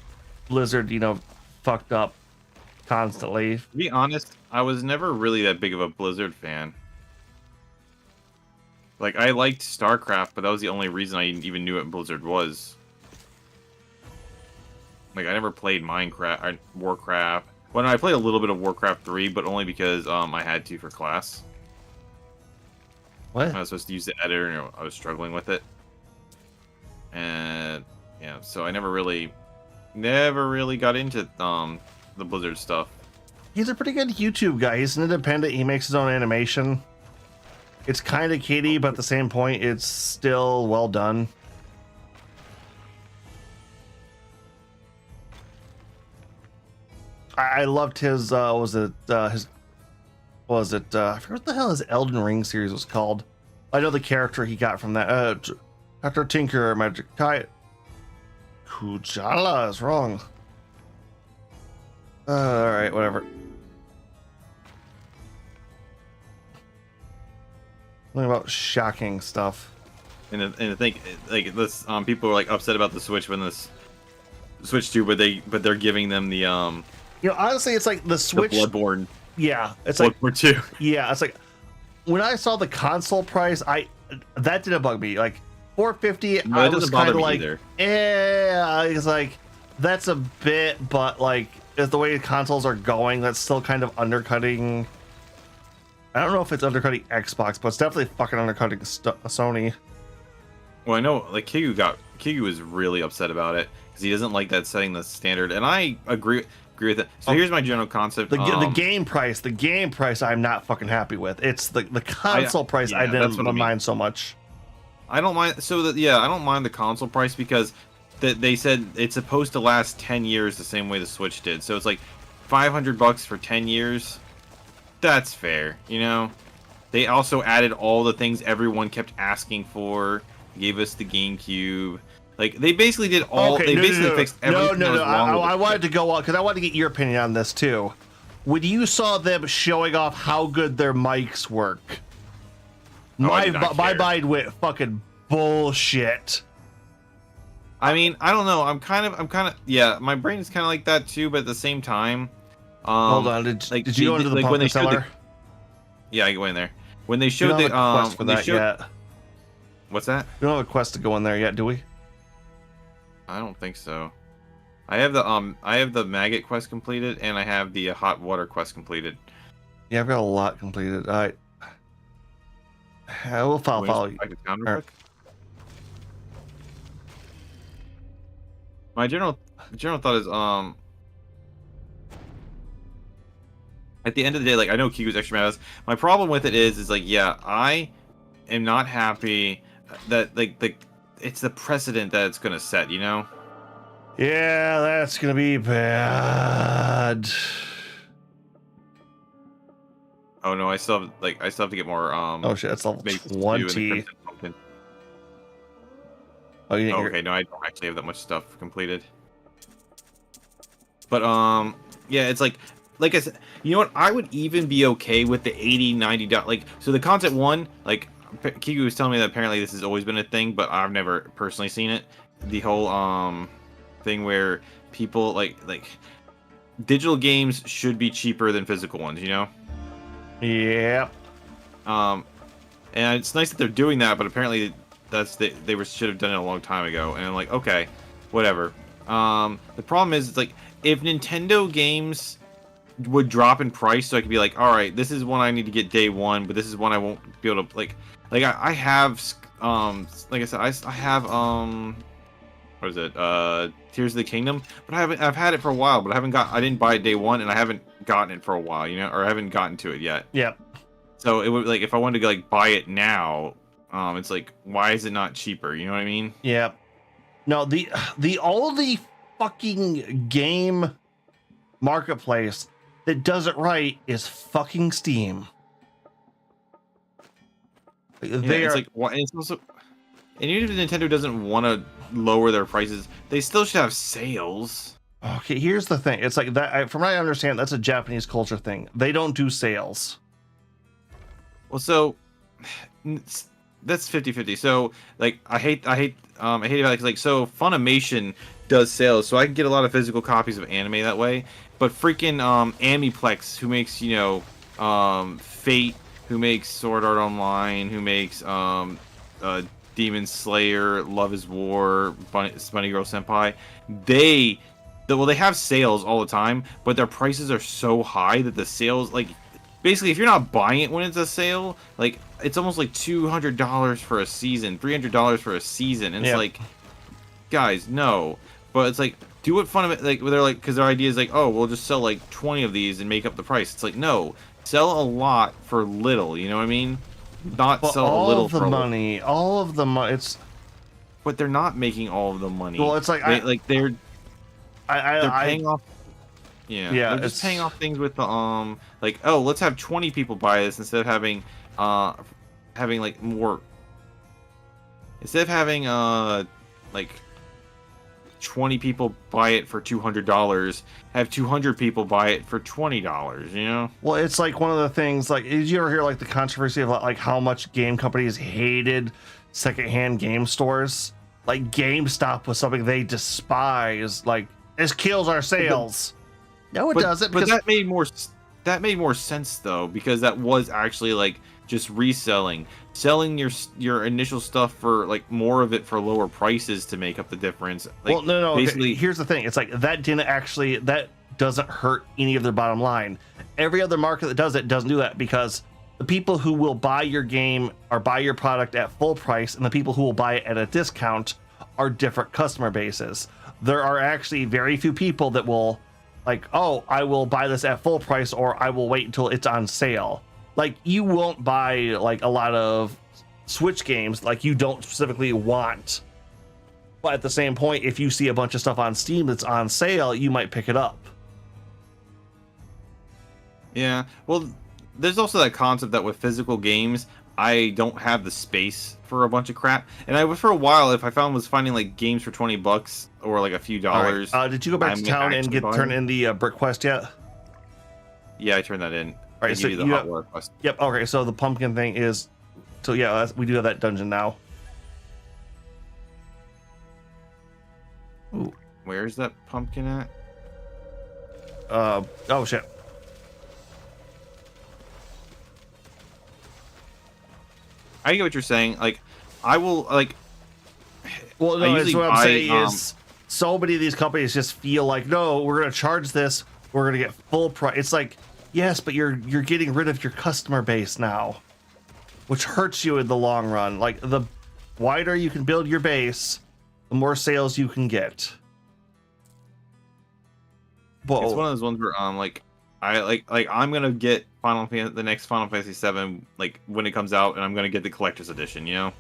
S2: Blizzard, you know, fucked up constantly.
S1: To be honest, I was never really that big of a Blizzard fan. Like, I liked StarCraft, but that was the only reason I even knew what Blizzard was. Like, I never played Minecraft or Warcraft. Well, no, I played a little bit of Warcraft 3, but only because I had to for class.
S2: What?
S1: I was supposed to use the editor, and I was struggling with it. And yeah, so I never really got into the Blizzard stuff.
S2: He's a pretty good YouTube guy. He's an independent. He makes his own animation. It's kind of kiddie, but at the same point, it's still well done. I loved his, I forget what the hell his Elden Ring series was called. I know the character he got from that, Dr. Tinker, Magic Kite. Kujala is wrong. All right, whatever. Something about shocking stuff.
S1: And I think like this, people are like upset about the Switch when this Switch 2, but they're giving them the
S2: You know, honestly, it's like the Switch.
S1: the Bloodborne.
S2: Yeah, it's like
S1: Bloodborne 2.
S2: yeah, it's like when I saw the console price, that didn't bug me. Like 450,
S1: No,
S2: I
S1: it
S2: was
S1: doesn't bother
S2: kind of
S1: me
S2: like,
S1: either.
S2: it's like that's a bit, but like is the way consoles are going, that's still kind of undercutting. I don't know if it's undercutting Xbox, but it's definitely fucking undercutting Sony.
S1: Well, I know like Kigu was really upset about it because he doesn't like that setting the standard, and I agree with that. So here's my general concept.
S2: The game price, I'm not fucking happy with. It's the console price I didn't mind so much.
S1: I don't mind. So that I don't mind the console price because they said it's supposed to last 10 years the same way the Switch did. So it's like $500 for 10 years. That's fair, you know. They also added all the things everyone kept asking for. Gave us the GameCube. Like they basically did all.
S2: Okay,
S1: they basically fixed everything.
S2: No.
S1: That was wrong with
S2: I
S1: the
S2: wanted
S1: Switch.
S2: to go on because I wanted to get your opinion on this too. When you saw them showing off how good their mics work, my mind went fucking bullshit.
S1: I mean, I don't know. I'm kind of yeah. My brain is kind of like that too, but at the same time,
S2: hold on. Did you go into the pumpkin cellar?
S1: Yeah, I go in there. When they showed
S2: the
S1: the
S2: quest for that yet.
S1: What's that?
S2: We don't have a quest to go in there yet, do we?
S1: I don't think so. I have the maggot quest completed, and I have the hot water quest completed.
S2: Yeah, I've got a lot completed. All right. We'll follow you.
S1: My general thought is at the end of the day, like I know Kiku's extra mad. My problem with it is like yeah, I am not happy that like it's the precedent that it's gonna set, you know?
S2: Yeah, that's gonna be bad.
S1: Oh no, I still have to get more
S2: oh shit, that's level 20. Oh,
S1: okay, no, I don't actually have that much stuff completed. But yeah, it's like I said, you know what? I would even be okay with the $80, $90. Like, so the Concept 1, like Kiku was telling me that apparently this has always been a thing, but I've never personally seen it. The whole thing where people like digital games should be cheaper than physical ones, you know?
S2: Yeah.
S1: And it's nice that they're doing that, but apparently they should have done it a long time ago. And I'm like, okay, whatever. The problem is, it's like if Nintendo games would drop in price, so I could be like, all right, this is one I need to get day one, but this is one I won't be able to like I have like I said, I have what is it, Tears of the Kingdom, but I've had it for a while, but I didn't buy it day one, and I haven't gotten it for a while, you know, or I haven't gotten to it yet.
S2: Yep.
S1: So it would, like, if I wanted to like buy it now, it's like, why is it not cheaper? You know what I mean?
S2: Yep. No, the only fucking game marketplace that does it right is fucking Steam.
S1: It's like, it's also, and even if Nintendo doesn't want to lower their prices, they still should have sales.
S2: Okay, here's the thing. It's like that. From what I understand, that's a Japanese culture thing. They don't do sales.
S1: Well, so that's 50-50. So like, I hate about it, 'cause, like, so Funimation does sales, so I can get a lot of physical copies of anime that way. But freaking Amiplex, who makes, you know, Fate, who makes Sword Art Online, who makes Demon Slayer, Love is War, Bunny Girl Senpai, they have sales all the time, but their prices are so high that the sales, like, basically, if you're not buying it when it's a sale, like, it's almost like $200 for a season, $300 for a season, and it's like, guys, no. But it's like, do what like, they're like, because their idea is like, oh, we'll just sell like 20 of these and make up the price. It's like, no, sell a lot for little. You know what I mean? Not sell a little for
S2: money. All of the money. It's,
S1: but they're not making all of the money.
S2: Well, it's like
S1: they're
S2: they're
S1: paying off. Yeah, they're just paying off things with the like, oh, let's have 20 people buy this instead of having like more. Instead of having like 20 people buy it for $200, have 200 people buy it for $20, you know?
S2: Well, it's like one of the things, like, did you ever hear like the controversy of like how much game companies hated secondhand game stores? Like GameStop was something they despise. Like, this kills our sales. No, it doesn't.
S1: But
S2: Because
S1: that made more sense though, because that was actually like just reselling, selling your initial stuff for like more of it for lower prices to make up the difference. Like,
S2: well, no.
S1: Basically,
S2: Here's the thing. It's like that doesn't hurt any of their bottom line. Every other market that does it doesn't do that, because the people who will buy your game or buy your product at full price and the people who will buy it at a discount are different customer bases. There are actually very few people that will like, oh, I will buy this at full price, or I will wait until it's on sale. Like, you won't buy like a lot of Switch games like you don't specifically want. But at the same point, if you see a bunch of stuff on Steam that's on sale, you might pick it up.
S1: yeah. Well, there's also that concept that with physical games, I don't have the space for a bunch of crap. And I was, for a while, if I was finding like games for $20 or like a few dollars.
S2: Right. Did you go back to town and turn in the brick quest yet?
S1: Yeah, I turned that in.
S2: All right, so
S1: you hot water quest.
S2: Yep. Okay, so the pumpkin thing is, so yeah, we do have that dungeon now. Ooh.
S1: Where's that pumpkin at?
S2: Oh shit.
S1: I get what you're saying. Like, I will like.
S2: Well,
S1: I
S2: no,
S1: usually
S2: it's what I'm
S1: buy,
S2: saying is, so many of these companies just feel like, no, we're gonna charge this, we're gonna get full price. It's like, yes, but you're getting rid of your customer base now, which hurts you in the long run. Like, the wider you can build your base, the more sales you can get. Whoa.
S1: It's one of those ones where I'm gonna get the next Final Fantasy 7 like when it comes out, and I'm gonna get the collector's edition. You know,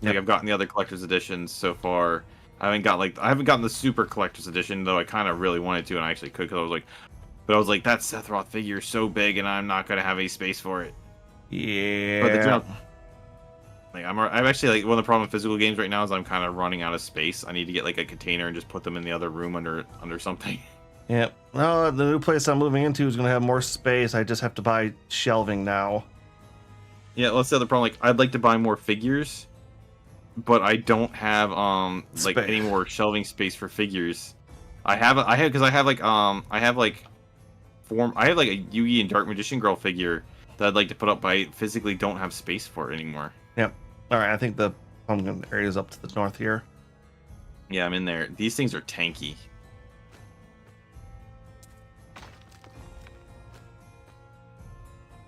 S1: like I've gotten the other collector's editions so far. I haven't gotten the super collector's edition, though I kind of really wanted to, and I actually could, because I was like, that Sephiroth figure is so big, and I'm not gonna have any space for it.
S2: Yeah.
S1: But I'm actually like, one of the problem with physical games right now is I'm kind of running out of space. I need to get like a container and just put them in the other room under something.
S2: Yep. Well, the new place I'm moving into is going to have more space. I just have to buy shelving now.
S1: Yeah, that's the other problem. Like, I'd like to buy more figures, but I don't have like any more shelving space for figures. I have like a Yugi and Dark Magician Girl figure that I'd like to put up, but I physically don't have space for it anymore.
S2: Yep. All right, I think the pumpkin area is up to the north here.
S1: Yeah, I'm in there. These things are tanky.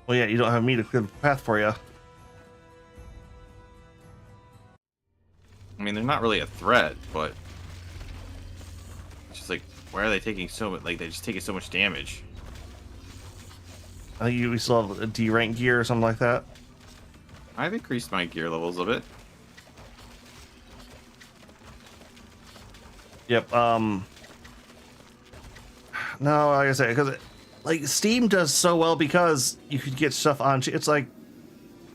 S2: Well, yeah, you don't have me to clear the path for you.
S1: I mean, they're not really a threat, but it's just like, why are they taking so much? Like, they're just taking so much damage.
S2: I think we still have a D rank gear or something like that.
S1: I've increased my gear levels a bit.
S2: Yep. No, like I said, because like Steam does so well because you could get stuff on. It's like,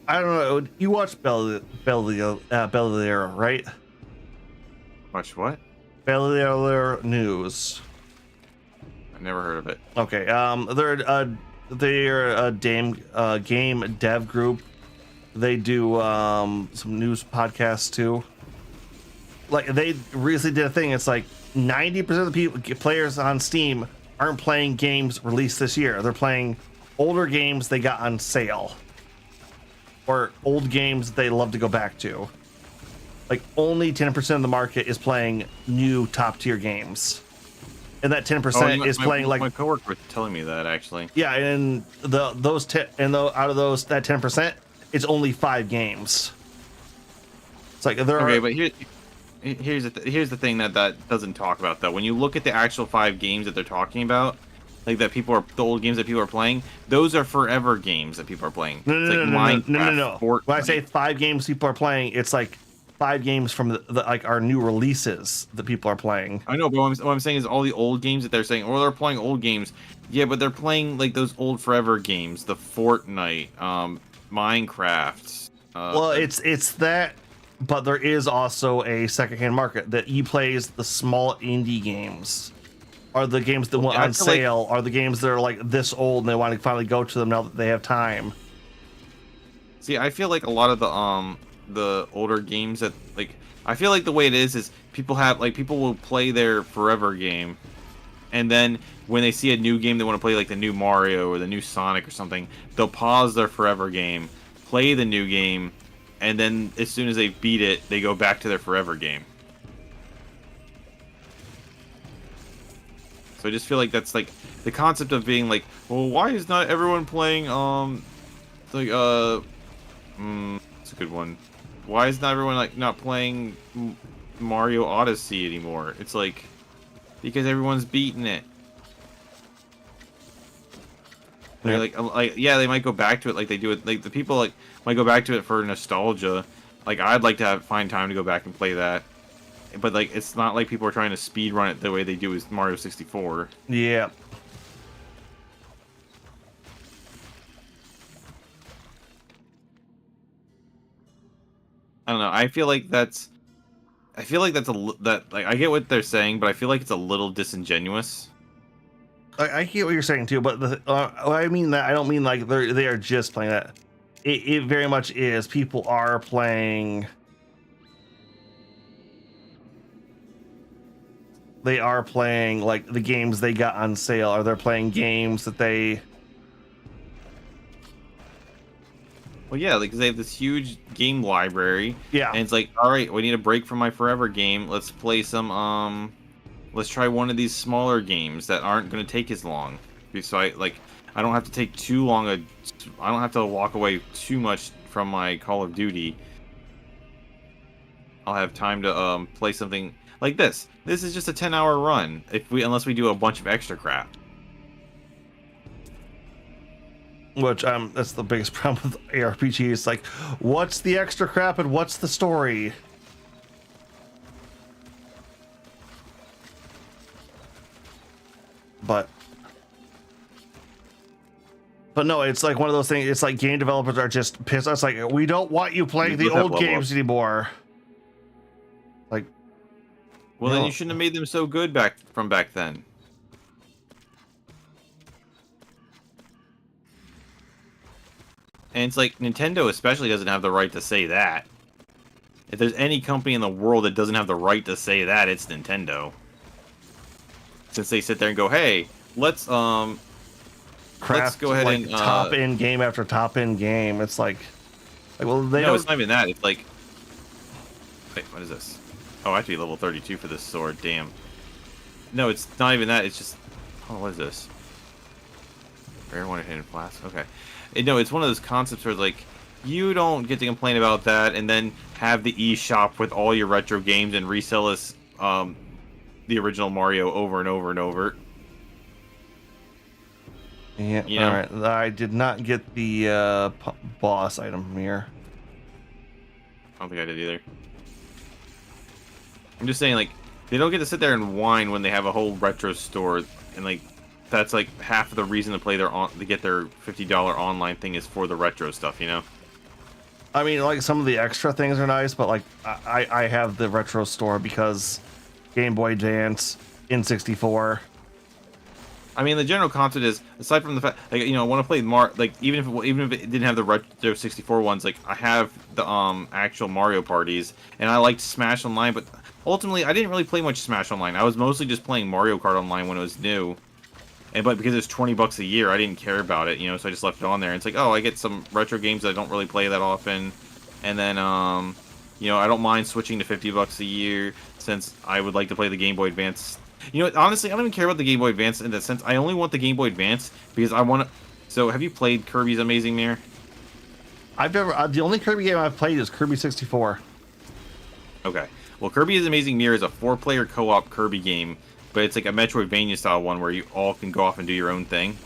S2: I don't know. You watch Bellier, right?
S1: Watch what?
S2: Bellier News.
S1: I never heard of it.
S2: Okay. They're a game dev group. They do some news podcasts too. Like, they recently did a thing. It's like 90% of the players on Steam aren't playing games released this year. They're playing older games they got on sale, or old games they love to go back to. Like, only 10% of the market is playing new top tier games, and that 10% is playing like
S1: my coworker was telling me that actually.
S2: Yeah, and out of those that 10%, it's only 5 games. It's like there are.
S1: Okay, but here's the thing that doesn't talk about though. When you look at the actual 5 games that they're talking about, like the old games that people are playing, those are forever games that people are playing.
S2: No. When I say 5 games people are playing, it's like 5 games from the like our new releases that people are playing.
S1: I know, but what I'm saying is all the old games that they're saying, or they're playing old games. Yeah, but they're playing like those old forever games, the Fortnite, Minecraft.
S2: Well, it's that but there is also a secondhand market that plays the small indie games. Are the games that went
S1: Yeah, I
S2: on
S1: feel like-
S2: sale? Are the games that are like this old and they want to finally go to them now that they have time?
S1: See, I feel like a lot of the older games that like I feel like the way it is people will play their forever game, and then when they see a new game they want to play, like the new Mario or the new Sonic or something, they'll pause their forever game, play the new game, and then as soon as they beat it, they go back to their forever game. So I just feel like that's like the concept of being like, well, why is not everyone playing like it's a good one. Why is not everyone like not playing Mario Odyssey anymore? It's like because everyone's beating it.
S2: Yeah.
S1: Like yeah, they might go back to it like they do it. Like the people like might go back to it for nostalgia. Like I'd like to find time to go back and play that. But like it's not like people are trying to speed run it the way they do with Mario 64.
S2: Yeah.
S1: I don't know. I feel like that's that like I get what they're saying, but I feel like it's a little disingenuous.
S2: I get what you're saying too, but I mean that I don't mean like they are just playing that. It very much is. People are playing. They are playing like the games they got on sale, or they're playing games that they.
S1: Well, yeah, like 'cause they have this huge game library.
S2: Yeah.
S1: And it's like, all right, we need a break from my forever game. Let's play some let's try one of these smaller games that aren't going to take as long. So I don't have to take too long I don't have to walk away too much from my Call of Duty. I'll have time to play something like this. This is just a 10-hour run unless we do a bunch of extra crap.
S2: Which that's the biggest problem with ARPG. It's like, what's the extra crap and what's the story? But no, it's like one of those things. It's like game developers are just pissed. It's like, we don't want you playing the old games anymore. Like,
S1: Well,
S2: no.
S1: then you shouldn't have made them so good back then. And it's like Nintendo especially doesn't have the right to say that. If there's any company in the world that doesn't have the right to say that, it's Nintendo. Since they sit there and go, "Hey, let's
S2: craft
S1: go ahead
S2: like
S1: and
S2: top end game after top end game." It's like well, they
S1: no,
S2: don't.
S1: it's not even that. It's like, wait, what is this? Oh, I have to be level 32 for this sword. Damn. No, it's not even that. It's just, oh, what is this? Rare one-handed flask. Okay. No, it's one of those concepts where like you don't get to complain about that and then have the eShop with all your retro games and resell this the original Mario over and over and over.
S2: Yeah,
S1: You know?
S2: all right. I did not get the boss item here.
S1: I don't think I did either. I'm just saying, like, they don't get to sit there and whine when they have a whole retro store, and like, that's like half of the reason to play to get their $50 online thing is for the retro stuff, you know?
S2: I mean, like some of the extra things are nice, but like I have the retro store because Game Boy Advance, N64.
S1: I mean, the general concept is, aside from the fact, like, you know, I want to play like even if it didn't have the retro 64 ones, like I have the actual Mario parties, and I liked Smash Online, but ultimately I didn't really play much Smash Online. I was mostly just playing Mario Kart Online when it was new, but because it's $20 a year, I didn't care about it, you know, so I just left it on there. And it's like, oh, I get some retro games that I don't really play that often, and then you know, I don't mind switching to $50 a year since I would like to play the Game Boy Advance. You know, honestly, I don't even care about the Game Boy Advance in that sense. I only want the Game Boy Advance because I want to. So, have you played Kirby's Amazing Mirror?
S2: I've never. The only Kirby game I've played is Kirby 64.
S1: Okay. Well, Kirby's Amazing Mirror is a 4-player co-op Kirby game, but it's like a Metroidvania style one where you all can go off and do your own thing.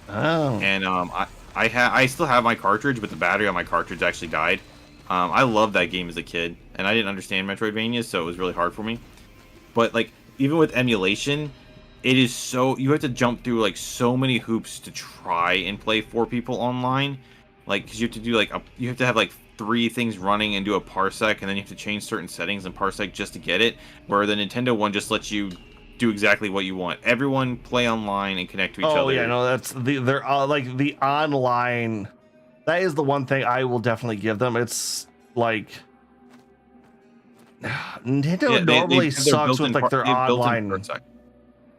S2: Oh.
S1: And I still have my cartridge, but the battery on my cartridge actually died. I loved that game as a kid, and I didn't understand Metroidvania, so it was really hard for me. But like, even with emulation, it is so, you have to jump through like so many hoops to try and play 4 people online. Like, because you have to do like you have to have like 3 things running and do a parsec, and then you have to change certain settings in parsec just to get it. Where the Nintendo one just lets you do exactly what you want. Everyone play online and connect to each other.
S2: Oh yeah, no, that's they're like the online. That is the one thing I will definitely give them. It's like Nintendo
S1: Yeah,
S2: normally
S1: have their
S2: sucks with
S1: built-in
S2: like their
S1: they have built-in
S2: online.
S1: parsec.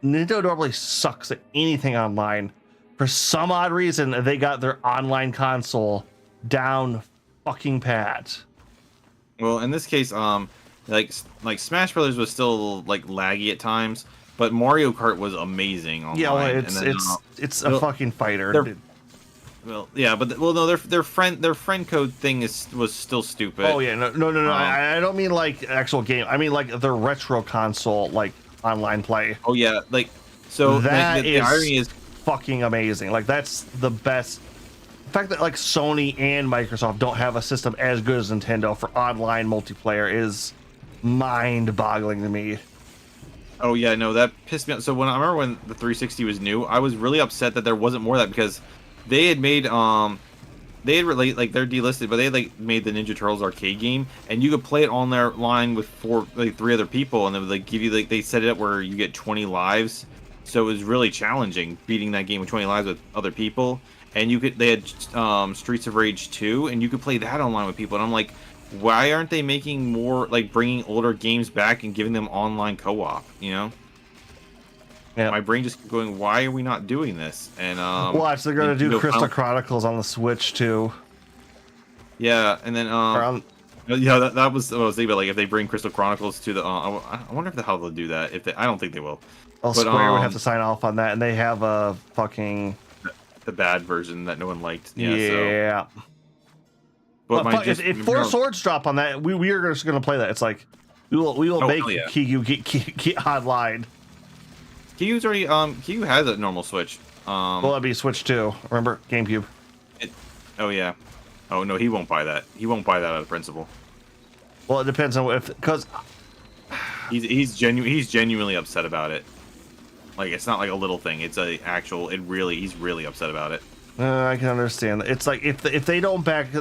S2: Nintendo normally sucks at anything online. For some odd reason, they got their online console down fucking pat.
S1: Well, in this case, like Smash Brothers was still like laggy at times, but Mario Kart was amazing online.
S2: Yeah, well,
S1: and then,
S2: it's a
S1: well,
S2: fucking fighter.
S1: they're- well, yeah, but well, no, their friend code thing was still stupid.
S2: Oh yeah, no. I don't mean like actual game. I mean like the retro console, like online play.
S1: Oh yeah, like so
S2: That
S1: the irony is
S2: fucking amazing. Like that's the best. The fact that like Sony and Microsoft don't have a system as good as Nintendo for online multiplayer is mind-boggling to me.
S1: oh yeah, no, that pissed me off. So when I remember when the 360 was new, I was really upset that there wasn't more of that because they had made they had like they're delisted, but they had like made the Ninja Turtles arcade game, and you could play it on their line with 3 other people, and they would like give you like they set it up where you get 20 lives, so it was really challenging beating that game with 20 lives with other people. And they had Streets of Rage 2, and you could play that online with people, and I'm like, why aren't they making more like bringing older games back and giving them online co-op? You know.
S2: Yeah.
S1: My brain just kept going, why are we not doing this? And
S2: Watch, they're gonna do
S1: Nintendo
S2: Crystal
S1: found-
S2: Chronicles on the Switch too.
S1: Yeah, and then yeah, that was what I was thinking about. Like if they bring Crystal Chronicles to the, I wonder if the hell they'll do that. If they, I don't think they will.
S2: Well,
S1: But,
S2: Square would have to sign off on that, and they have a fucking
S1: The bad version that no one liked. Yeah. So,
S2: yeah.
S1: but
S2: But if 4 Swords drop on that, we are just gonna play that. It's like we will
S1: Oh,
S2: make
S1: hell yeah.
S2: Kiyu get online.
S1: Kiyu's already Kiyu has a normal Switch.
S2: Well, that'd be Switch 2. Remember GameCube?
S1: Oh yeah. Oh no, he won't buy that. He won't buy that out of principle.
S2: Well, it depends on if because
S1: He's genuinely upset about it. Like it's not like a little thing. It's a actual. He's really upset about it.
S2: I can understand. It's like if they don't back,
S1: He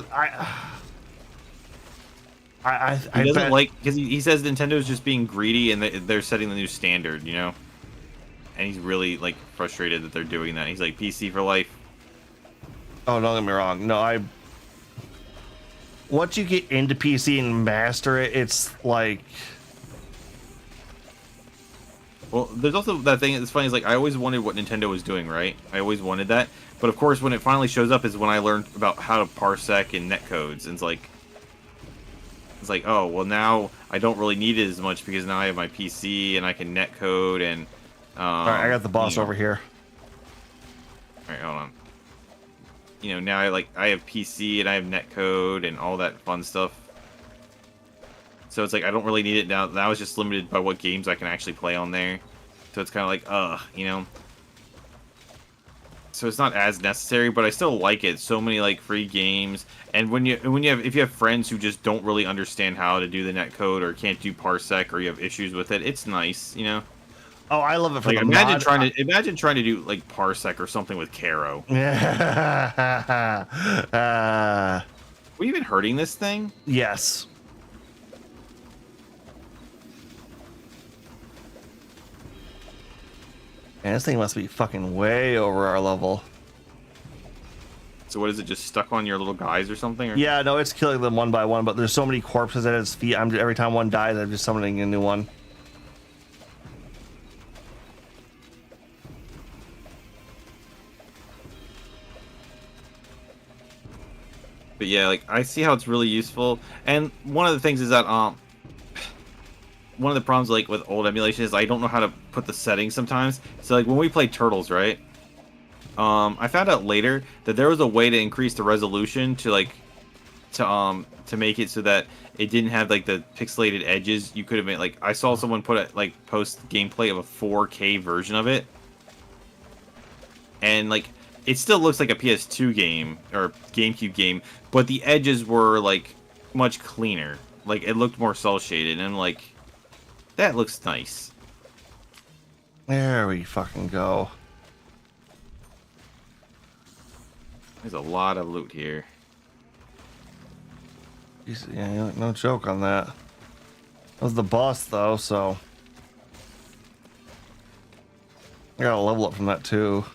S1: doesn't like because he says Nintendo's just being greedy and they're setting the new standard, you know. And he's really like frustrated that they're doing that. He's like PC for life.
S2: Oh, don't get me wrong. No, once you get into PC and master it, it's like.
S1: Well, there's also that thing that's funny is like I always wanted what Nintendo was doing, right? I always wanted that, but of course when it finally shows up is when I learned about how to parsec and netcodes, and it's like oh well now I don't really need it as much because now I have my PC and I can netcode and.
S2: All right, I got the boss over here.
S1: All right, hold on. You know now I have PC and I have netcode and all that fun stuff. So it's like I don't really need it now. Now it's just limited by what games I can actually play on there. So it's kind of like, you know. So it's not as necessary, but I still like it. So many like free games, and if you have friends who just don't really understand how to do the netcode or can't do parsec or you have issues with it, it's nice, you know.
S2: Oh, I love it for
S1: like
S2: the
S1: imagine trying to do like parsec or something with Caro. Are we even hurting this thing?
S2: Yes. Man, this thing must be fucking way over our level.
S1: So what is it? Just stuck on your little guys or something? Or?
S2: Yeah, no, it's killing them one by one, but there's so many corpses at its feet. Every time one dies, I'm just summoning a new one.
S1: But yeah, like I see how it's really useful. And one of the things is that one of the problems like with old emulation is I don't know how to put the settings sometimes. So like when we play Turtles, right? I found out later that there was a way to increase the resolution to like to make it so that it didn't have like the pixelated edges. You could have made like I saw someone post gameplay of a 4K version of it. And like it still looks like a PS2 game or GameCube game, but the edges were like much cleaner. Like it looked more cel shaded, and I'm like, that looks nice.
S2: There we fucking go.
S1: There's a lot of loot here.
S2: Yeah, no joke on that. That was the boss though, so I got a level up from that too.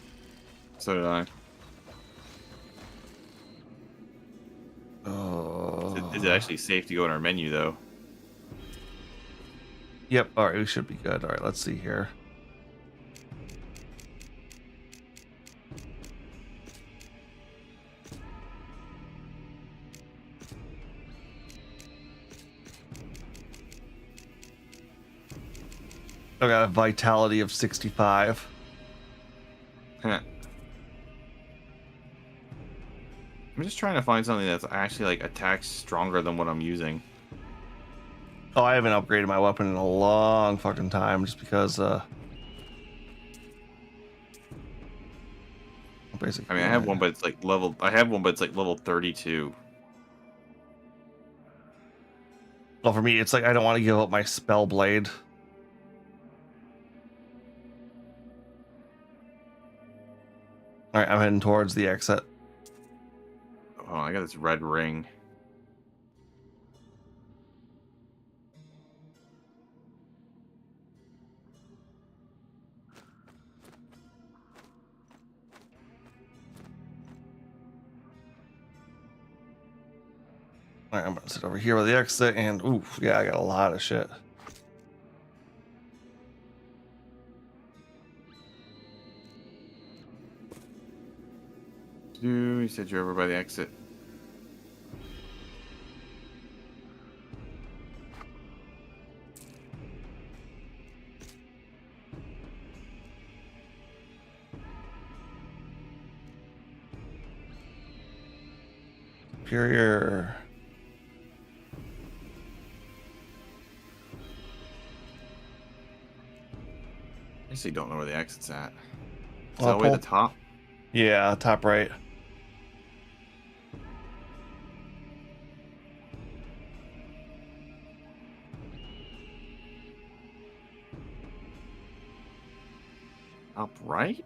S1: So did I. Is it
S2: Oh.
S1: actually safe to go in our menu though?
S2: Yep. All right, we should be good. All right, let's see here. I got a vitality of 65.
S1: I'm just trying to find something that's actually like attacks stronger than what I'm using.
S2: Oh, I haven't upgraded my weapon in a long fucking time just because basically.
S1: I mean, I have one, but it's like level. I have one, but it's like level 32.
S2: Well, for me, it's like I don't want to give up my spell blade. All right, I'm heading towards the exit.
S1: Oh, I got this red ring.
S2: All right, I'm gonna sit over here with the exit, and ooh, yeah, I got a lot of shit.
S1: You said you're over by the exit.
S2: Superior.
S1: I actually don't know where the exit's at. Is
S2: Well,
S1: that way at the top?
S2: Yeah, top right.
S1: Top right?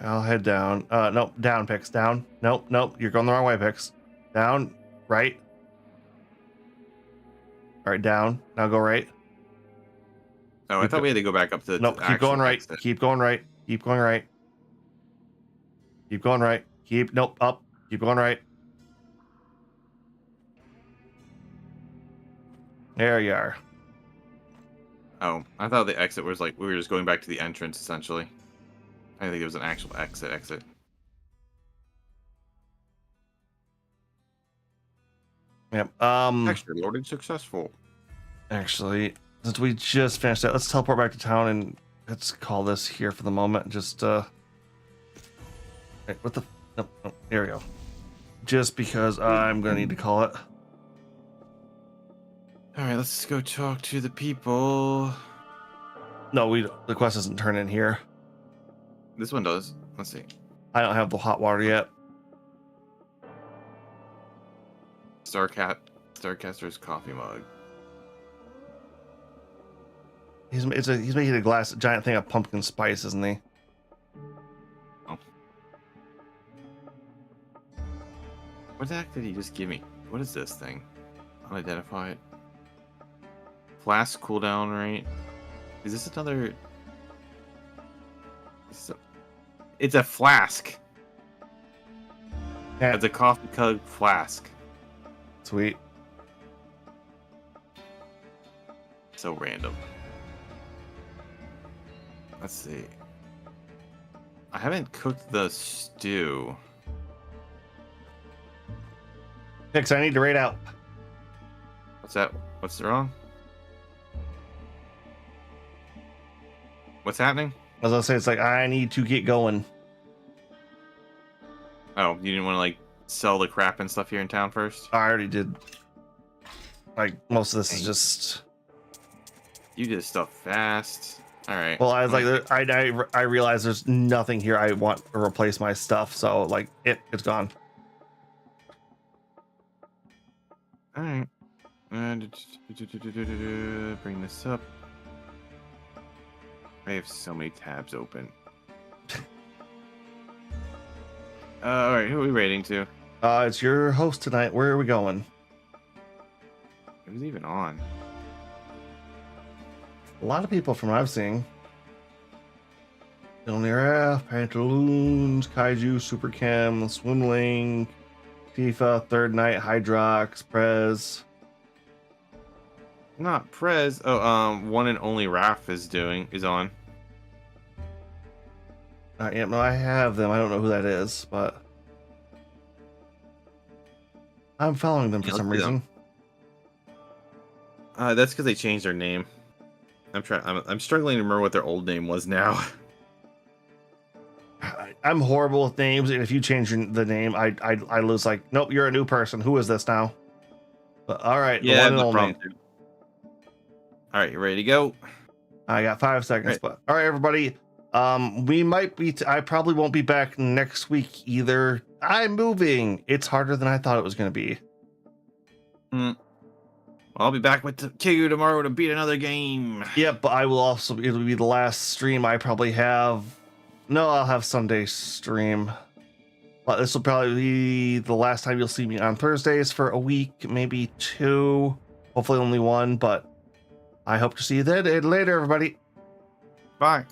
S2: I'll head down. Nope, down, Pix. Down. Nope. You're going the wrong way, Pix. Down, right. All right, down. Now go right.
S1: Oh, I thought we had to go back up to
S2: Nope,
S1: the
S2: keep
S1: actual
S2: going right.
S1: exit.
S2: Keep going right. Keep going right. Keep going right. Nope, up. Keep going right. There you are.
S1: Oh, I thought the exit was like we were just going back to the entrance essentially. I didn't think it was an actual exit.
S2: Yep.
S1: Texture loaded successful.
S2: Actually, since we just finished that, let's teleport back to town and let's call this here for the moment. Just wait, what the nope, here we go. Just because I'm gonna need to call it.
S1: Alright, let's go talk to the people.
S2: No, the quest doesn't turn in here.
S1: This one does. Let's see.
S2: I don't have the hot water yet.
S1: Starcaster's coffee mug.
S2: He's making a giant thing of pumpkin spice, isn't he?
S1: Oh. What the heck did he just give me? What is this thing? Unidentified. Flask cooldown rate. Is this another? It's a flask.
S2: Yeah.
S1: It's a coffee mug flask.
S2: Sweet.
S1: So random. Let's see. I haven't cooked the stew.
S2: Pix, I need to raid out.
S1: What's that? What's wrong? What's happening?
S2: As I say, it's like I need to get going.
S1: Oh, you didn't want to like sell the crap and stuff here in town first?
S2: I already did. Like most of this is just.
S1: You did stuff fast. All right.
S2: Well, I was like, I realized there's nothing here I want to replace my stuff, so like it's gone.
S1: All right. And bring this up. I have so many tabs open. All right, who are we rating to?
S2: It's your host tonight. Where are we going?
S1: Who's even on?
S2: A lot of people from what I've seen. Illnira, Pantaloons, Kaiju, Super Chem, Swimling, Tifa, Third Night, Hydrox, Prez.
S1: Not Prez. Oh, one and only Raph is on.
S2: Yeah, no, I have them. I don't know who that is, but I'm following them for some reason.
S1: That's because they changed their name. I'm struggling to remember what their old name was now.
S2: I'm horrible with names, and if you change the name, I lose. Like, nope, you're a new person. Who is this now? But all right,
S1: Yeah,
S2: the one and
S1: no
S2: only.
S1: problem, dude. All right, you ready to go?
S2: I got 5 seconds,
S1: Right.
S2: but all right, everybody. We might be. I probably won't be back next week either. I'm moving. It's harder than I thought it was going to be.
S1: I'll be back with Kigu tomorrow to beat another game.
S2: Yep, but I will also. It'll be the last stream I probably have. No, I'll have Sunday stream. But this will probably be the last time you'll see me on Thursdays for a week, maybe 2. Hopefully only 1, but I hope to see you then. And later, everybody.
S1: Bye.